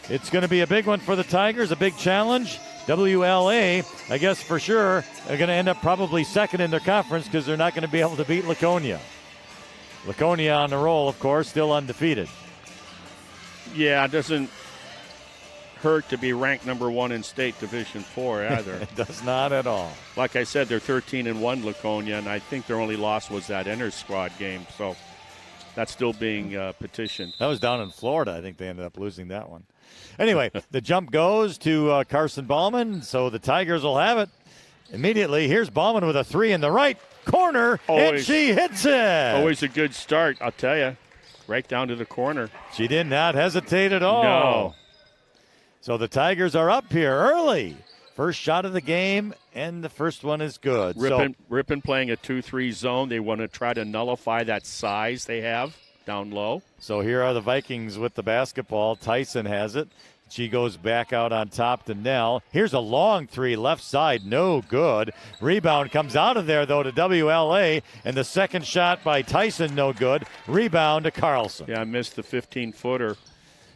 It's going to be a big one for the Tigers, a big challenge. WLA, I guess for sure, are going to end up probably second in their conference because they're not going to be able to beat Laconia. Laconia on the roll, of course, still undefeated. Yeah, it doesn't hurt to be ranked number 1 in state Division 4 either. It does not at all. Like I said, they're 13-1 Laconia, and I think their only loss was that inter-squad game, so that's still being petitioned. That was down in Florida. I think they ended up losing that one. Anyway, the jump goes to Carson Ballman, so the Tigers will have it. Immediately, here's Ballman with a 3 in the right corner, and she hits it. Always a good start, I'll tell you. Right down to the corner. She did not hesitate at all. No. So the Tigers are up here early. First shot of the game, and the first one is good. Ripon playing a 2-3 zone. They want to try to nullify that size they have down low. So here are the Vikings with the basketball. Tyson has it. She goes back out on top to Nell. Here's a long 3 left side, no good. Rebound comes out of there, though, to WLA, and the second shot by Tyson, no good. Rebound to Carlson. Yeah, I missed the 15-footer.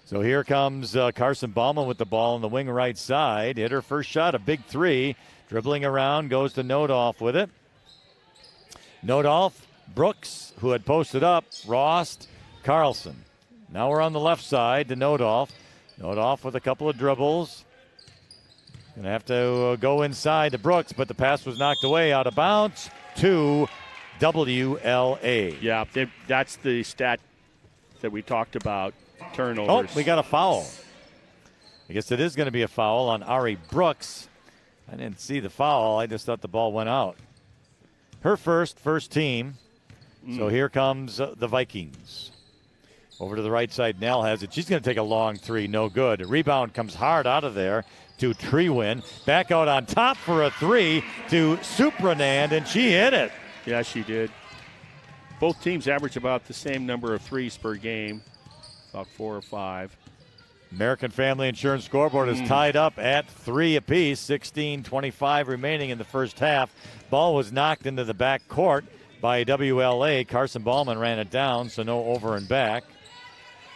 So here comes Carson Ballman with the ball on the wing right side. Hit her first shot, a big 3. Dribbling around, goes to Nodolf with it. Nodolf, Brooks, who had posted up, Rost, Carlson. Now we're on the left side to Nodolf. Nodolf with a couple of dribbles. Going to have to go inside to Brooks, but the pass was knocked away out of bounds to WLA. Yeah, that's the stat that we talked about, turnovers. Oh, we got a foul. I guess it is going to be a foul on Ari Brooks. I didn't see the foul. I just thought the ball went out. Her first team. So here comes the Vikings. Over to the right side, Nell has it. She's going to take a long 3, no good. Rebound comes hard out of there to Trewin. Back out on top for a 3 to Supranand, and she hit it. Yeah, she did. Both teams average about the same number of threes per game, about 4 or 5. American Family Insurance scoreboard is tied up at 3 apiece. 16:25 remaining in the first half. Ball was knocked into the back court by WLA. Carson Ballman ran it down, so no over and back.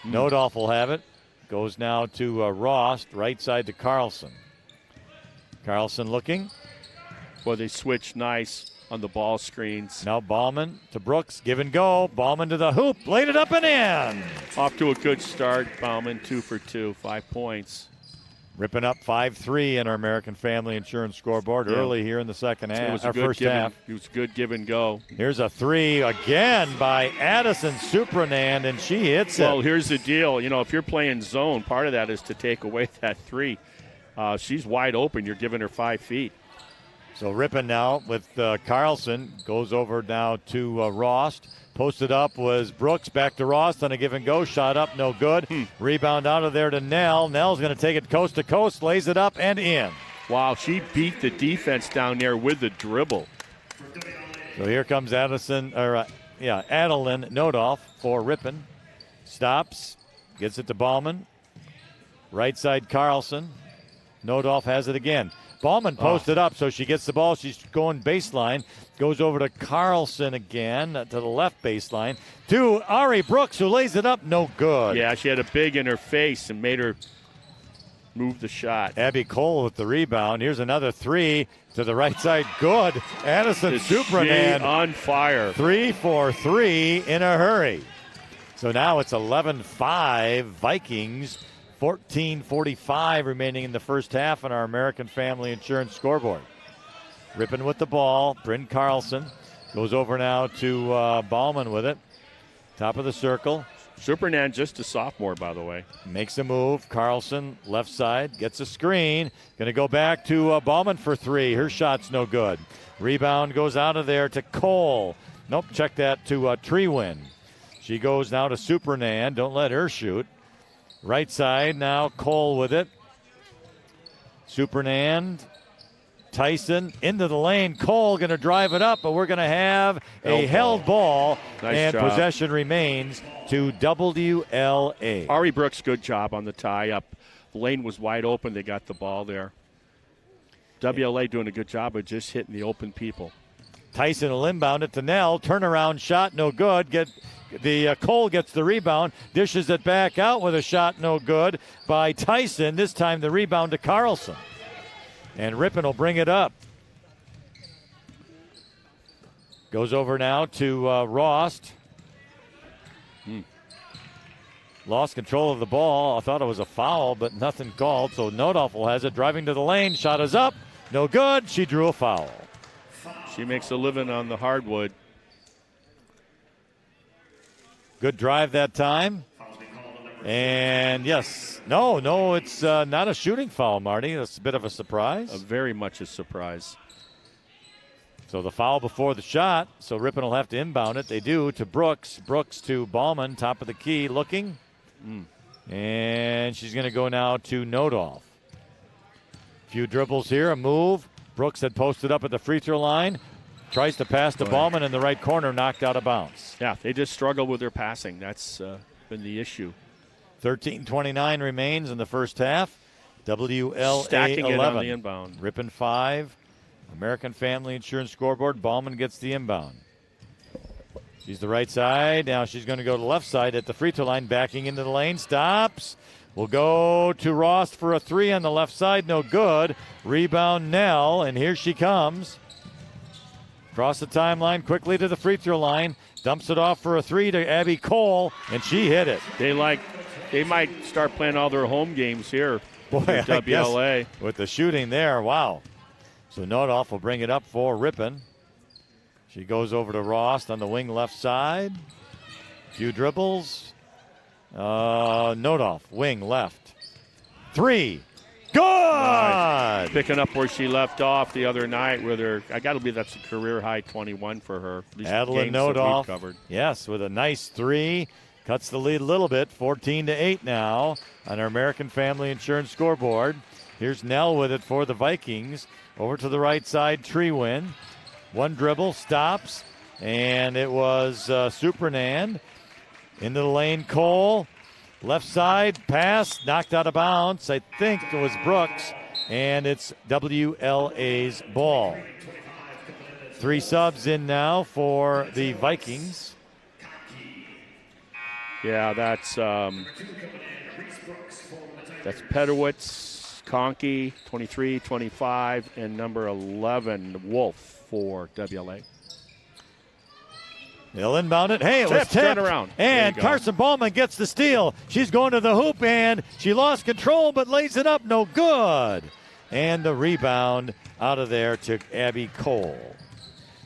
Nodolf will have it. Goes now to Rost, right side to Carlson. Carlson looking. Well, they switched nice on the ball screens. Now Ballman to Brooks. Give and go. Ballman to the hoop. Laid it up and in. Off to a good start. Bauman 2 for 2, 5 points. Ripping up 5-3 in our American Family Insurance scoreboard early here in the second half. It was a first half. It was a good give and go. Here's a 3 again by Addison Supranand, and she hits it. Well, here's the deal. You know, if you're playing zone, part of that is to take away that 3. She's wide open. You're giving her 5 feet. So Ripon now with Carlson. Goes over now to Rost. Posted up was Brooks. Back to Rost on a give and go. Shot up, no good. Rebound out of there to Nell. Nell's going to take it coast to coast. Lays it up and in. Wow, she beat the defense down there with the dribble. So here comes Addison Nodolf for Ripon. Stops. Gets it to Ballman. Right side Carlson. Nodolf has it again. Ballman posted up, so she gets the ball. She's going baseline. Goes over to Carlson again, to the left baseline. To Ari Brooks, who lays it up. No good. Yeah, she had a big in her face and made her move the shot. Abby Cole with the rebound. Here's another 3 to the right side. Good. Addison Supranand on fire. 3 for 3 in a hurry. So now it's 11-5 Vikings. 14:45 remaining in the first half on our American Family Insurance scoreboard. Ripon with the ball. Bryn Carlson goes over now to Ballman with it. Top of the circle. Supranand just a sophomore, by the way. Makes a move. Carlson, left side, gets a screen. Going to go back to Ballman for 3. Her shot's no good. Rebound goes out of there to Cole. Nope, check that to Treewin. She goes now to Supranand. Don't let her shoot. Right side now, Cole with it. Supranand, Tyson into the lane. Cole going to drive it up, but we're going to have a held ball. Nice and job. Possession remains to WLA. Ari Brooks, good job on the tie-up. The lane was wide open. They got the ball there. WLA doing a good job of just hitting the open people. Tyson will inbound it to Nell. Turnaround shot, no good. Cole gets the rebound, dishes it back out with a shot no good by Tyson. This time the rebound to Carlson. And Ripon will bring it up. Goes over now to Rost. Lost control of the ball. I thought it was a foul, but nothing called. So Nodolf has it, driving to the lane. Shot is up. No good. She drew a foul. She makes a living on the hardwood. Good drive that time. And yes, no, it's not a shooting foul, Marty. That's a bit of a surprise. Very much a surprise. So the foul before the shot. So Ripon will have to inbound it. They do to Brooks. Brooks to Ballman, top of the key, looking. And she's going to go now to Nodolf. Few dribbles here, a move. Brooks had posted up at the free throw line. Tries to pass to Ballman in the right corner, knocked out of bounds. Yeah, they just struggle with their passing. That's been the issue. 13:29 remains in the first half. WLA Stacking 11. it on the inbound. Ripon 5. American Family Insurance scoreboard. Ballman gets the inbound. She's the right side. Now she's going to go to the left side at the free throw line, backing into the lane. Stops. Will go to Rost for a 3 on the left side. No good. Rebound Nell, and here she comes. Across the timeline, quickly to the free throw line. Dumps it off for a 3 to Abby Cole, and she hit it. They might start playing all their home games here. Boy, WLA. With the shooting there, wow. So Nodolf will bring it up for Ripon. She goes over to Rost on the wing left side. Few dribbles. Nodolf, wing left. 3. Good! Nice. Picking up where she left off the other night with her. I got to believe that's a career high 21 for her. Adeline Nodolf, yes, with a nice 3. Cuts the lead a little bit, 14-8 now on our American Family Insurance scoreboard. Here's Nell with it for the Vikings. Over to the right side, Treewin. One dribble, stops, And it was Supernand. Into the lane, Cole. Left side, pass, knocked out of bounds. I think it was Brooks. And it's WLA's ball. 3 subs in now for the Vikings. Yeah, that's Pedowitz, Conkey, 23, 25, and number 11, Wolf for WLA. They'll inbound it. Hey, it was tipped. tipped. Turn around. And Carson Ballman gets the steal. She's going to the hoop, and she lost control, but lays it up. No good. And the rebound out of there to Abby Cole.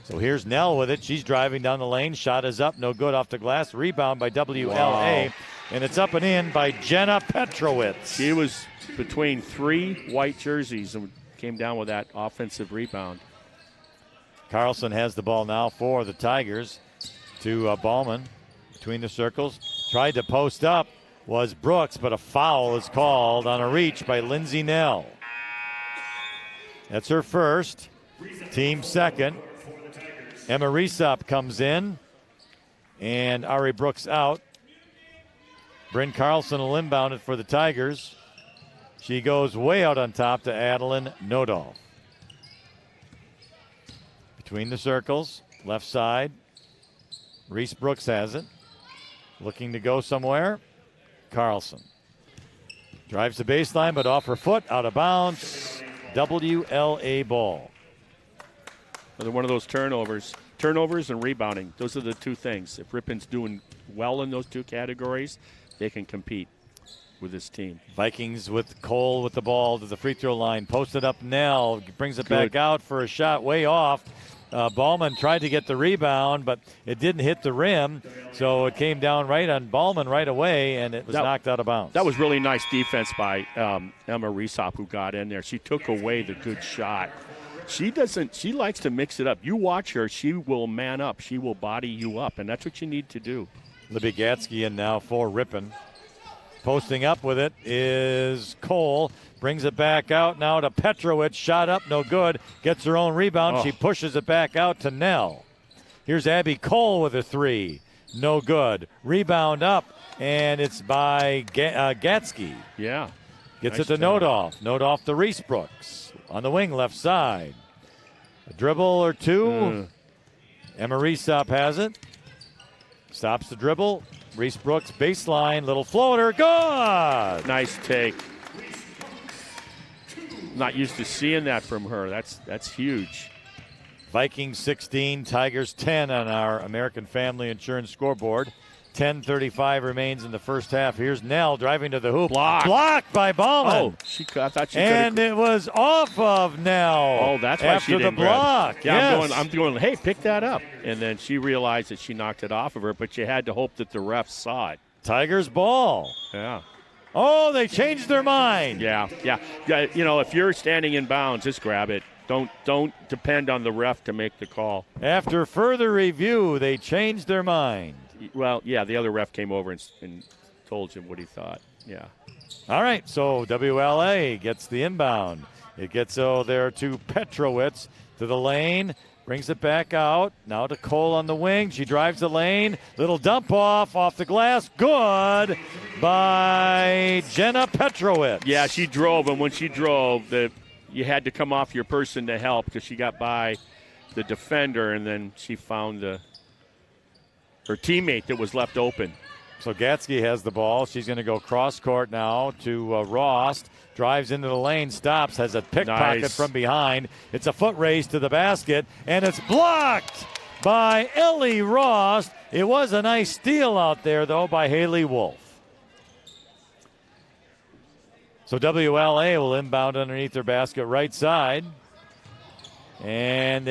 So here's Nell with it. She's driving down the lane. Shot is up. No good off the glass. Rebound by WLA. Wow. And it's up and in by Jenna Petrowitz. She was between 3 white jerseys and came down with that offensive rebound. Carlson has the ball now for the Tigers. To Ballman between the circles. Tried to post up was Brooks, but a foul is called on a reach by Lindsay Nell. That's her first. Team second. Emma Resop comes in. And Ari Brooks out. Bryn Carlson will inbound it for the Tigers. She goes way out on top to Adeline Nodal. Between the circles. Left side. Reese Brooks has it. Looking to go somewhere. Carlson. Drives the baseline, but off her foot, out of bounds. WLA ball. Another one of those turnovers. Turnovers and rebounding. Those are the 2 things. If Ripon's doing well in those 2 categories, they can compete with this team. Vikings with Cole with the ball to the free throw line. Posted up Nell. Brings it back out for a shot way off. Ballman tried to get the rebound, but it didn't hit the rim, so it came down right on Ballman right away, and it was knocked out of bounds. That was really nice defense by Emma Resop, who got in there. She took away the good shot. She likes to mix it up. You watch her, she will man up. She will body you up, and that's what you need to do. Libby Gatsky in now for Ripon. Posting up with it is Cole. Brings it back out now to Petrowitz. Shot up, no good. Gets her own rebound. She pushes it back out to Nell. Here's Abby Cole with a 3. No good. Rebound up, and it's by Gatsky. Yeah. Gets it to Nodoff. Nodoff to Reese Brooks. On the wing, left side. A dribble or 2. Emma Resop has it. Stops the dribble. Reese Brooks, baseline, little floater, good! Nice take. Not used to seeing that from her. That's huge. Vikings 16, Tigers 10 on our American Family Insurance scoreboard. 10:35 remains in the first half. Here's Nell driving to the hoop. Blocked by Ballman. Oh, I thought she and it was off of Nell. Oh, that's why she didn't after the block. Yeah, yes. I'm going, hey, pick that up. And then she realized that she knocked it off of her, but you had to hope that the refs saw it. Tigers ball. Yeah. Oh, they changed their mind. Yeah. You know, if you're standing in bounds, just grab it. Don't depend on the ref to make the call. After further review, they changed their mind. Well, yeah, the other ref came over and told him what he thought. Yeah. All right, so WLA gets the inbound. It gets there to Petrowitz to the lane. Brings it back out. Now to Cole on the wing. She drives the lane. Little dump off the glass. Good by Jenna Petrowitz. Yeah, she drove, and when she drove, you had to come off your person to help because she got by the defender, and then she found her teammate that was left open. So Gatsky has the ball. She's going to go cross court now to Rost. Drives into the lane, stops, has a pickpocket from behind. It's a foot race to the basket, and it's blocked by Ellie Rost. It was a nice steal out there, though, by Haley Wolf. So WLA will inbound underneath their basket right side. And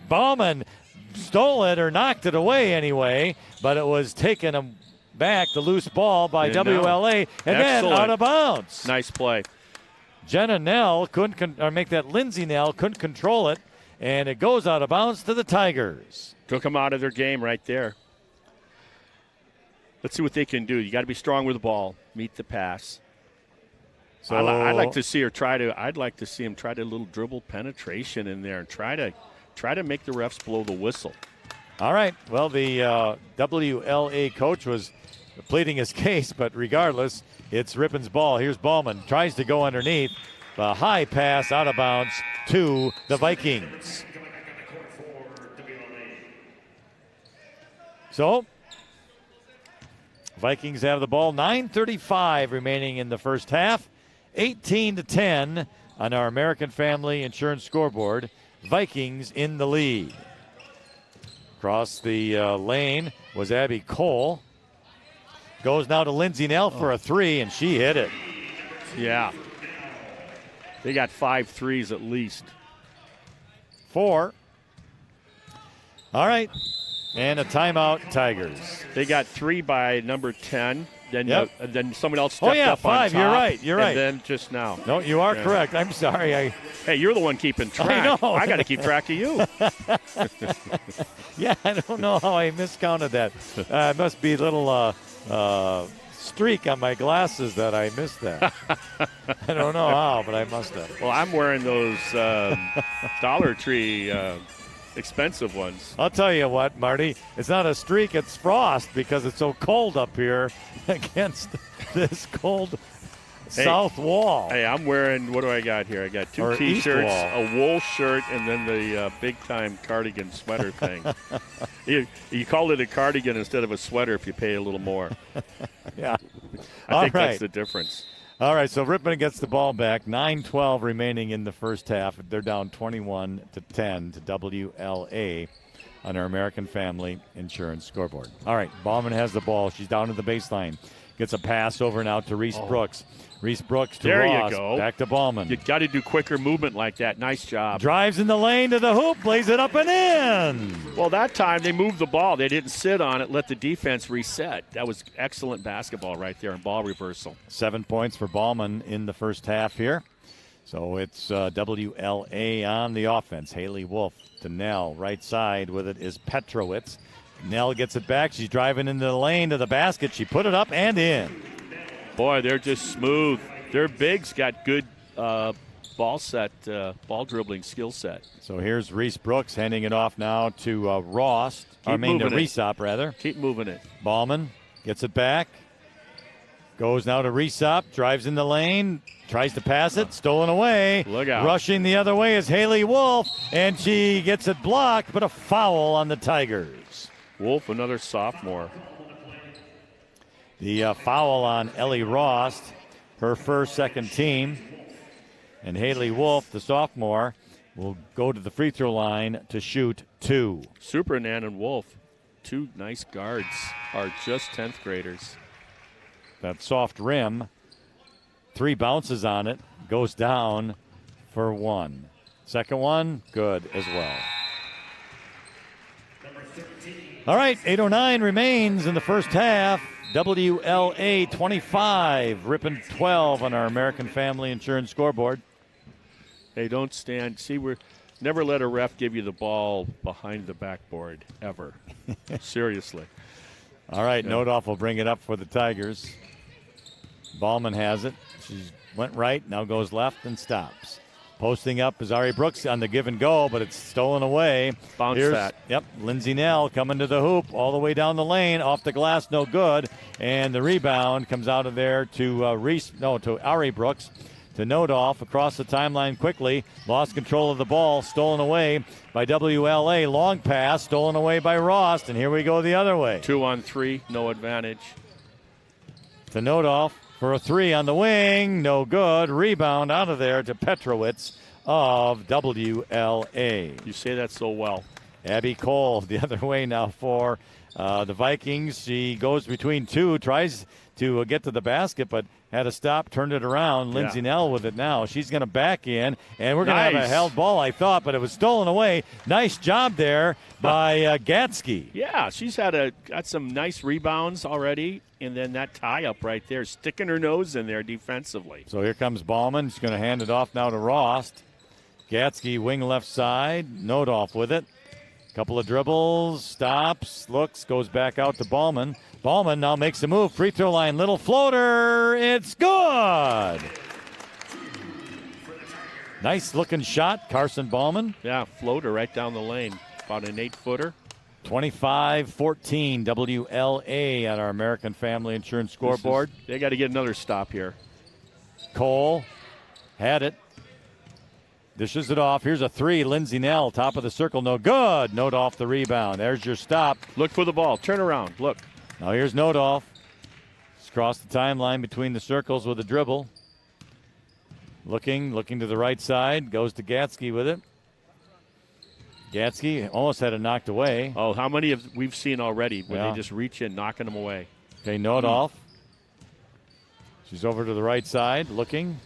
Ballman stole it or knocked it away anyway, but it was taken back, the loose ball by WLA, and then out of bounds. Nice play. Jenna Nell Lindsay Nell couldn't control it, and it goes out of bounds to the Tigers. Took them out of their game right there. Let's see what they can do. You got to be strong with the ball, meet the pass. So I'd like to see him try to little dribble penetration in there and try to make the refs blow the whistle. All right. Well, the WLA coach was pleading his case, but regardless, it's Ripon's ball. Here's Ballman. Tries to go underneath. A high pass out of bounds to the Vikings. So, Vikings have the ball. 9:35 remaining in the first half. 18-10 on our American Family Insurance scoreboard. Vikings in the lead. Across the lane was Abby Cole. Goes now to Lindsay Nell for a three, and she hit it. Yeah. They got 5 threes at least. 4. All right. And a timeout, Tigers. They got 3 by number 10. Then then someone else stepped up 5. on top. You're right. And then just now. No, you are correct. I'm sorry. Hey, you're the one keeping track. I know. I got to keep track of you. Yeah, I don't know how I miscounted that. It must be a little streak on my glasses that I missed that. I don't know how, but I must have. Well, I'm wearing those Dollar Tree expensive ones. I'll tell you what, Marty. It's not a streak, it's frost because it's so cold up here against this cold south wall. Hey, I'm wearing, what do I got here? I got 2 T-shirts, a wool shirt, and then the big-time cardigan sweater thing. You called it a cardigan instead of a sweater if you pay a little more. Yeah. I think that's the difference. All right, so Ripon gets the ball back. 9:12 remaining in the first half. They're down 21-10 to WLA on our American Family Insurance scoreboard. All right, Ballman has the ball. She's down to the baseline. Gets a pass over and out to Reese Brooks. Reese Brooks to Ross. You go. Back to Ballman. You got to do quicker movement like that. Nice job. Drives in the lane to the hoop, plays it up and in. Well, that time they moved the ball. They didn't sit on it, let the defense reset. That was excellent basketball right there and ball reversal. 7 points for Ballman in the first half here. So it's WLA on the offense. Haley Wolf to Nell. Right side with it is Petrowitz. Nell gets it back. She's driving into the lane to the basket. She put it up and in. Boy, they're just smooth. Their bigs got good ball dribbling skill set. So here's Reese Brooks handing it off now to Ross. To Reesop, rather. Keep moving it. Ballman gets it back. Goes now to Reesop. Drives in the lane. Tries to pass it. Stolen away. Look out. Rushing the other way is Haley Wolf. And she gets it blocked, but a foul on the Tigers. Wolf, another sophomore. The foul on Ellie Rost, her first, second team. And Haley Wolf, the sophomore, will go to the free throw line to shoot 2. Supernan and Wolf, 2 nice guards, are just 10th graders. That soft rim, 3 bounces on it, goes down for 1. Second one, good as well. All right, 8:09 remains in the first half. WLA 25, Ripon 12 on our American Family Insurance scoreboard. Hey, don't stand. See, never let a ref give you the ball behind the backboard, ever. Seriously. All right, yeah. Nodoff will bring it up for the Tigers. Ballman has it. She went right, now goes left and stops. Posting up is Ari Brooks on the give and go, but it's stolen away. Bounce that. Yep, Lindsay Nell coming to the hoop all the way down the lane, off the glass, no good. And the rebound comes out of there to Ari Brooks, to Nodoff across the timeline quickly. Lost control of the ball, stolen away by WLA. Long pass, stolen away by Rost, and here we go the other way. 2-on-3, no advantage. To Nodoff. For a 3 on the wing, no good. Rebound out of there to Petrowitz of WLA. You say that so well. Abby Cole the other way now for the Vikings. She goes between 2, tries to get to the basket, but had to stop, turned it around. Lindsay Nell with it now. She's going to back in, and we're going to have a held ball, I thought, but it was stolen away. Nice job there by Gatsky. Yeah, she's got some nice rebounds already, and then that tie-up right there, sticking her nose in there defensively. So here comes Ballman. She's going to hand it off now to Rost. Gatsky, wing left side. Nodoff with it. Couple of dribbles, stops, looks, goes back out to Ballman. Ballman now makes the move. Free throw line, little floater. It's good. Nice looking shot, Carson Ballman. Yeah, floater right down the lane. About an 8-footer. 25-14 WLA at our American Family Insurance scoreboard. They got to get another stop here. Cole had it. Dishes it off. Here's a three. Lindsey Nell, top of the circle. No good. Nodolf the rebound. There's your stop. Look for the ball. Turn around. Look. Now here's Nodolf. He's crossed the timeline between the circles with a dribble. Looking to the right side. Goes to Gatsky with it. Gatsky almost had it knocked away. Oh, how many have we've seen already when they just reach in, knocking them away? Okay, Nodolf. She's over to the right side, looking.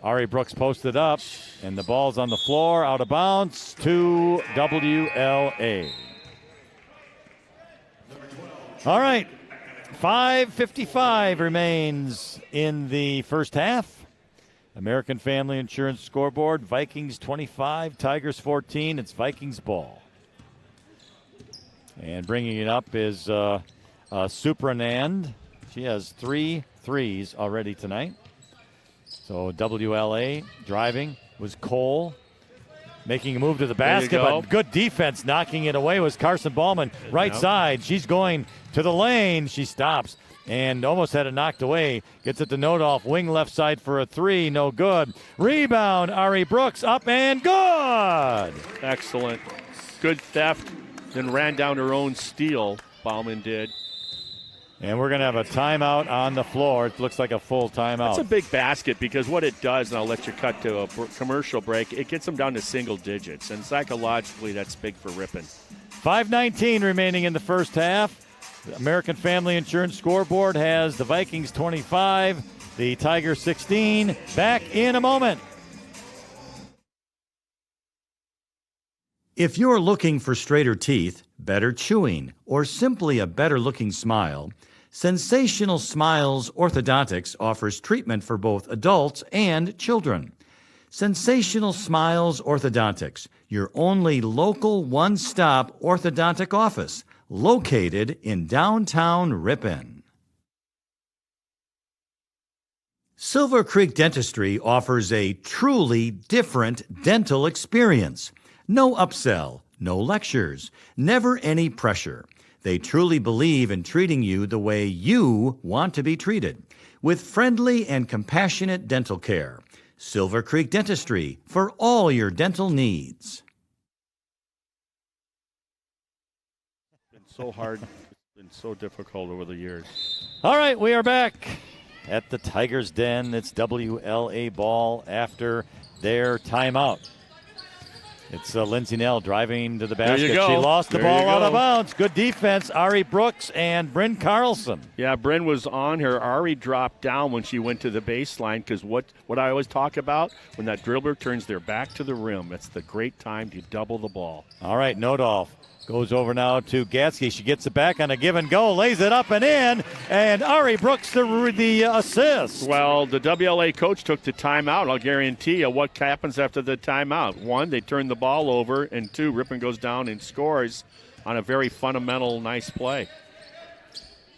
Ari Brooks posted up, and the ball's on the floor, out of bounds to WLA. All right, 5:55 remains in the first half. American Family Insurance scoreboard, Vikings 25, Tigers 14. It's Vikings ball. And bringing it up is Supranand. She has 3 threes already tonight. So WLA driving was Cole. Making a move to the basket, but good defense knocking it away was Carson Ballman. Right side, she's going to the lane. She stops and almost had it knocked away. Gets it to Nodolf, wing left side for a three, no good. Rebound, Ari Brooks, up and good. Excellent. Good theft, then ran down her own steal, Ballman did. And we're going to have a timeout on the floor. It looks like a full timeout. It's a big basket because what it does, and I'll let you cut to a commercial break, it gets them down to single digits. And psychologically, that's big for Ripon. 5:19 remaining in the first half. The American Family Insurance scoreboard has the Vikings 25, the Tigers 16. Back in a moment. If you're looking for straighter teeth, better chewing, or simply a better-looking smile, Sensational Smiles Orthodontics offers treatment for both adults and children. Sensational Smiles Orthodontics, your only local one-stop orthodontic office, located in downtown Ripon. Silver Creek Dentistry offers a truly different dental experience. No upsell, no lectures, never any pressure. They truly believe in treating you the way you want to be treated, with friendly and compassionate dental care. Silver Creek Dentistry for all your dental needs. It's been so hard, it's been so difficult over the years. All right, we are back at the Tigers' Den. It's WLA ball after their timeout. It's Lindsey Nell driving to the basket. She lost the ball out of bounds. Good defense, Ari Brooks and Bryn Carlson. Yeah, Bryn was on her. Ari dropped down when she went to the baseline because what I always talk about, when that dribbler turns their back to the rim, it's the great time to double the ball. All right, Nodolf goes over now to Gatsky. She gets it back on a give and go, lays it up and in, and Ari Brooks the assist. Well, the WLA coach took the timeout. I'll guarantee you what happens after the timeout. 1, they turn the ball over, and 2, Ripon goes down and scores on a very fundamental, nice play.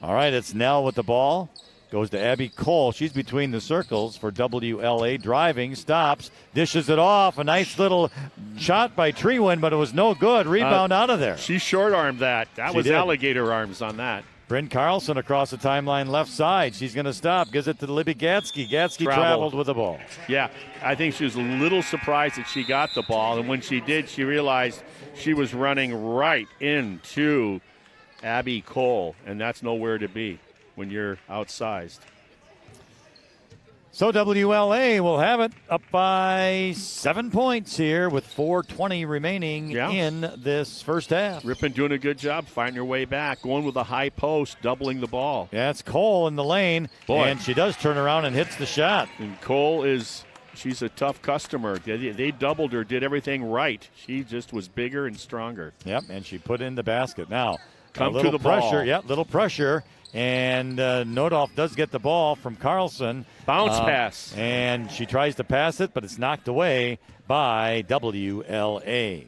All right, it's Nell with the ball. Goes to Abby Cole. She's between the circles for WLA. Driving, stops, dishes it off. A nice little shot by Treewin, but it was no good. Rebound out of there. She short-armed that. That was alligator arms on that. Bryn Carlson across the timeline left side. She's going to stop. Gives it to Libby Gatsky. Gatsky traveled with the ball. Yeah, I think she was a little surprised that she got the ball. And when she did, she realized she was running right into Abby Cole. And that's nowhere to be when you're outsized. So WLA will have it up by 7 points here with 4:20 remaining in this first half. Ripon doing a good job finding her way back, going with a high post, doubling the ball. Yeah, it's Cole in the lane, and she does turn around and hits the shot. And Cole she's a tough customer. They doubled her, did everything right. She just was bigger and stronger. Yep, and she put in the basket. Now, come a little to the pressure. ball. Yep, little pressure. And Nodolf does get the ball from Carlson. Bounce pass. And she tries to pass it, but it's knocked away by WLA.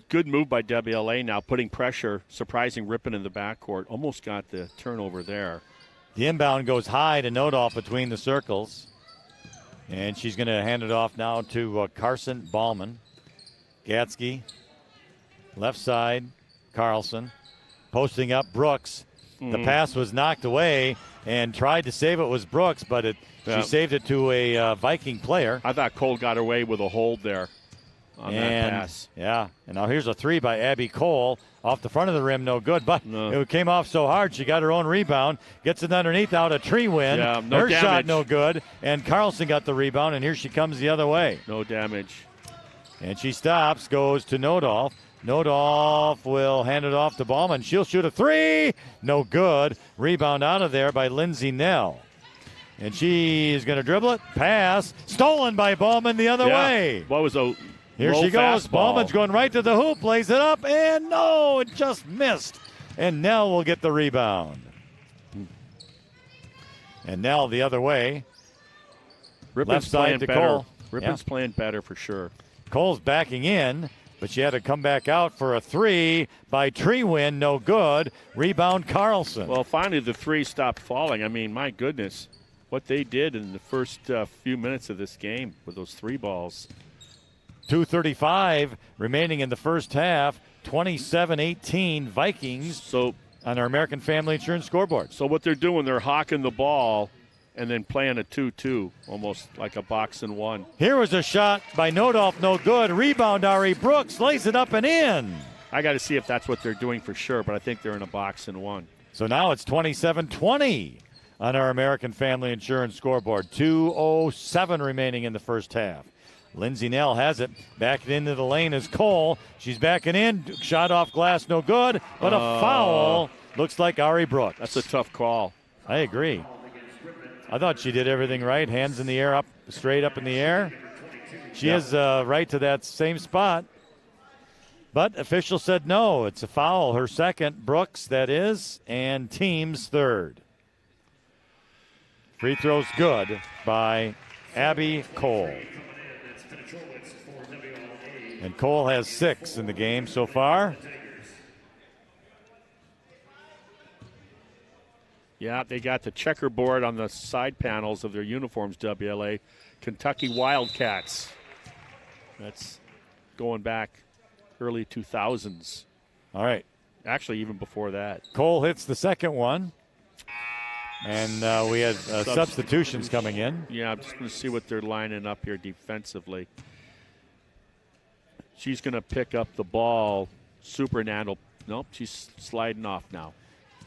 Good move by WLA now, putting pressure, surprising Ripon in the backcourt. Almost got the turnover there. The inbound goes high to Nodolf between the circles. And she's going to hand it off now to Carson Ballman. Gatsky Left side, Carlson. Posting up Brooks. The pass was knocked away, and tried to save it was Brooks, but she saved it to a Viking player. I thought Cole got away with a hold there on that pass. Yeah, and now here's a three by Abby Cole. Off the front of the rim, no good, but it came off so hard she got her own rebound. Gets it underneath out a tree win. Yeah, her shot no good, and Carlson got the rebound, and here she comes the other way. No damage. And she stops, goes to Nodolf. Nodolf will hand it off to Ballman. She'll shoot a three. No good. Rebound out of there by Lindsay Nell. And she is going to dribble it. Pass. Stolen by Ballman the other way. What was a Here she goes. Ballman's going right to the hoop. Lays it up. And no, it just missed. And Nell will get the rebound. And Nell the other way. Ripon's Left side playing to better. Cole. Ripon's playing better for sure. Cole's backing in, but she had to come back out for a three by Treewin. No good. Rebound Carlson. Well, finally the three stopped falling. I mean, my goodness, what they did in the first few minutes of this game with those three balls. 2:35 remaining in the first half. 27-18 Vikings So on our American Family Insurance scoreboard. So what they're doing, they're hawking the ball and then playing a 2-2, almost like a box and one. Here was a shot by Nodolf, no good. Rebound, Ari Brooks lays it up and in. I got to see if that's what they're doing for sure, but I think they're in a box and one. So now it's 27-20 on our American Family Insurance scoreboard. 2:07 remaining in the first half. Lindsay Nell has it. Back into the lane is Cole. She's backing in. Shot off glass, no good. But a foul. Looks like Ari Brooks. That's a tough call. I agree. I thought she did everything right. Hands in the air, up straight up in the air. She is right to that same spot. But official said no. It's a foul. Her second, Brooks, that is, and team's third. Free throw's good by Abby Cole. And Cole has 6 in the game so far. Yeah, they got the checkerboard on the side panels of their uniforms, WLA. Kentucky Wildcats. That's going back early 2000s. All right. Actually, even before that. Cole hits the second one. And we had substitutions coming in. Yeah, I'm just going to see what they're lining up here defensively. She's going to pick up the ball. Nope, she's sliding off now.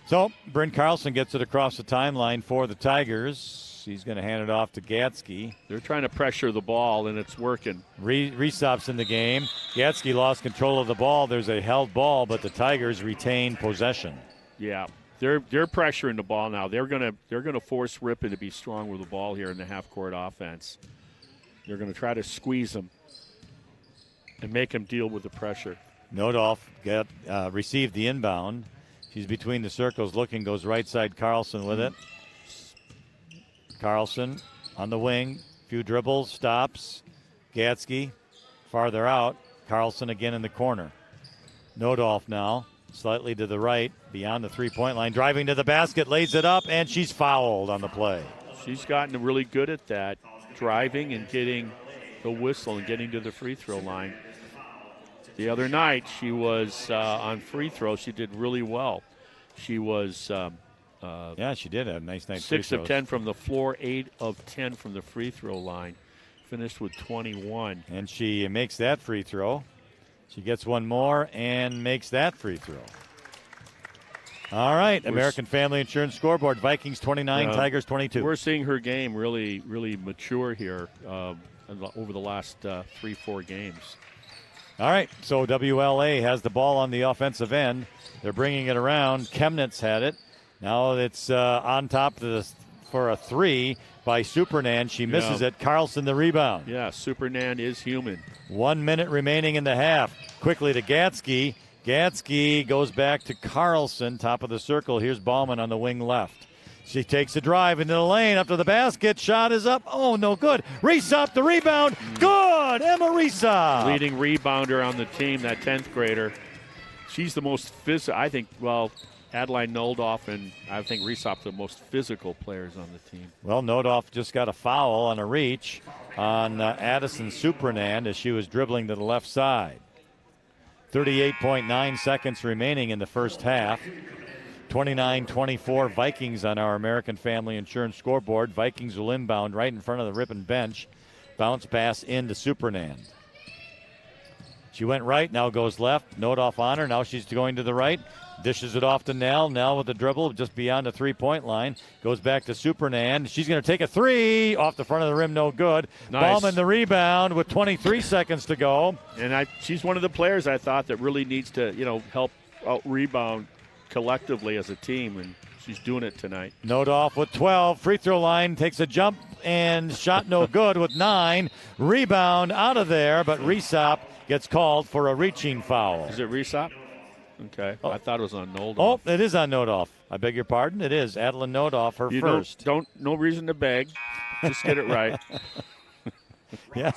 So, Bryn Carlson gets it across the timeline for the Tigers. He's going to hand it off to Gatsky. They're trying to pressure the ball, and it's working. Resop's in the game. Gatsky lost control of the ball. There's a held ball, but the Tigers retain possession. Yeah, they're pressuring the ball now. They're gonna force Ripon to be strong with the ball here in the half-court offense. They're going to try to squeeze him and make him deal with the pressure. Nodolf received the inbound. She's between the circles looking, goes right side Carlson with it. Carlson on the wing, few dribbles, stops. Gatsky farther out. Carlson again in the corner. Nodolf now, slightly to the right, beyond the three-point line, driving to the basket, lays it up, and she's fouled on the play. She's gotten really good at that, driving and getting the whistle and getting to the free throw line. The other night, she was on free throw. She did really well. She was she did have a nice night. 6 of 10 from the floor, 8 of 10 from the free throw line. Finished with 21. And she makes that free throw. She gets one more and makes that free throw. All right, American Family Insurance scoreboard. Vikings 29, Tigers 22. We're seeing her game really, really mature here over the last 3-4 games. All right, so WLA has the ball on the offensive end. They're bringing it around. Chemnitz had it. Now it's on top for a three by Supernan. She misses it. Carlson the rebound. Yeah, Supernan is human. 1 minute remaining in the half. Quickly to Gatsky. Gatsky goes back to Carlson, top of the circle. Here's Ballman on the wing left. She takes a drive into the lane, up to the basket. Shot is up. Oh, no good. Resop the rebound. Good. Emma Resop. Leading rebounder on the team, that 10th grader. She's the most physical, I think, Adeline Noldoff and I think Resop the most physical players on the team. Well, Noldoff just got a foul on a reach on Addison Supernan as she was dribbling to the left side. 38.9 seconds remaining in the first half. 29-24 Vikings on our American Family Insurance scoreboard. Vikings will inbound right in front of the Ripon bench. Bounce pass into Supernand. She went right, now goes left. Note off on her. Now she's going to the right. Dishes it off to Nell. Nell with the dribble just beyond the three-point line. Goes back to Supernand. She's going to take a three off the front of the rim. No good. Nice. Ballman the rebound with 23 seconds to go. And she's one of the players I thought that really needs to, help out rebound collectively as a team, and she's doing it tonight. Note off with 12. Free throw line, takes a jump and shot no good with 9. Rebound out of there, but Resop gets called for a reaching foul. Is it Resop? Okay. Oh. I thought it was on Noldoff. Oh, it is on Nodoff. I beg your pardon. It is. Adeline Nodoff, her first. No reason to beg. Just get it right. Yeah,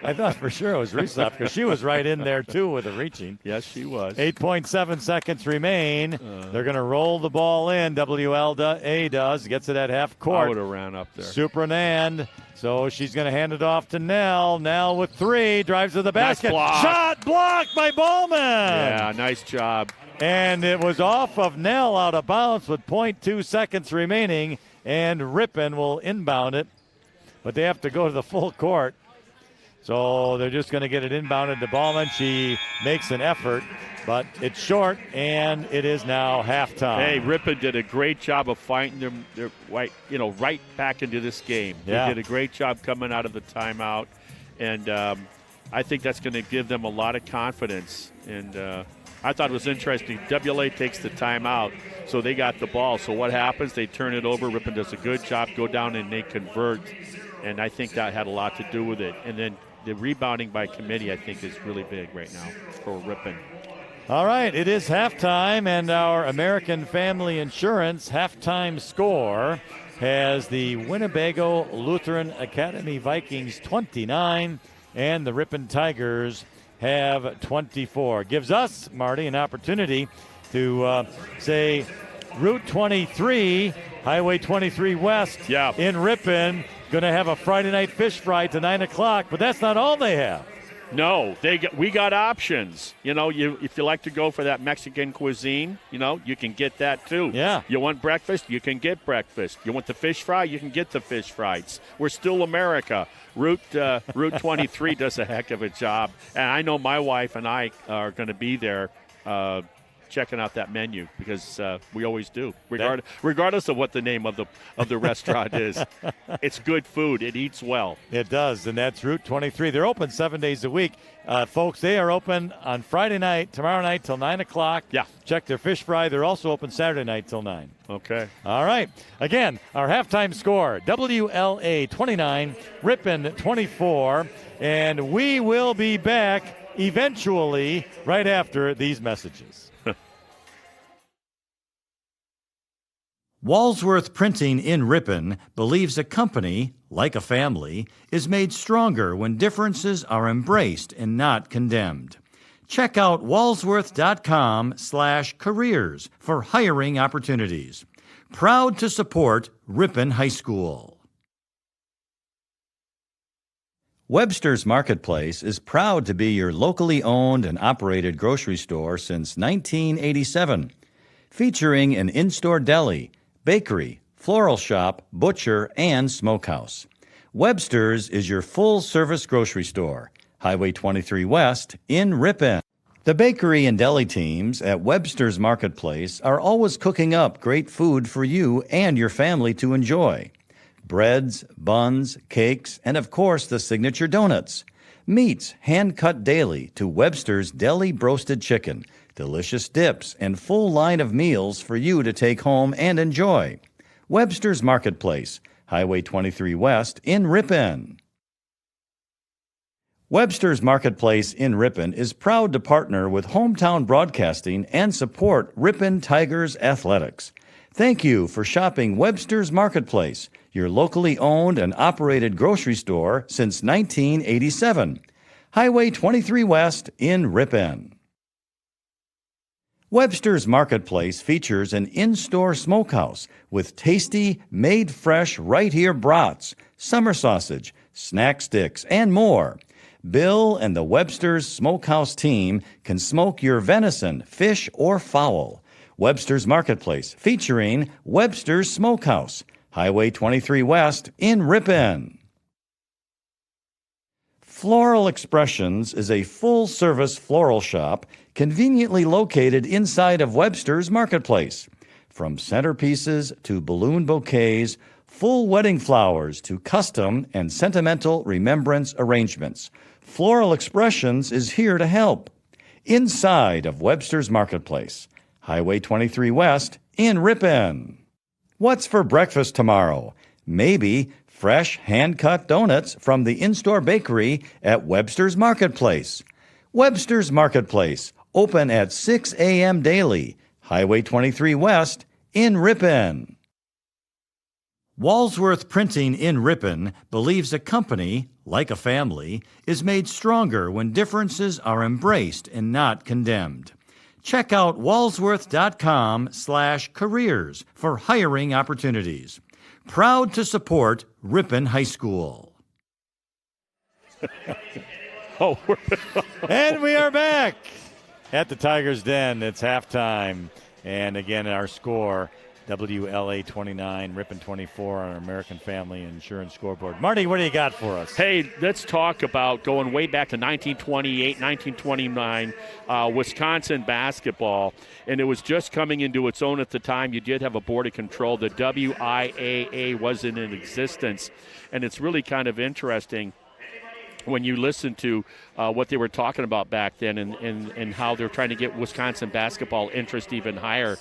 I thought for sure it was Resop because she was right in there, too, with a reaching. Yes, she was. 8.7 seconds remain. They're going to roll the ball in. WLA does. Gets it at half court. I would have ran up there. Supernand. So she's going to hand it off to Nell. Nell with 3. Drives to the basket. Nice block. Shot blocked by Bowman. Yeah, nice job. And it was off of Nell out of bounds with 0.2 seconds remaining. And Ripon will inbound it. But they have to go to the full court. So they're just going to get it inbounded to Ballman. She makes an effort, but it's short, and it is now halftime. Hey, Ripon did a great job of fighting them right back into this game. Yeah. They did a great job coming out of the timeout, and I think that's going to give them a lot of confidence. And I thought it was interesting. WLA takes the timeout, so they got the ball. So what happens? They turn it over. Ripon does a good job, go down, and they convert. And I think that had a lot to do with it. And then the rebounding by committee, I think, is really big right now for Ripon. All right, it is halftime, and our American Family Insurance halftime score has the Winnebago Lutheran Academy Vikings 29, and the Ripon Tigers have 24. Gives us, Marty, an opportunity to say Route 23, Highway 23 West in Ripon, going to have a Friday night fish fry to 9 o'clock, but that's not all they have. No, we got options. If you like to go for that Mexican cuisine, you can get that too. Yeah. You want breakfast, you can get breakfast. You want the fish fry, you can get the fish fries. We're still America. Route 23 does a heck of a job, and I know my wife and I are going to be there checking out that menu because we always do, regardless of what the name of the restaurant is. It's good food. It eats well. It does, and that's Route 23. They're open 7 days a week. Folks, they are open on Friday night, tomorrow night till 9 o'clock. Yeah. Check their fish fry. They're also open Saturday night till 9. Okay. All right. Again, our halftime score, WLA 29, Ripon 24, and we will be back eventually right after these messages. Walsworth Printing in Ripon believes a company, like a family, is made stronger when differences are embraced and not condemned. Check out walsworth.com/careers for hiring opportunities. Proud to support Ripon High School. Webster's Marketplace is proud to be your locally owned and operated grocery store since 1987, featuring an in-store deli, bakery, floral shop, butcher, and smokehouse. Webster's is your full-service grocery store, Highway 23 West in Ripon. The bakery and deli teams at Webster's Marketplace are always cooking up great food for you and your family to enjoy. Breads, buns, cakes, and of course the signature donuts. Meats hand-cut daily to Webster's Deli Broasted Chicken, delicious dips, and full line of meals for you to take home and enjoy. Webster's Marketplace, Highway 23 West in Ripon. Webster's Marketplace in Ripon is proud to partner with Hometown Broadcasting and support Ripon Tigers athletics. Thank you for shopping Webster's Marketplace, your locally owned and operated grocery store since 1987. Highway 23 West in Ripon. Webster's Marketplace features an in-store smokehouse with tasty, made-fresh right-here brats, summer sausage, snack sticks, and more. Bill and the Webster's Smokehouse team can smoke your venison, fish, or fowl. Webster's Marketplace, featuring Webster's Smokehouse, Highway 23 West in Ripon. Floral Expressions is a full-service floral shop conveniently located inside of Webster's Marketplace. From centerpieces to balloon bouquets, full wedding flowers to custom and sentimental remembrance arrangements, Floral Expressions is here to help. Inside of Webster's Marketplace, Highway 23 West in Ripon. What's for breakfast tomorrow? Maybe fresh hand-cut donuts from the in-store bakery at Webster's Marketplace. Webster's Marketplace, open at 6 a.m. daily, Highway 23 West in Ripon. Walsworth Printing in Ripon believes a company, like a family, is made stronger when differences are embraced and not condemned. Check out walsworth.com/careers for hiring opportunities. Proud to support Ripon High School. And we are back at the Tigers' Den. It's halftime. And again, our score, WLA 29, Ripon 24 on our American Family Insurance scoreboard. Marty, what do you got for us? Hey, let's talk about going way back to 1928, 1929, Wisconsin basketball. And it was just coming into its own at the time. You did have a board of control. The WIAA wasn't in existence. And it's really kind of interesting when you listen to what they were talking about back then and how they're trying to get Wisconsin basketball interest even higher.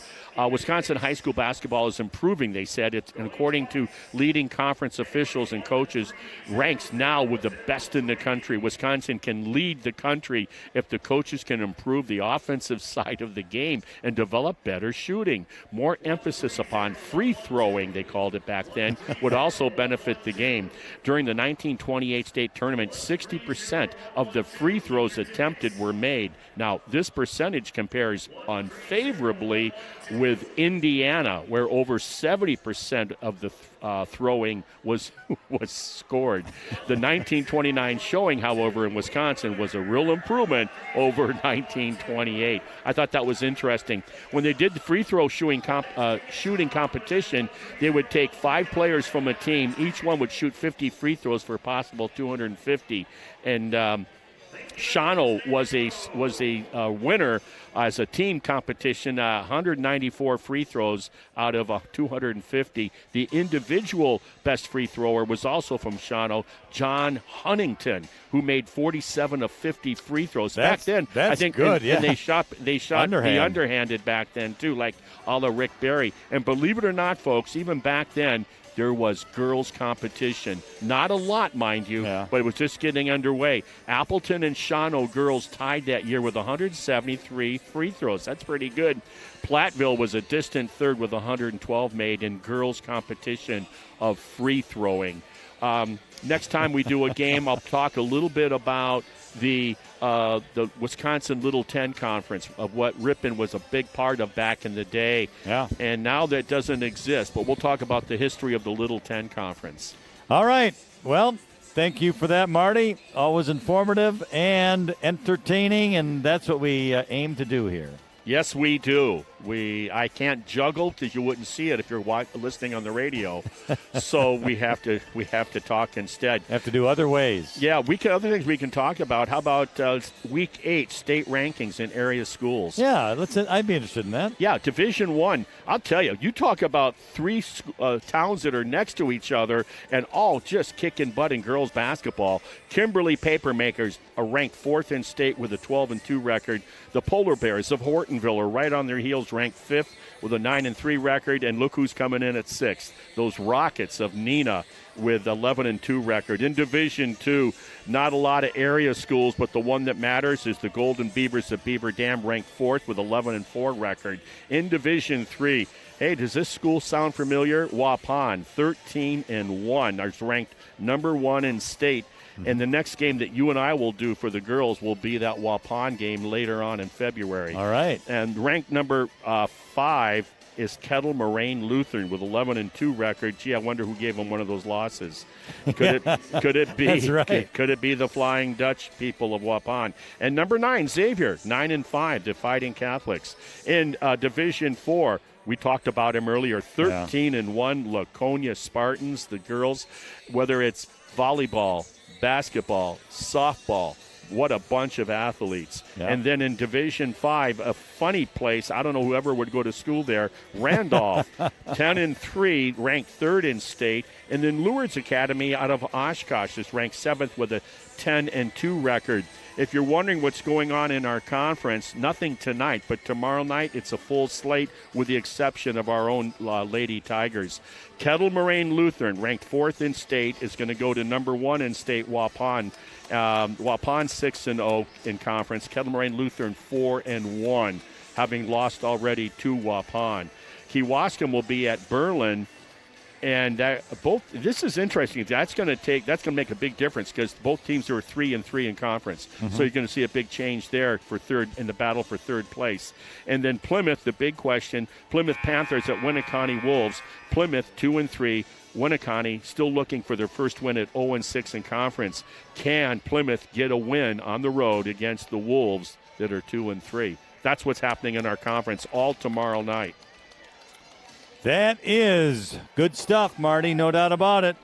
Wisconsin high school basketball is improving, they said. And according to leading conference officials and coaches, ranks now with the best in the country. Wisconsin can lead the country if the coaches can improve the offensive side of the game and develop better shooting. More emphasis upon free throwing, they called it back then, would also benefit the game. During the 1928 state tournament, 60% of the free throws attempted were made. Now, this percentage compares unfavorably with Indiana, where over 70% of the throwing was scored. The 1929 showing, however, in Wisconsin was a real improvement over 1928. I thought that was interesting. When they did the free throw shooting competition, they would take 5 players from a team. Each one would shoot 50 free throws for a possible 250. And Shawano was a winner as a team competition, 194 free throws out of 250. The individual best free thrower was also from Shawano, John Huntington, who made 47 of 50 free throws. Back then, I think good, and they shot the underhanded back then too, like a la Rick Barry. And believe it or not, folks, even back then, there was girls' competition. Not a lot, mind you, but it was just getting underway. Appleton and Shawano girls tied that year with 173 free throws. That's pretty good. Platteville was a distant third with 112 made in girls' competition of free throwing. Next time we do a game, I'll talk a little bit about the Wisconsin Little 10 Conference, of what Ripon was a big part of back in the day. Yeah. And now that doesn't exist, but we'll talk about the history of the Little 10 Conference. All right. Well, thank you for that, Marty. Always informative and entertaining, and that's what we aim to do here. Yes, we do. I can't juggle because you wouldn't see it if you're listening on the radio. So we have to talk instead. Have to do other ways. Yeah, other things we can talk about. How about Week 8 state rankings in area schools? Yeah, I'd be interested in that. Yeah, Division 1. I'll tell you, you talk about 3 towns that are next to each other and all just kicking butt in girls basketball. Kimberly Papermakers are ranked 4th in state with a 12-2 record. The Polar Bears of Hortonville are right on their heels, ranked 5th with a 9-3 record, and look who's coming in at 6th. Those Rockets of Neenah with 11-2 record. In Division 2, not a lot of area schools, but the one that matters is the Golden Beavers of Beaver Dam, ranked 4th with 11-4 record. In Division 3, hey, does this school sound familiar? Waupun, 13-1, is ranked number 1 in state. And the next game that you and I will do for the girls will be that Waupun game later on in February. All right. And ranked number 5 is Kettle Moraine Lutheran with 11-2 record. Gee, I wonder who gave them one of those losses. Could it be? That's right. Could it be the Flying Dutch people of Waupun? And number 9, Xavier, 9-5, defeating Catholics. In Division 4, we talked about him earlier, 13-1, Laconia Spartans, the girls, whether it's volleyball, basketball, softball. What a bunch of athletes. Yeah. And then in Division 5, a funny place, I don't know whoever would go to school there, Randolph, 10-3, ranked 3rd in state. And then Lourdes Academy out of Oshkosh is ranked 7th with a 10-2 record. If you're wondering what's going on in our conference, nothing tonight, but tomorrow night it's a full slate with the exception of our own Lady Tigers. Kettle Moraine Lutheran, ranked 4th in state, is going to go to number 1 in state, Waupun. Waupun 6-0 in conference. Kettle Moraine Lutheran 4-1, having lost already to Waupun. Kewaskum will be at Berlin. And this is interesting. That's going to make a big difference because both teams are 3-3 in conference. Mm-hmm. So you're going to see a big change there for third in the battle for third place. And then Plymouth, the big question: Plymouth Panthers at Winneconne Wolves. Plymouth 2-3. Winneconne still looking for their first win at 0-6 in conference. Can Plymouth get a win on the road against the Wolves that are 2-3? That's what's happening in our conference all tomorrow night. That is good stuff, Marty. No doubt about it.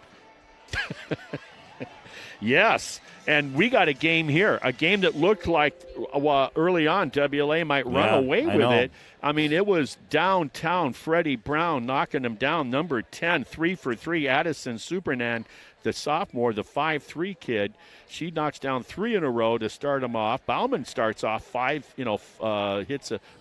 Yes, and we got a game here, a game that looked like early on WLA might run away with it. I mean, it was downtown Freddie Brown knocking him down. Number 10, 3 for 3, Addison Supernan, the sophomore, the 5'3" kid. She knocks down 3 in a row to start him off. Bauman starts off 5,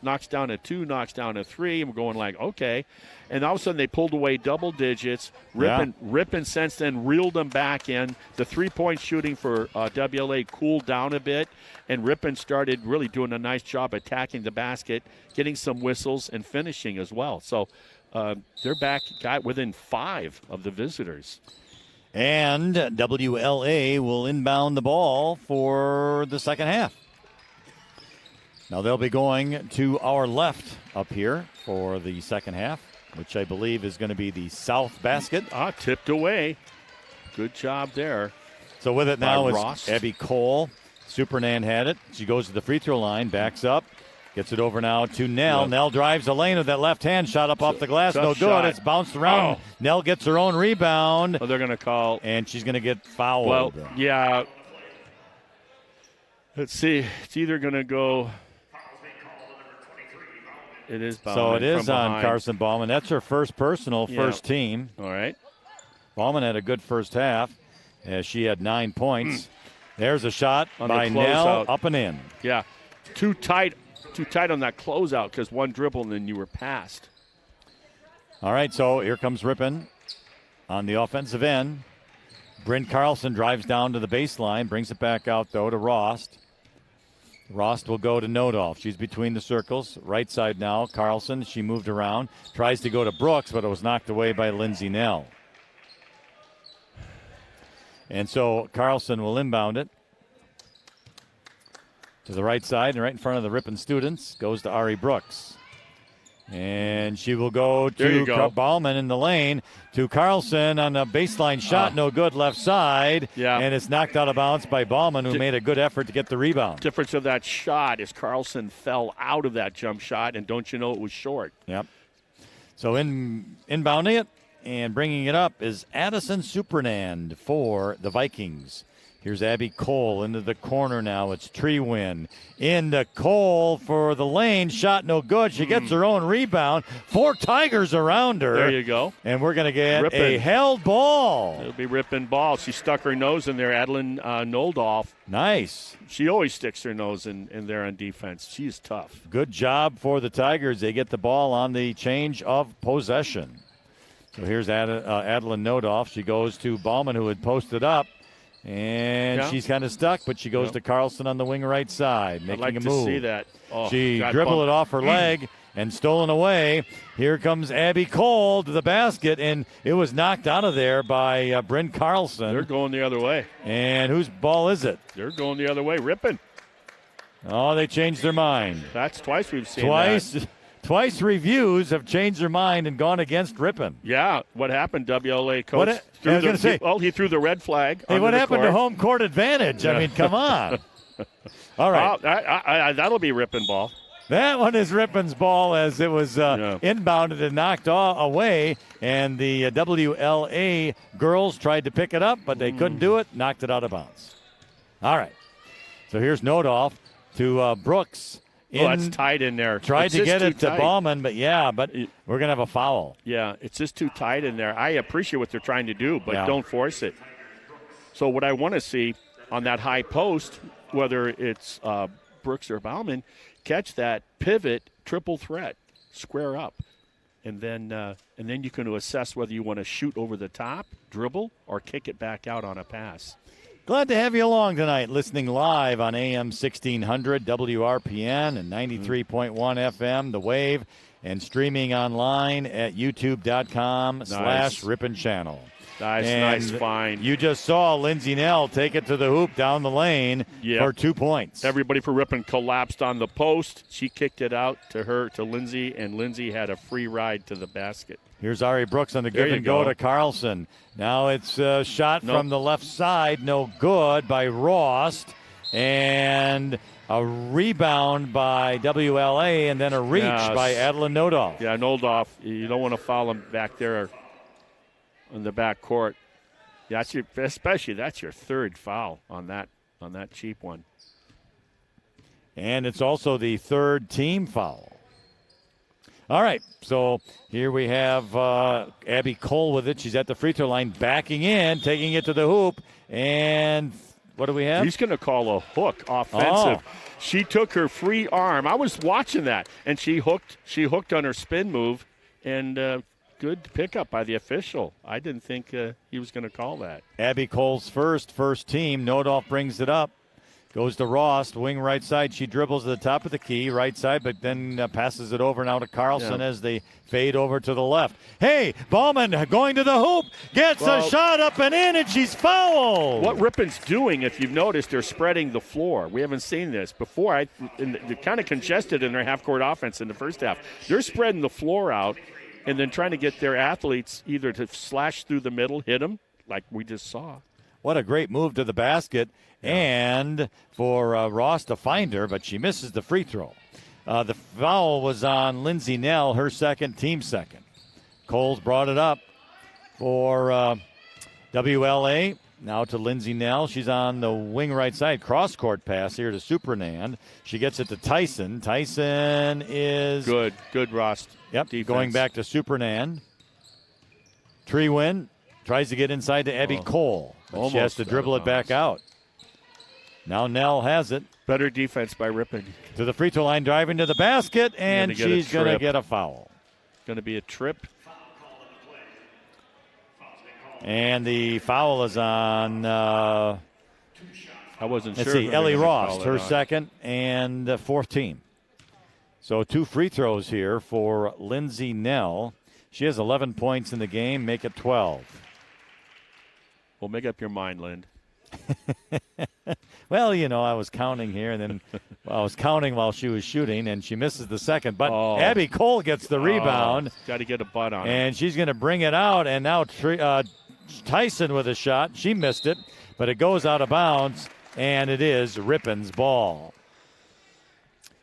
knocks down a 2, knocks down a 3. And we're going like, okay. And all of a sudden they pulled away double digits. Ripon since then reeled them back in. The 3-point shooting for WLA cooled down a bit. And Ripon started really doing a nice job attacking the basket, getting some whistles, and finishing as well. So they're back, got within 5 of the visitors. And WLA will inbound the ball for the second half. Now they'll be going to our left up here for the second half, which I believe is going to be the south basket. Tipped away. Good job there. So with it now is Abby Cole. Supernan had it. She goes to the free throw line, backs up. Gets it over now to Nell. Yep. Nell drives the lane with that left hand shot up off the glass. No good. Shot. It's bounced around. Nell gets her own rebound. They're going to call. And she's going to get fouled. Well, yeah. Let's see. It's either going to go. It is Bauman. So it is on Carson Bauman. That's her first personal, first team. All right. Bauman had a good first half as she had 9 points. There's a shot by Nell, up and in. Yeah. Too tight on that closeout because one dribble and then you were passed. All right, so here comes Ripon on the offensive end. Bryn Carlson drives down to the baseline, brings it back out, though, to Rost. Rost will go to Nodolf. She's between the circles. Right side now, Carlson. She moved around. Tries to go to Brooks, but it was knocked away by Lindsay Nell. And so Carlson will inbound it to the right side and right in front of the Ripon students. Goes to Ari Brooks. And she will go to Bauman in the lane to Carlson on a baseline shot. No good, left side. Yeah. And it's knocked out of bounds by Bauman, who made a good effort to get the rebound. Difference of that shot is Carlson fell out of that jump shot, and don't you know it was short. Yep. So inbounding it and bringing it up is Addison Supernand for the Vikings. Here's Abby Cole into the corner now. It's Treewin. Into Cole for the lane. Shot no good. She gets her own rebound. 4 Tigers around her. There you go. And we're going to get a held ball. It'll be Ripon ball. She stuck her nose in there. Adeline Noldolf. Nice. She always sticks her nose in there on defense. She's tough. Good job for the Tigers. They get the ball on the change of possession. So here's Adeline Noldolf. She goes to Bauman, who had posted up. And she's kind of stuck, but she goes to Carlson on the wing right side, making a move. I'd like to see that. She dribbled it off her leg and stolen away. Here comes Abby Cole to the basket, and it was knocked out of there by Bryn Carlson. They're going the other way. And whose ball is it? They're going the other way. Ripon. Oh, they changed their mind. That's twice we've seen that. Twice reviews have changed their mind and gone against Ripon. Yeah, what happened, WLA coach? He threw the red flag. Hey, what happened to home court advantage? I mean, come on. All right. That'll be Ripon ball. That one is Ripon's ball as it was inbounded and knocked away, and the WLA girls tried to pick it up, but they couldn't do it, knocked it out of bounds. All right. So here's Nodolf to Brooks. That's tight in there. Tried to get it to Ballman, but we're going to have a foul. Yeah, it's just too tight in there. I appreciate what they're trying to do, but don't force it. So what I want to see on that high post, whether it's Brooks or Bauman, catch that pivot triple threat, square up, and then you can assess whether you want to shoot over the top, dribble, or kick it back out on a pass. Glad to have you along tonight, listening live on AM 1600 WRPN and 93.1 FM, The Wave, and streaming online at youtube.com/Ripon Channel. Nice find. You just saw Lindsey Nell take it to the hoop down the lane for 2 points. Everybody for Ripon collapsed on the post. She kicked it out to Lindsey, and Lindsey had a free ride to the basket. Here's Ari Brooks on the give and go to Carlson. Now it's a shot from the left side, no good by Rost, and a rebound by WLA, and then a reach by Adeline Nodolf. Yeah, Nodolf, you don't want to foul him back there in the back court. That's your third foul on that cheap one. And it's also the third team foul. All right, so here we have Abby Cole with it. She's at the free throw line, backing in, taking it to the hoop, and what do we have? He's going to call a hook offensive. She took her free arm. I was watching that, and she hooked on her spin move, and good pickup by the official. I didn't think he was going to call that. Abby Cole's first team. Nodolf brings it up. Goes to Rost, wing right side. She dribbles to the top of the key, right side, but then passes it over now to Carlson as they fade over to the left. Hey, Ballman going to the hoop, gets a shot up and in, and she's fouled. What Ripon's doing, if you've noticed, they're spreading the floor. We haven't seen this before. They're kind of congested in their half-court offense in the first half. They're spreading the floor out and then trying to get their athletes either to slash through the middle, hit them, like we just saw. What a great move to the basket, and for Ross to find her, but she misses the free throw. The foul was on Lindsey Nell, her second, team second. Coles brought it up for WLA. Now to Lindsey Nell. She's on the wing right side. Cross-court pass here to Supernand. She gets it to Tyson. Tyson is... Good, Ross. Yep, defense. Going back to Supernand. Treewin tries to get inside to Abby Cole. But she has to dribble it back out. Now Nell has it. Better defense by Ripon. To the free throw line, driving to the basket, and she's going to get a foul. Going to be a trip. And the foul is on, I wasn't sure. Let's see, Ellie Ross, her second and fourth team. So 2 free throws here for Lindsey Nell. She has 11 points in the game, make it 12. Well, make up your mind, Lynn. Well, I was counting here, and then I was counting while she was shooting, and she misses the second. But Abby Cole gets the rebound. Got to get a butt on it. And she's going to bring it out, and now Tyson with a shot. She missed it, but it goes out of bounds, and it is Ripon's ball.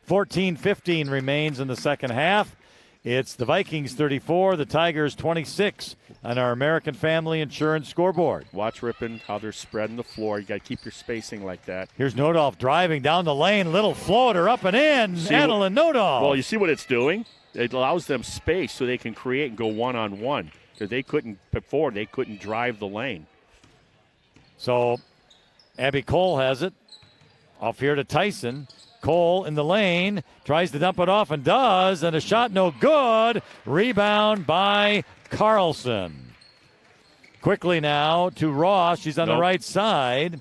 14-15 remains in the second half. It's the Vikings 34, the Tigers 26 on our American Family Insurance scoreboard. Watch Ripon, how they're spreading the floor. You got to keep your spacing like that. Here's Nodolf driving down the lane, little floater up and in. Adeline Nodolf. Well, you see what it's doing? It allows them space so they can create and go one-on-one. Because they couldn't drive the lane. So Abby Cole has it. Off here to Tyson. Cole in the lane, tries to dump it off and does, and a shot no good. Rebound by Carlson. Quickly now to Ross. She's on the right side.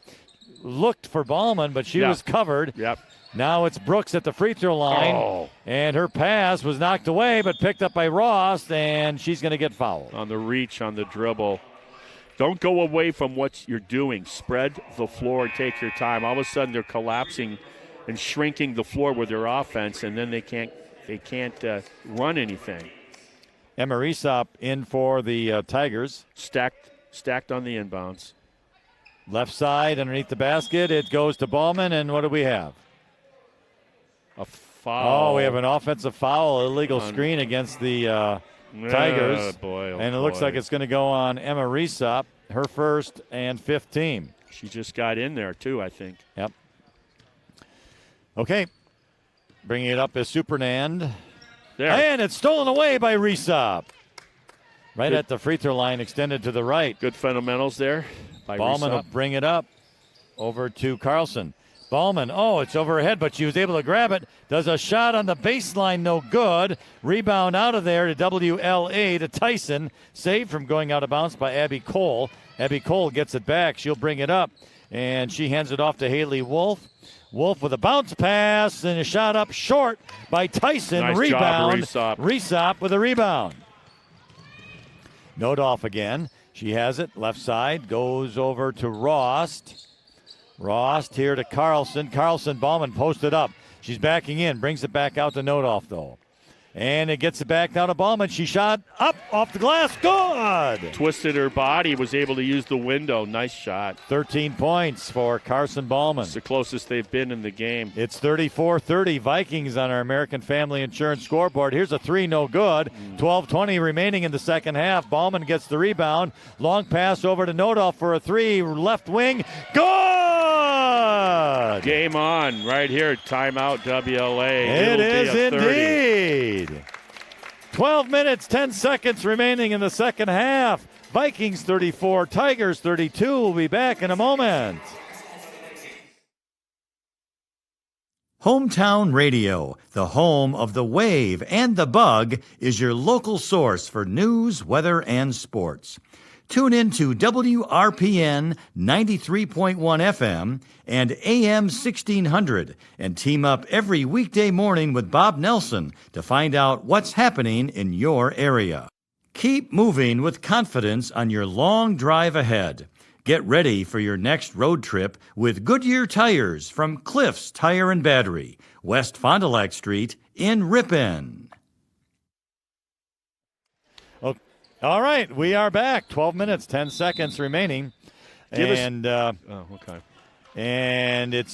Looked for Ballman, but she was covered. Yep. Now it's Brooks at the free throw line. Oh. And her pass was knocked away, but picked up by Ross, and she's going to get fouled. On the reach, on the dribble. Don't go away from what you're doing. Spread the floor, take your time. All of a sudden they're collapsing and shrinking the floor with their offense, and then they can't run anything. Emma Aesop in for the Tigers. Stacked on the inbounds. Left side underneath the basket. It goes to Ballman, and what do we have? A foul. Oh, we have an offensive foul, illegal screen against the Tigers. And it looks like it's going to go on Emma Aesop, her first and fifth team. She just got in there, too, I think. Yep. Okay. Bringing it up is Supernand. There. And it's stolen away by Aesop. Right at the free throw line, extended to the right. Good fundamentals there by Ballman will bring it up over to Carlson. Ballman, it's over her head, but she was able to grab it. Does a shot on the baseline, no good. Rebound out of there to WLA to Tyson. Saved from going out of bounds by Abby Cole. Abby Cole gets it back. She'll bring it up, and she hands it off to Haley Wolf. Wolf with a bounce pass and a shot up short by Tyson. Nice Rebound. Job, Aesop with a rebound. Nodolf again. She has it. Left side. Goes over to Rost. Rost here to Carlson. Carlson, Ballman posted up. She's backing in. Brings it back out to Nodolf, though. And it gets it back down to Ballman. She shot up off the glass. Good! Twisted her body. Was able to use the window. Nice shot. 13 points for Carson Ballman. It's the closest they've been in the game. It's 34-30 Vikings on our American Family Insurance scoreboard. Here's a three, no good. 12:20 remaining in the second half. Ballman gets the rebound. Long pass over to Nodolf for a three. Left wing. Good! Game on right here. Timeout WLA. It is It'll be a 30. indeed. 12 minutes, 10 seconds remaining in the second half. Vikings 34, Tigers 32. We'll be back in a moment. Hometown Radio, the home of the Wave and the Bug, is your local source for news, weather, and sports. Tune in to WRPN 93.1 FM and AM 1600 and team up every weekday morning with Bob Nelson to find out what's happening in your area. Keep moving with confidence on your long drive ahead. Get ready for your next road trip with Goodyear Tires from Cliffs Tire and Battery, West Fond du Lac Street in Ripon. All right, we are back. 12 minutes, 10 seconds remaining. And it's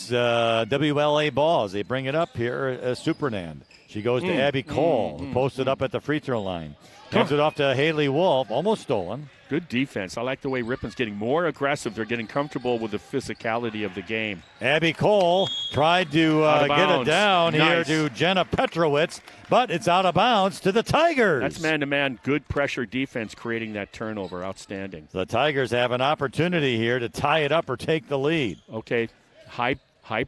WLA ball as they bring it up here. Supernand. She goes to Abby Cole, who posted up at the free throw line. Hands it off to Haley Wolf, almost stolen. Good defense. I like the way Ripon's getting more aggressive. They're getting comfortable with the physicality of the game. Abby Cole tried to get it down here to Jenna Petrowitz, but it's out of bounds to the Tigers. That's man-to-man, good pressure defense creating that turnover. Outstanding. The Tigers have an opportunity here to tie it up or take the lead. Okay, high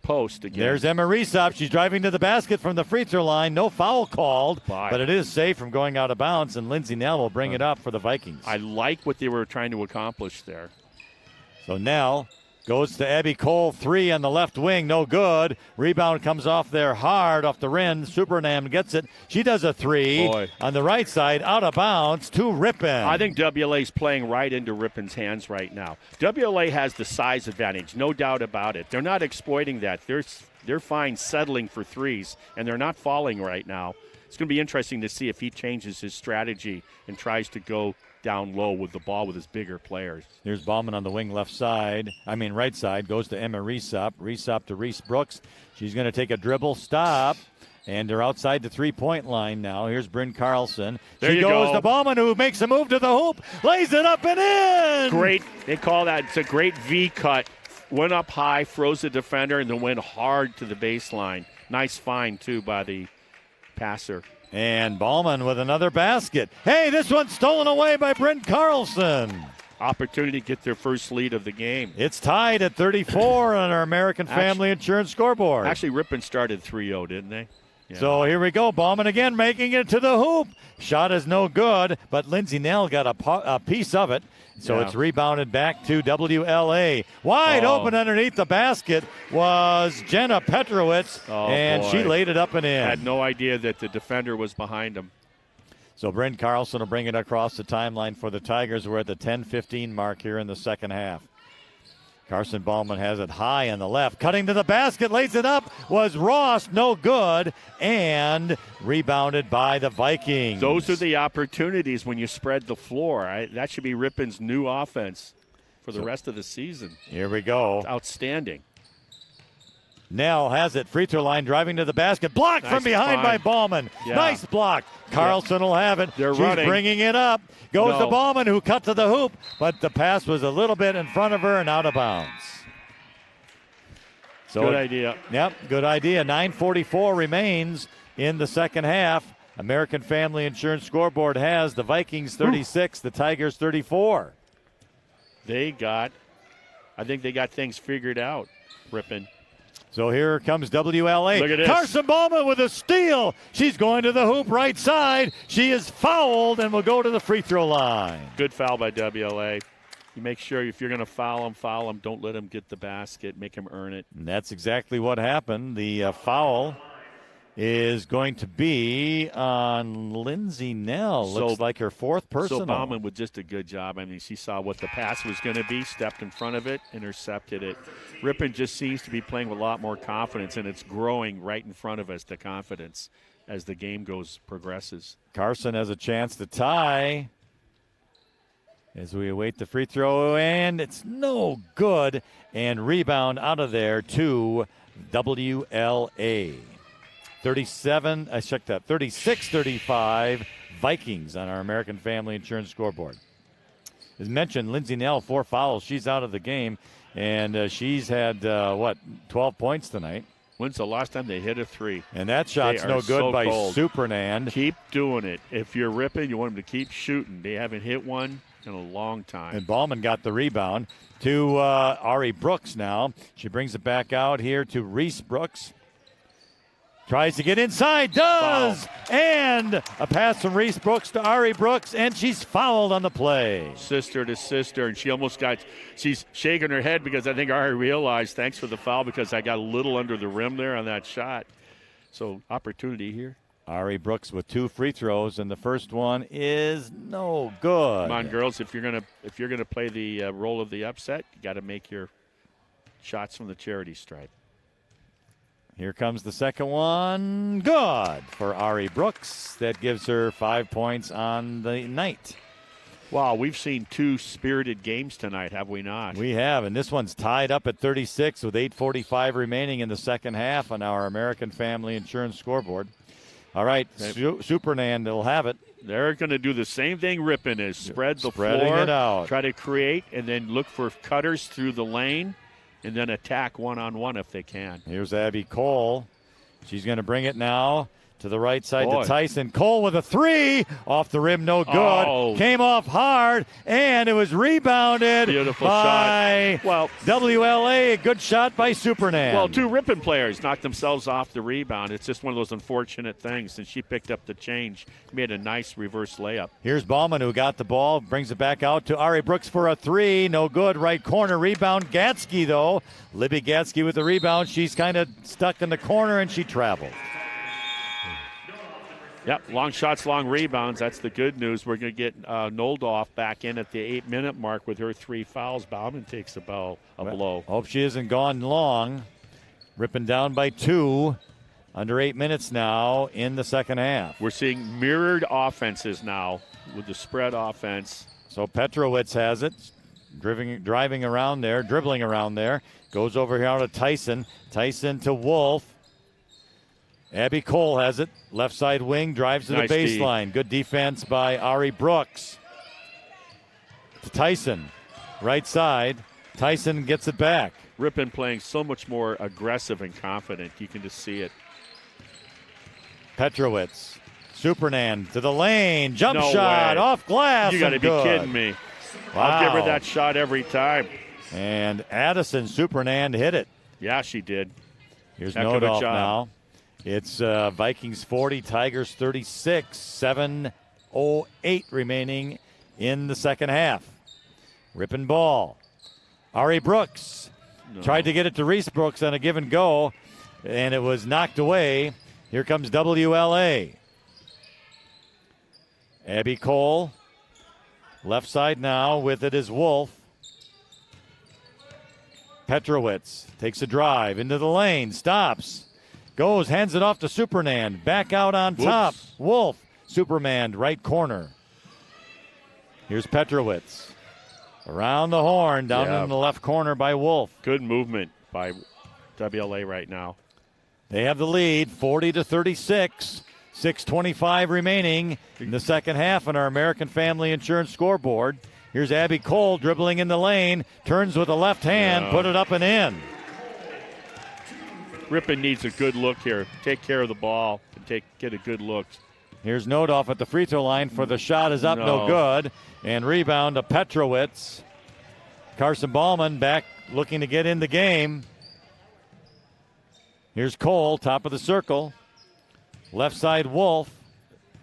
post again. There's Emma Aesop. She's driving to the basket from the free throw line. No foul called, but it is safe from going out of bounds, and Lindsay Nell will bring it up for the Vikings. I like what they were trying to accomplish there. So Nell goes to Abby Cole, three on the left wing, no good. Rebound comes off there hard off the rim. Supernam gets it. She does a three on the right side, out of bounds to Ripon. I think WLA's playing right into Ripon's hands right now. WLA has the size advantage, no doubt about it. They're not exploiting that. They're fine settling for threes, and they're not falling right now. It's going to be interesting to see if he changes his strategy and tries to go down low with the ball with his bigger players. Here's Ballman on the wing right side, goes to Emma Aesop. Aesop to Reese Brooks. She's going to take a dribble, stop, and they're outside the three-point line now. Here's Bryn Carlson. She goes to Ballman, who makes a move to the hoop, lays it up and in! Great. They call that, it's a great V-cut. Went up high, froze the defender, and then went hard to the baseline. Nice find, too, by the passer. And Ballman with another basket. Hey, this one's stolen away by Brent Carlson. Opportunity to get their first lead of the game. It's tied at 34 on our American Family Insurance scoreboard. Actually, Ripon started 3-0, didn't they? Yeah. So here we go. Bauman again making it to the hoop. Shot is no good, but Lindsey Nell got a piece of it. So it's rebounded back to WLA. Wide open underneath the basket was Jenna Petrowitz, and she laid it up and in. Had no idea that the defender was behind him. So Bryn Carlson will bring it across the timeline for the Tigers. We're at the 10:15 mark here in the second half. Carson Bauman has it high on the left. Cutting to the basket, lays it up, was Ross, no good, and rebounded by the Vikings. Those are the opportunities when you spread the floor. That should be Ripon's new offense for the rest of the season. Here we go. It's outstanding. Nell has it. Free throw line driving to the basket. Blocked from behind by Bauman. Yeah. Nice block. Carlson will have it. They're She's running. Bringing it up. Goes to Bauman, who cut to the hoop, but the pass was a little bit in front of her and out of bounds. So, good idea. Yep, good idea. 9:44 remains in the second half. American Family Insurance scoreboard has the Vikings 36, the Tigers 34. I think they got things figured out, Ripon. So here comes WLA. Look at this. Carson Bauman with a steal. She's going to the hoop right side. She is fouled and will go to the free throw line. Good foul by WLA. You make sure if you're going to foul him. Don't let him get the basket. Make him earn it. And that's exactly what happened. The foul is going to be on Lindsey Nell. Looks like her fourth personal. So Bauman with just a good job. I mean, she saw what the pass was going to be, stepped in front of it, intercepted it. Ripon just seems to be playing with a lot more confidence, and it's growing right in front of us, the confidence, as the game progresses. Carson has a chance to tie as we await the free throw, and it's no good. And rebound out of there to WLA. 36-35 Vikings on our American Family Insurance scoreboard. As mentioned, Lindsey Nell, 4 fouls. She's out of the game, and she's had, 12 points tonight. When's the last time they hit a three? And that shot's no good by Supernand. Keep doing it. If you're Ripon, you want them to keep shooting. They haven't hit one in a long time. And Bauman got the rebound to Ari Brooks now. She brings it back out here to Reese Brooks. Tries to get inside, does! Foul. And a pass from Reese Brooks to Ari Brooks, and she's fouled on the play. Sister to sister, and she's shaking her head because I think Ari realized, thanks for the foul, because I got a little under the rim there on that shot. So, opportunity here. Ari Brooks with 2 free throws, and the first one is no good. Come on, girls, if you're gonna play the role of the upset, you got to make your shots from the charity stripe. Here comes the second one. Good for Ari Brooks. That gives her 5 points on the night. Wow, we've seen 2 spirited games tonight, have we not? We have, and this one's tied up at 36 with 8:45 remaining in the second half on our American Family Insurance scoreboard. All right, Supernand will have it. They're going to do the same thing Ripon is. Spreading floor, it out. Try to create, and then look for cutters through the lane. And then attack one-on-one if they can. Here's Abby Cole. She's going to bring it now to the right side to Tyson. Cole with a 3. Off the rim, no good. Oh. Came off hard, and it was rebounded by WLA. A good shot by Supernand. Well, 2 Ripon players knocked themselves off the rebound. It's just one of those unfortunate things, and she picked up the change. Made a nice reverse layup. Here's Bauman, who got the ball, brings it back out to Ari Brooks for a 3. No good. Right corner rebound. Gatsky, though. Libby Gatsky with the rebound. She's kind of stuck in the corner, and she traveled. Yep, long shots, long rebounds. That's the good news. We're going to get Noldoff back in at the 8-minute mark with her 3 fouls. Bauman takes a blow. Hope she isn't gone long. Ripon down by 2. Under 8 minutes now in the second half. We're seeing mirrored offenses now with the spread offense. So Petrowitz has it. Dribbling around there. Goes over here to Tyson. Tyson to Wolf. Abby Cole has it. Left side wing, drives to the baseline. Good defense by Ari Brooks. To Tyson. Right side. Tyson gets it back. Ripon playing so much more aggressive and confident. You can just see it. Petrowitz. Supernand to the lane. Jump No shot way. off glass. You got to be kidding me. Wow. I'll give her that shot every time. And Addison Supernand hit it. Yeah, she did. Here's Heck of a Noldoff job. now. It's Vikings 40, Tigers 36, 7:08 remaining in the second half. Ripon ball. Ari Brooks tried to get it to Reese Brooks on a give and go, and it was knocked away. Here comes WLA. Abby Cole, left side now, with it is Wolf. Petrowitz takes a drive into the lane, stops, goes, hands it off to Superman. Back out on top. Wolf, Superman, right corner. Here's Petrowitz. Around the horn, down in the left corner by Wolf. Good movement by WLA right now. They have the lead, 40-36. 6:25 remaining in the second half on our American Family Insurance scoreboard. Here's Abby Cole dribbling in the lane, turns with a left hand, put it up and in. Ripon needs a good look here. Take care of the ball and get a good look. Here's Nodoff at the free throw line for the shot is up, no good. And rebound to Petrowitz. Carson Ballman back looking to get in the game. Here's Cole, top of the circle. Left side, Wolf.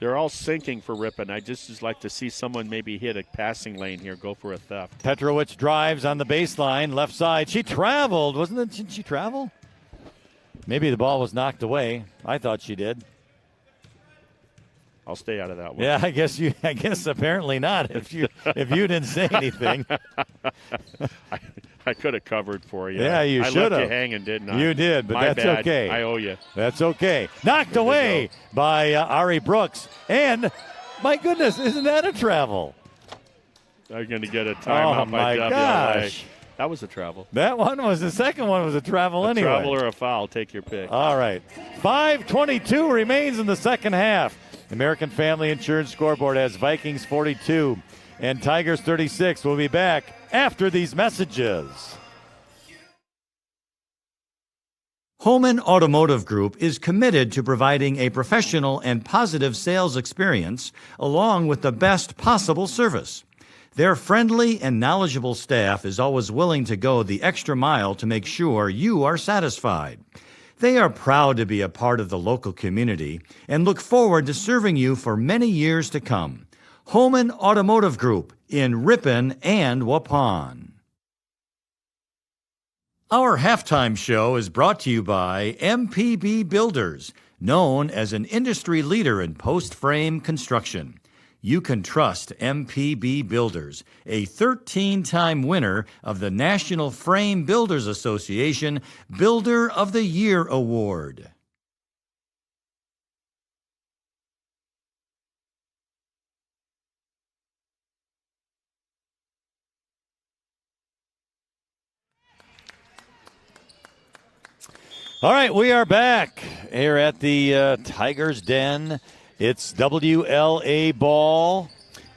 They're all sinking for Ripon. I just like to see someone maybe hit a passing lane here, go for a theft. Petrowitz drives on the baseline, left side. She traveled, wasn't it? Didn't she travel? Maybe the ball was knocked away. I thought she did. I'll stay out of that one. Yeah, I guess apparently not. If you didn't say anything. I could have covered for you. Yeah, you should have. I left you hanging, didn't I? You did, but My that's bad. okay. I owe you. That's okay. Knocked away by Ari Brooks. And, my goodness, isn't that a travel? They're going to get a timeout by WLA. Gosh. That was a travel. The second one was a travel anyway. A travel or a foul, take your pick. All right. 5:22 remains in the second half. American Family Insurance scoreboard has Vikings 42 and Tigers 36. We'll be back after these messages. Holman Automotive Group is committed to providing a professional and positive sales experience along with the best possible service. Their friendly and knowledgeable staff is always willing to go the extra mile to make sure you are satisfied. They are proud to be a part of the local community and look forward to serving you for many years to come. Holman Automotive Group in Ripon and Waupun. Our halftime show is brought to you by MPB Builders, known as an industry leader in post-frame construction. You can trust MPB Builders, a 13-time winner of the National Frame Builders Association Builder of the Year Award. All right, we are back here at the Tigers Den. It's WLA ball,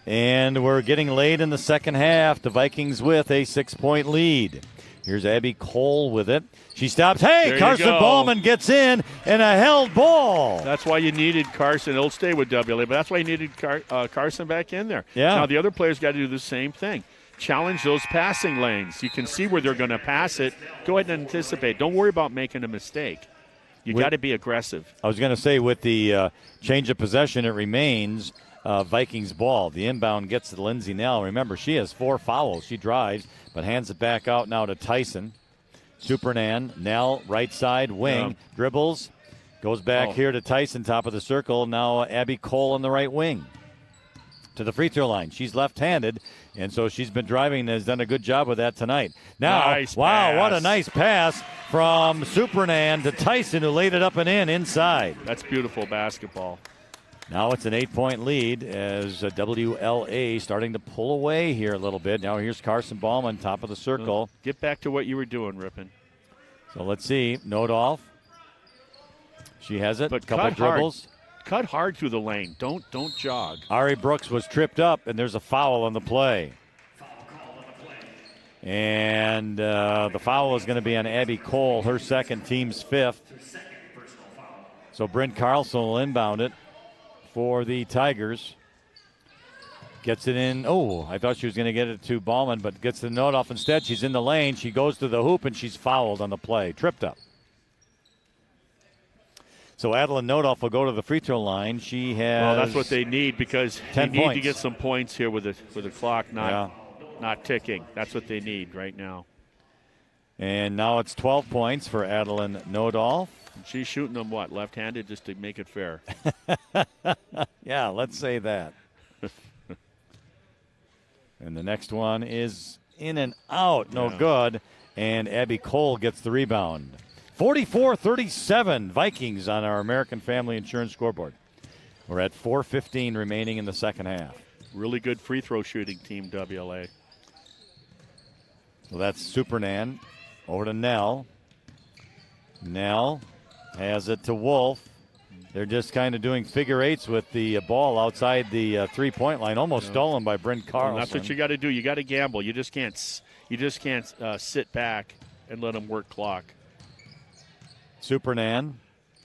and we're getting late in the second half. The Vikings with a 6-point lead. Here's Abby Cole with it. She stops. Hey, Carson Ballman gets in, and a held ball. That's why you needed Carson. It'll stay with WLA, but that's why you needed Carson back in there. Yeah. Now, the other players got to do the same thing. Challenge those passing lanes. You can see where they're going to pass it. Go ahead and anticipate. Don't worry about making a mistake. You got to be aggressive. I was going to say, with the change of possession, it remains Vikings ball. The inbound gets to Lindsay Nell. Remember, she has 4 fouls. She drives, but hands it back out now to Tyson. Supernan, Nell, right side, wing, dribbles, goes back here to Tyson, top of the circle. Now Abby Cole on the right wing. To the free throw line. She's left-handed, and so she's been driving and has done a good job with that tonight. Now, nice wow, pass. What a nice pass from Supernan to Tyson, who laid it up and in inside. That's beautiful basketball. Now it's an 8-point lead as WLA starting to pull away here a little bit. Now here's Carson Ballman, top of the circle. Get back to what you were doing, Ripon. So let's see. Nodoff. She has it. But couple dribbles. Cut hard through the lane. Don't jog. Ari Brooks was tripped up, and there's a foul on the play. And the foul is going to be on Abby Cole, her second, team's 5th. So Bryn Carlson will inbound it for the Tigers. Gets it in. Oh, I thought she was going to get it to Ballman, but gets the note off instead. She's in the lane. She goes to the hoop, and she's fouled on the play. Tripped up. So Adeline Nodoff will go to the free throw line. She has. Well, that's what they need because they 10 need points. to get some points here with the clock not ticking. That's what they need right now. And now it's 12 points for Adeline Nodoff. She's shooting them, left-handed just to make it fair. Yeah, let's say that. And the next one is in and out. No good. And Abby Cole gets the rebound. 44-37 Vikings on our American Family Insurance scoreboard. We're at 4:15 remaining in the second half. Really good free throw shooting team, WLA. So that's Supernan. Over to Nell. Nell has it to Wolf. They're just kind of doing figure eights with the ball outside the three-point line, almost stolen by Bryn Carlson. Well, that's what you got to do. You got to gamble. You just can't sit back and let them work clock. Supernan.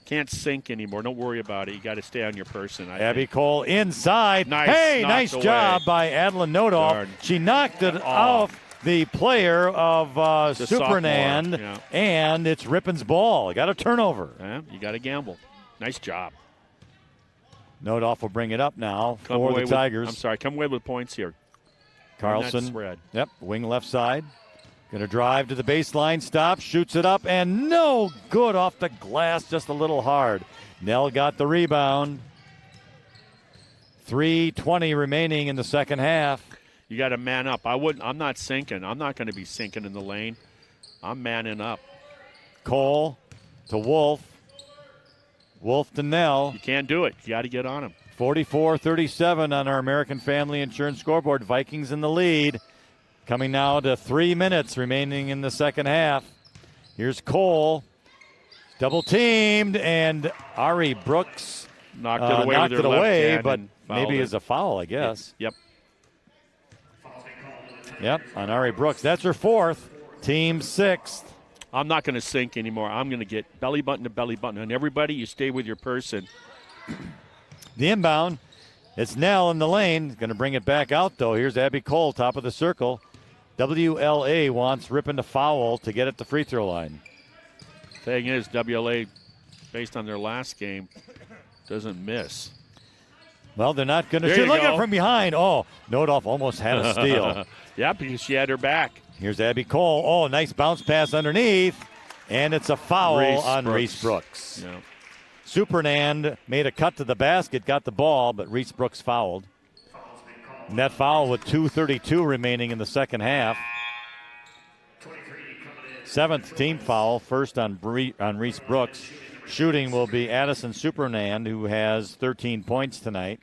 Can't sink anymore. Don't worry about it. You got to stay on your person. Abby Cole inside. Nice. Nice job by Adeline Nodoff. Darn. She knocked it off the player of Supernan, and it's Ripon's ball. Got a turnover. Yeah, you got to gamble. Nice job. Nodoff will bring it up now for the Tigers. Come away with points here. Carlson. Yep, wing left side. Going to drive to the baseline, stops, shoots it up, and no good off the glass, just a little hard. Nell got the rebound. 3:20 remaining in the second half. You got to man up. I'm not sinking. I'm not going to be sinking in the lane. I'm manning up. Cole to Wolf. Wolf to Nell. You can't do it. You got to get on him. 44-37 on our American Family Insurance scoreboard. Vikings in the lead. Coming now to 3 minutes remaining in the second half. Here's Cole. Double teamed, and Ari Brooks knocked it away, but maybe as a foul, I guess. Yep. Yep, on Ari Brooks. That's her fourth. Team sixth. I'm not going to sink anymore. I'm going to get belly button to belly button. And everybody, you stay with your person. The inbound. It's Nell in the lane. Going to bring it back out, though. Here's Abby Cole, top of the circle. WLA wants Ripon to foul to get at the free throw line. Thing is, WLA, based on their last game, doesn't miss. Well, they're not going to shoot. Look at it from behind. Oh, Nodoff almost had a steal. Yeah, because she had her back. Here's Abby Cole. Oh, nice bounce pass underneath. And it's a foul on Reese Brooks. Yeah. Supernan made a cut to the basket, got the ball, but Reese Brooks fouled. Net foul with 2:32 remaining in the second half. Seventh team foul, first on Reese Brooks. Shooting will be Addison Supernan, who has 13 points tonight.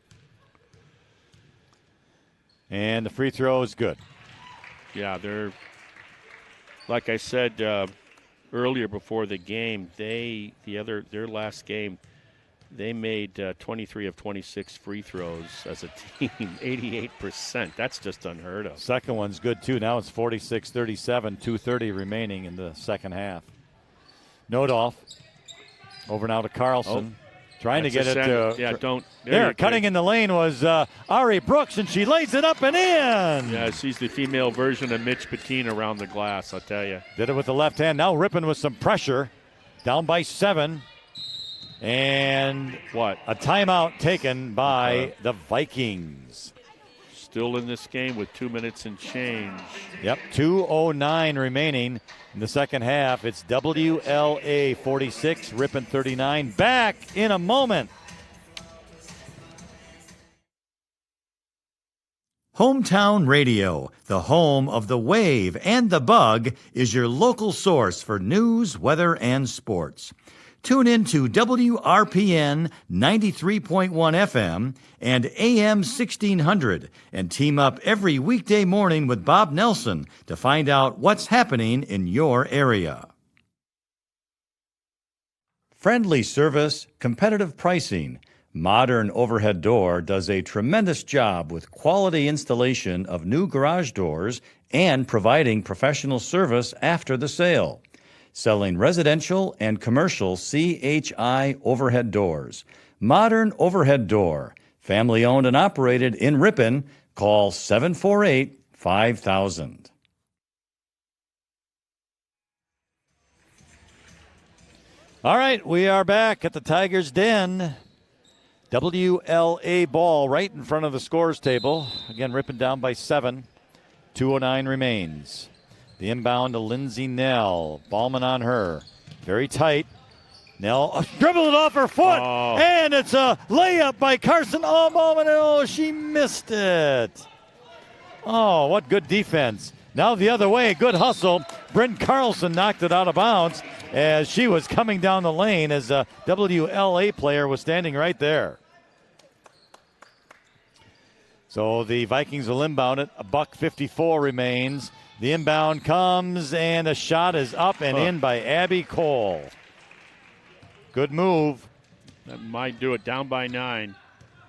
And the free throw is good. Yeah, they're, like I said earlier before the game, their last game, they made 23 of 26 free throws as a team, 88%. That's just unheard of. Second one's good, too. Now it's 46-37, 2:30 remaining in the second half. Nodoff over now to Carlson. Trying to get it to... Yeah, don't... There, cutting in the lane was Ari Brooks, and she lays it up and in. Yeah, she's the female version of Mitch Petin around the glass, I'll tell you. Did it with the left hand. Now Ripon with some pressure. Down by 7. And a timeout taken by the Vikings. Still in this game with 2 minutes and change. Yep, 2:09 remaining in the second half. It's WLA 46, Ripon 39. Back in a moment. Hometown Radio, the home of the Wave and the Bug, is your local source for news, weather, and sports. Tune in to WRPN 93.1 FM and AM 1600 and team up every weekday morning with Bob Nelson to find out what's happening in your area. Friendly service, competitive pricing. Modern Overhead Door does a tremendous job with quality installation of new garage doors and providing professional service after the sale. Selling residential and commercial CHI overhead doors. Modern Overhead Door. Family owned and operated in Ripon. Call 748-5000. All right, we are back at the Tigers' Den. WLA ball right in front of the scores table. Again, Ripon down by 7. 2:09 remains. The inbound to Lindsay Nell. Ballman on her. Very tight. Nell dribbled it off her foot, and it's a layup by Carson. Oh, Ballman, oh, she missed it. Oh, what good defense. Now the other way, good hustle. Bryn Carlson knocked it out of bounds as she was coming down the lane as a WLA player was standing right there. So the Vikings will inbound it. $1:54 remains. The inbound comes, and the shot is up and in by Abby Cole. Good move. That might do it. Down by 9.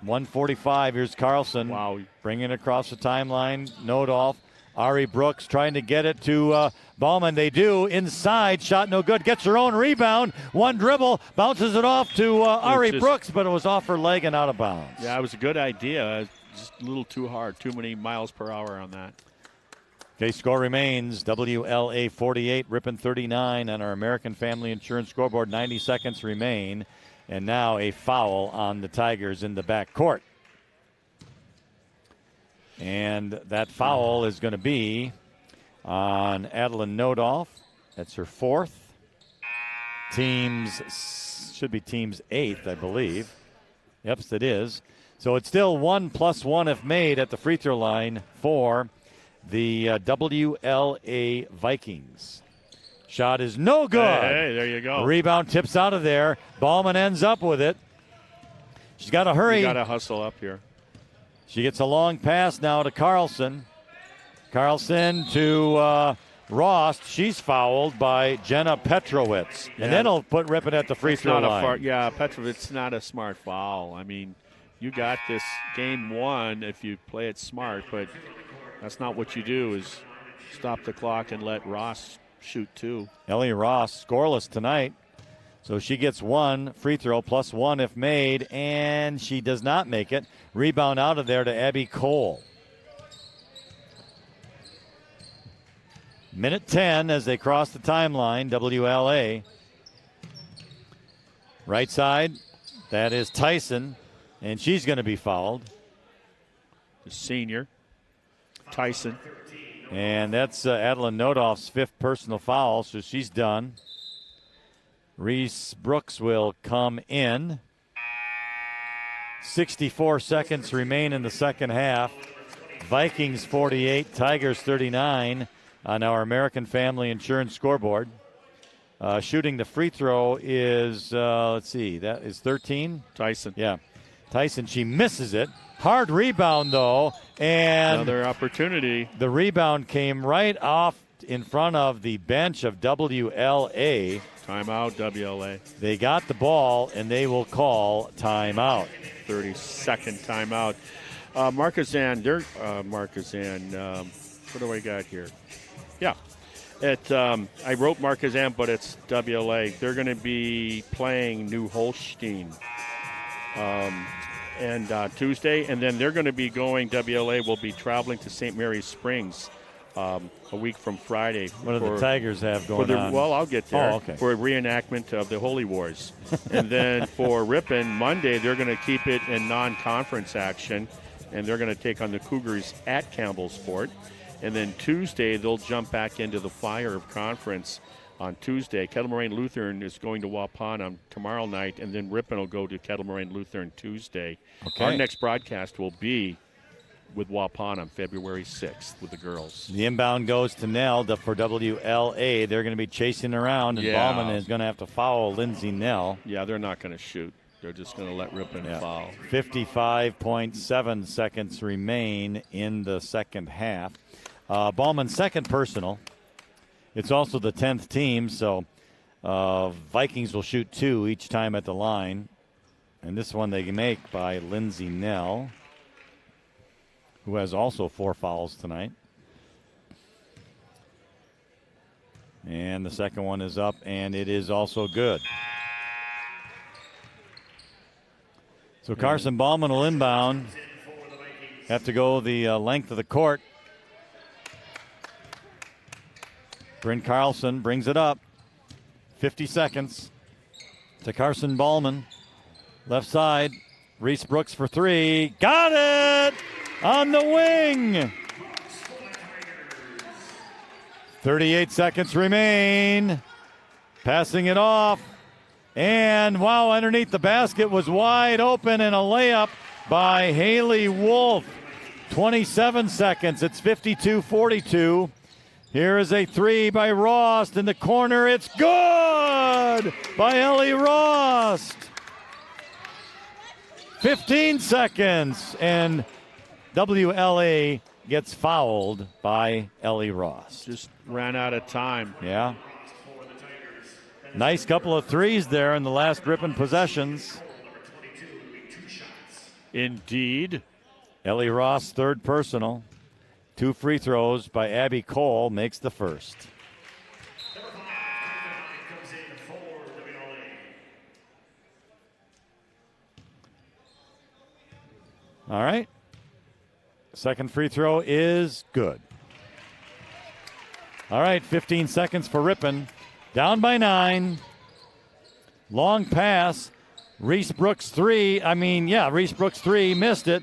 1:45. Here's Carlson. Wow. Bringing it across the timeline. Nodolf. Ari Brooks trying to get it to Ballman. They do. Inside. Shot no good. Gets her own rebound. One dribble. Bounces it off to Ari Brooks, but it was off her leg and out of bounds. Yeah, it was a good idea. Just a little too hard. Too many miles per hour on that. Okay, score remains WLA 48, Ripon 39 on our American Family Insurance scoreboard. 90 seconds remain. And now a foul on the Tigers in the backcourt. And that foul is going to be on Adeline Nodolf. That's her 4th. Should be team's 8th, I believe. Yep, it is. So it's still 1+1 if made at the free throw line for the WLA Vikings. Shot is no good. Hey, there you go. The rebound tips out of there. Ballman ends up with it. She's got to hurry. You got to hustle up here. She gets a long pass now to Carlson. Carlson to Ross. She's fouled by Jenna Petrowitz. And then he'll put Ripon at the free throw line. Petrowitz, not a smart foul. I mean, you got this game won if you play it smart, but that's not what you do, is stop the clock and let Ross shoot 2. Ellie Ross scoreless tonight. So she gets 1 free throw +1 if made, and she does not make it. Rebound out of there to Abby Cole. Minute 10 as they cross the timeline, WLA. Right side, that is Tyson, and she's going to be fouled. The senior, Tyson. And that's Adeline Nodolf's 5th personal foul, so she's done. Reese Brooks will come in. 64 seconds remain in the second half. Vikings 48, Tigers 39 on our American Family Insurance scoreboard. Shooting the free throw is, let's see, that is 13? Tyson. Yeah. Tyson, she misses it. Hard rebound, though. And another opportunity. The rebound came right off in front of the bench of WLA. Timeout, WLA. They got the ball, and they will call timeout. 30-second timeout. Markesan, what do I got here? Yeah. I wrote Markesan, but it's WLA. They're going to be playing New Holstein Tuesday, and then they're going to be WLA will be traveling to St. Mary's Springs a week from Friday. What do the Tigers have going on? Well, I'll get there. Oh, okay. For a reenactment of the Holy Wars. And then for Ripon, Monday, they're going to keep it in non-conference action, and they're going to take on the Cougars at Campbellsport. And then Tuesday, they'll jump back into the fire of conference on Tuesday. Kettle Moraine Lutheran is going to Waupun tomorrow night, and then Ripon will go to Kettle Moraine Lutheran Tuesday. Okay. Our next broadcast will be with Waupun on February 6th with the girls. The inbound goes to Nell for WLA. They're going to be chasing around, and Ballman is going to have to foul Lindsay Nell. Yeah, they're not going to shoot. They're just going to let Ripon foul. 55.7 seconds remain in the second half. Ballman's second personal. It's also the 10th team, so Vikings will shoot 2 each time at the line. And this one they make by Lindsay Nell, who has also 4 fouls tonight. And the second one is up, and it is also good. So Carson Ballman will inbound. Have to go the length of the court. Bryn Carlson brings it up. 50 seconds. to Carson Ballman. Left side. Reese Brooks for three. Got it! On the wing. 38 seconds remain. Passing it off. And wow, underneath the basket was wide open, and a layup by Haley Wolf. 27 seconds. It's 52-42. Here is a three by Rost in the corner. It's good by Ellie Rost. 15 seconds, and WLA gets fouled by Ellie Rost. Just ran out of time. Yeah. Nice couple of threes there in the last Ripon possessions. Indeed. Ellie Ross, third personal. 2 free throws by Abby Cole makes the first. All right. Second free throw is good. All right, 15 seconds for Ripon. Down by 9. Long pass. Reese Brooks 3. Reese Brooks 3 missed it.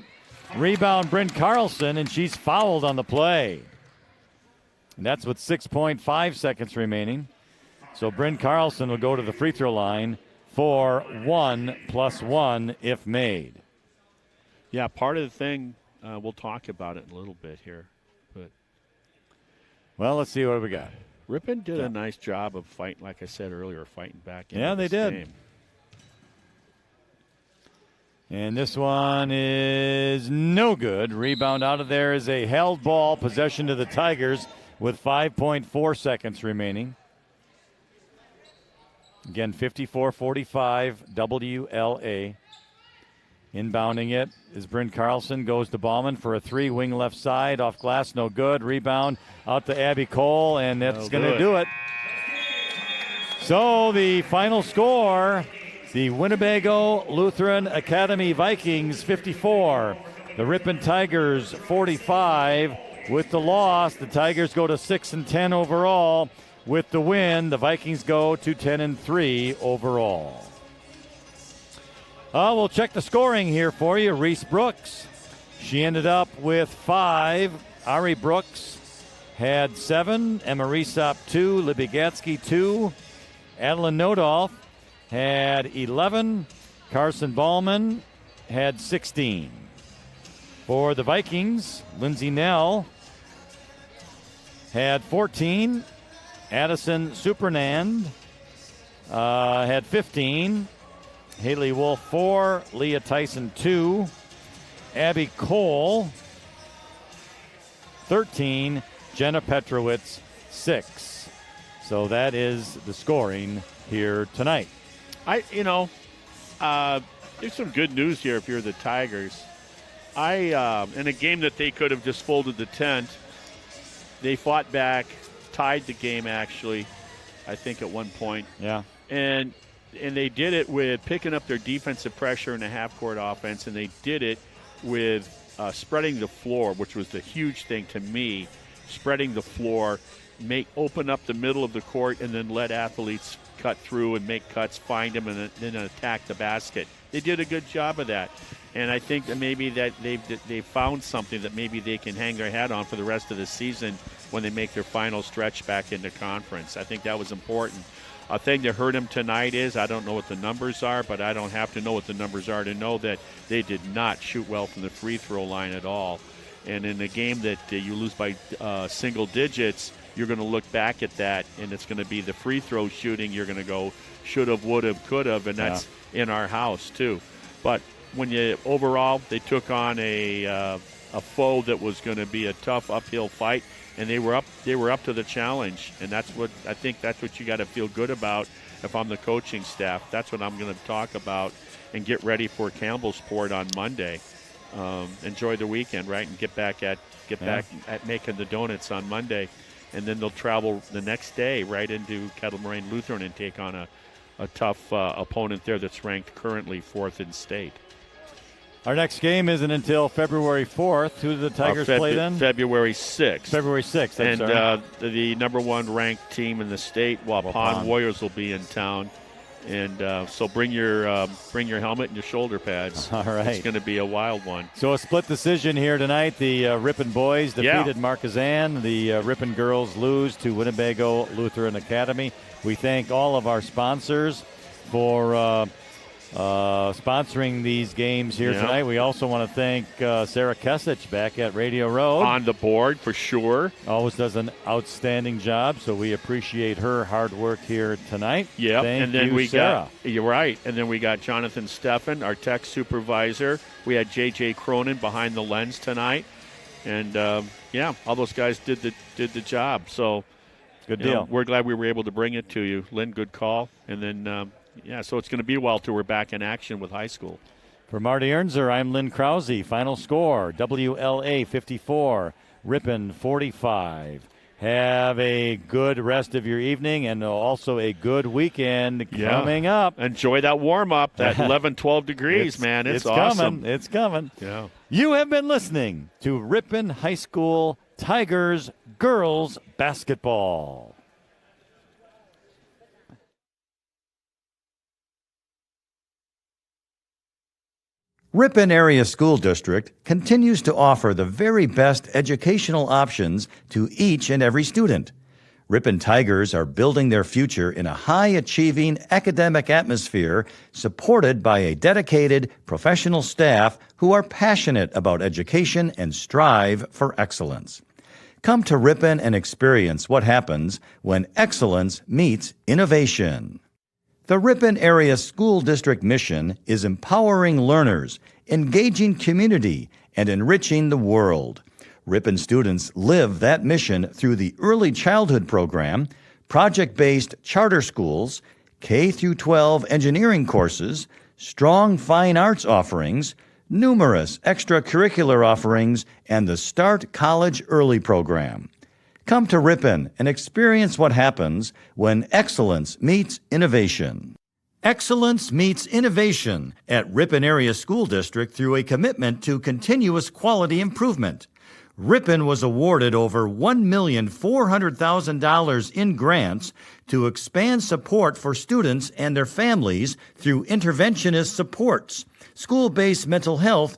Rebound Bryn Carlson, and she's fouled on the play. And that's with 6.5 seconds remaining. So Bryn Carlson will go to the free throw line for 1+1 if made. Yeah, part of the thing, we'll talk about it in a little bit here. But well, let's see what we got. Ripon did a nice job of fighting, like I said earlier, fighting back into Yeah, they this did. game. And this one is no good. Rebound out of there is a held ball, possession to the Tigers with 5.4 seconds remaining. Again, 54-45, WLA. Inbounding it is Bryn Carlson, goes to Ballman for a 3, wing left side, off glass, no good. Rebound out to Abby Cole, and that's going to do it. So the final score, the Winnebago Lutheran Academy Vikings 54, the Ripon Tigers 45. With the loss, the Tigers go to 6-10 overall. With the win, the Vikings go to 10-3 overall. We'll check the scoring here for you. Reese Brooks, she ended up with 5. Ari Brooks had 7. Emma Resop 2. Libby Gatsky 2. Adeline Nodolf had 11. Carson Ballman had 16. For the Vikings, Lindsay Nell had 14. Addison Supernand had 15. Haley Wolf 4. Leah Tyson 2. Abby Cole 13. Jenna Petrowitz 6. So that is the scoring here tonight. There's some good news here if you're the Tigers. In a game that they could have just folded the tent, they fought back, tied the game actually, I think at one point. Yeah. And they did it with picking up their defensive pressure in the half-court offense, and they did it with spreading the floor, which was the huge thing to me, spreading the floor, open up the middle of the court, and then let athletes cut through and make cuts, find them, and then attack the basket. They did a good job of that. And I think that maybe that they've found something that maybe they can hang their hat on for the rest of the season when they make their final stretch back into conference. I think that was important. A thing that hurt them tonight is, I don't know what the numbers are, but I don't have to know what the numbers are to know that they did not shoot well from the free throw line at all. And in a game that you lose by single digits, you're going to look back at that, and it's going to be the free throw shooting. You're going to go should have, would have, could have, and that's in our house too. But when overall, they took on a foe that was going to be a tough uphill fight, and they were up to the challenge. And that's what I think. That's what you got to feel good about. If I'm the coaching staff, that's what I'm going to talk about, and get ready for Campbellsport on Monday. Enjoy the weekend, right, and get back at making the donuts on Monday, and then they'll travel the next day right into Kettle Moraine Lutheran and take on a tough opponent there that's ranked currently 4th in state. Our next game isn't until February 4th. Who do the Tigers play then? February 6th. February 6th, and the number 1 ranked team in the state, Waupun Warriors will be in town. And so bring your helmet and your shoulder pads. All right. It's going to be a wild one. So a split decision here tonight. The Ripon boys defeated Markesan. The Ripon girls lose to Winnebago Lutheran Academy. We thank all of our sponsors for sponsoring these games here tonight. We also want to thank Sarah Kesich back at Radio Road. On the board, for sure. Always does an outstanding job, so we appreciate her hard work here tonight. Yeah, and then we Sarah. You're right. And then we got Jonathan Steffen, our tech supervisor. We had J.J. Cronin behind the lens tonight. And, all those guys did the job. So, good deal. We're glad we were able to bring it to you. Lynn, good call. And then, so it's going to be a while till we're back in action with high school. For Marty Ernser, I'm Lynn Krause. Final score, WLA 54, Ripon 45. Have a good rest of your evening and also a good weekend coming up. Enjoy that warm-up, that 11, 12 degrees, man. It's awesome. It's coming. Yeah. You have been listening to Ripon High School Tigers girls basketball. Ripon Area School District continues to offer the very best educational options to each and every student. Ripon Tigers are building their future in a high-achieving academic atmosphere supported by a dedicated professional staff who are passionate about education and strive for excellence. Come to Ripon and experience what happens when excellence meets innovation. The Ripon Area School District mission is empowering learners, engaging community, and enriching the world. Ripon students live that mission through the Early Childhood Program, project-based charter schools, K-12 engineering courses, strong fine arts offerings, numerous extracurricular offerings, and the Start College Early program. Come to Ripon and experience what happens when excellence meets innovation. Excellence meets innovation at Ripon Area School District through a commitment to continuous quality improvement. Ripon was awarded over $1,400,000 in grants to expand support for students and their families through interventionist supports, school-based mental health,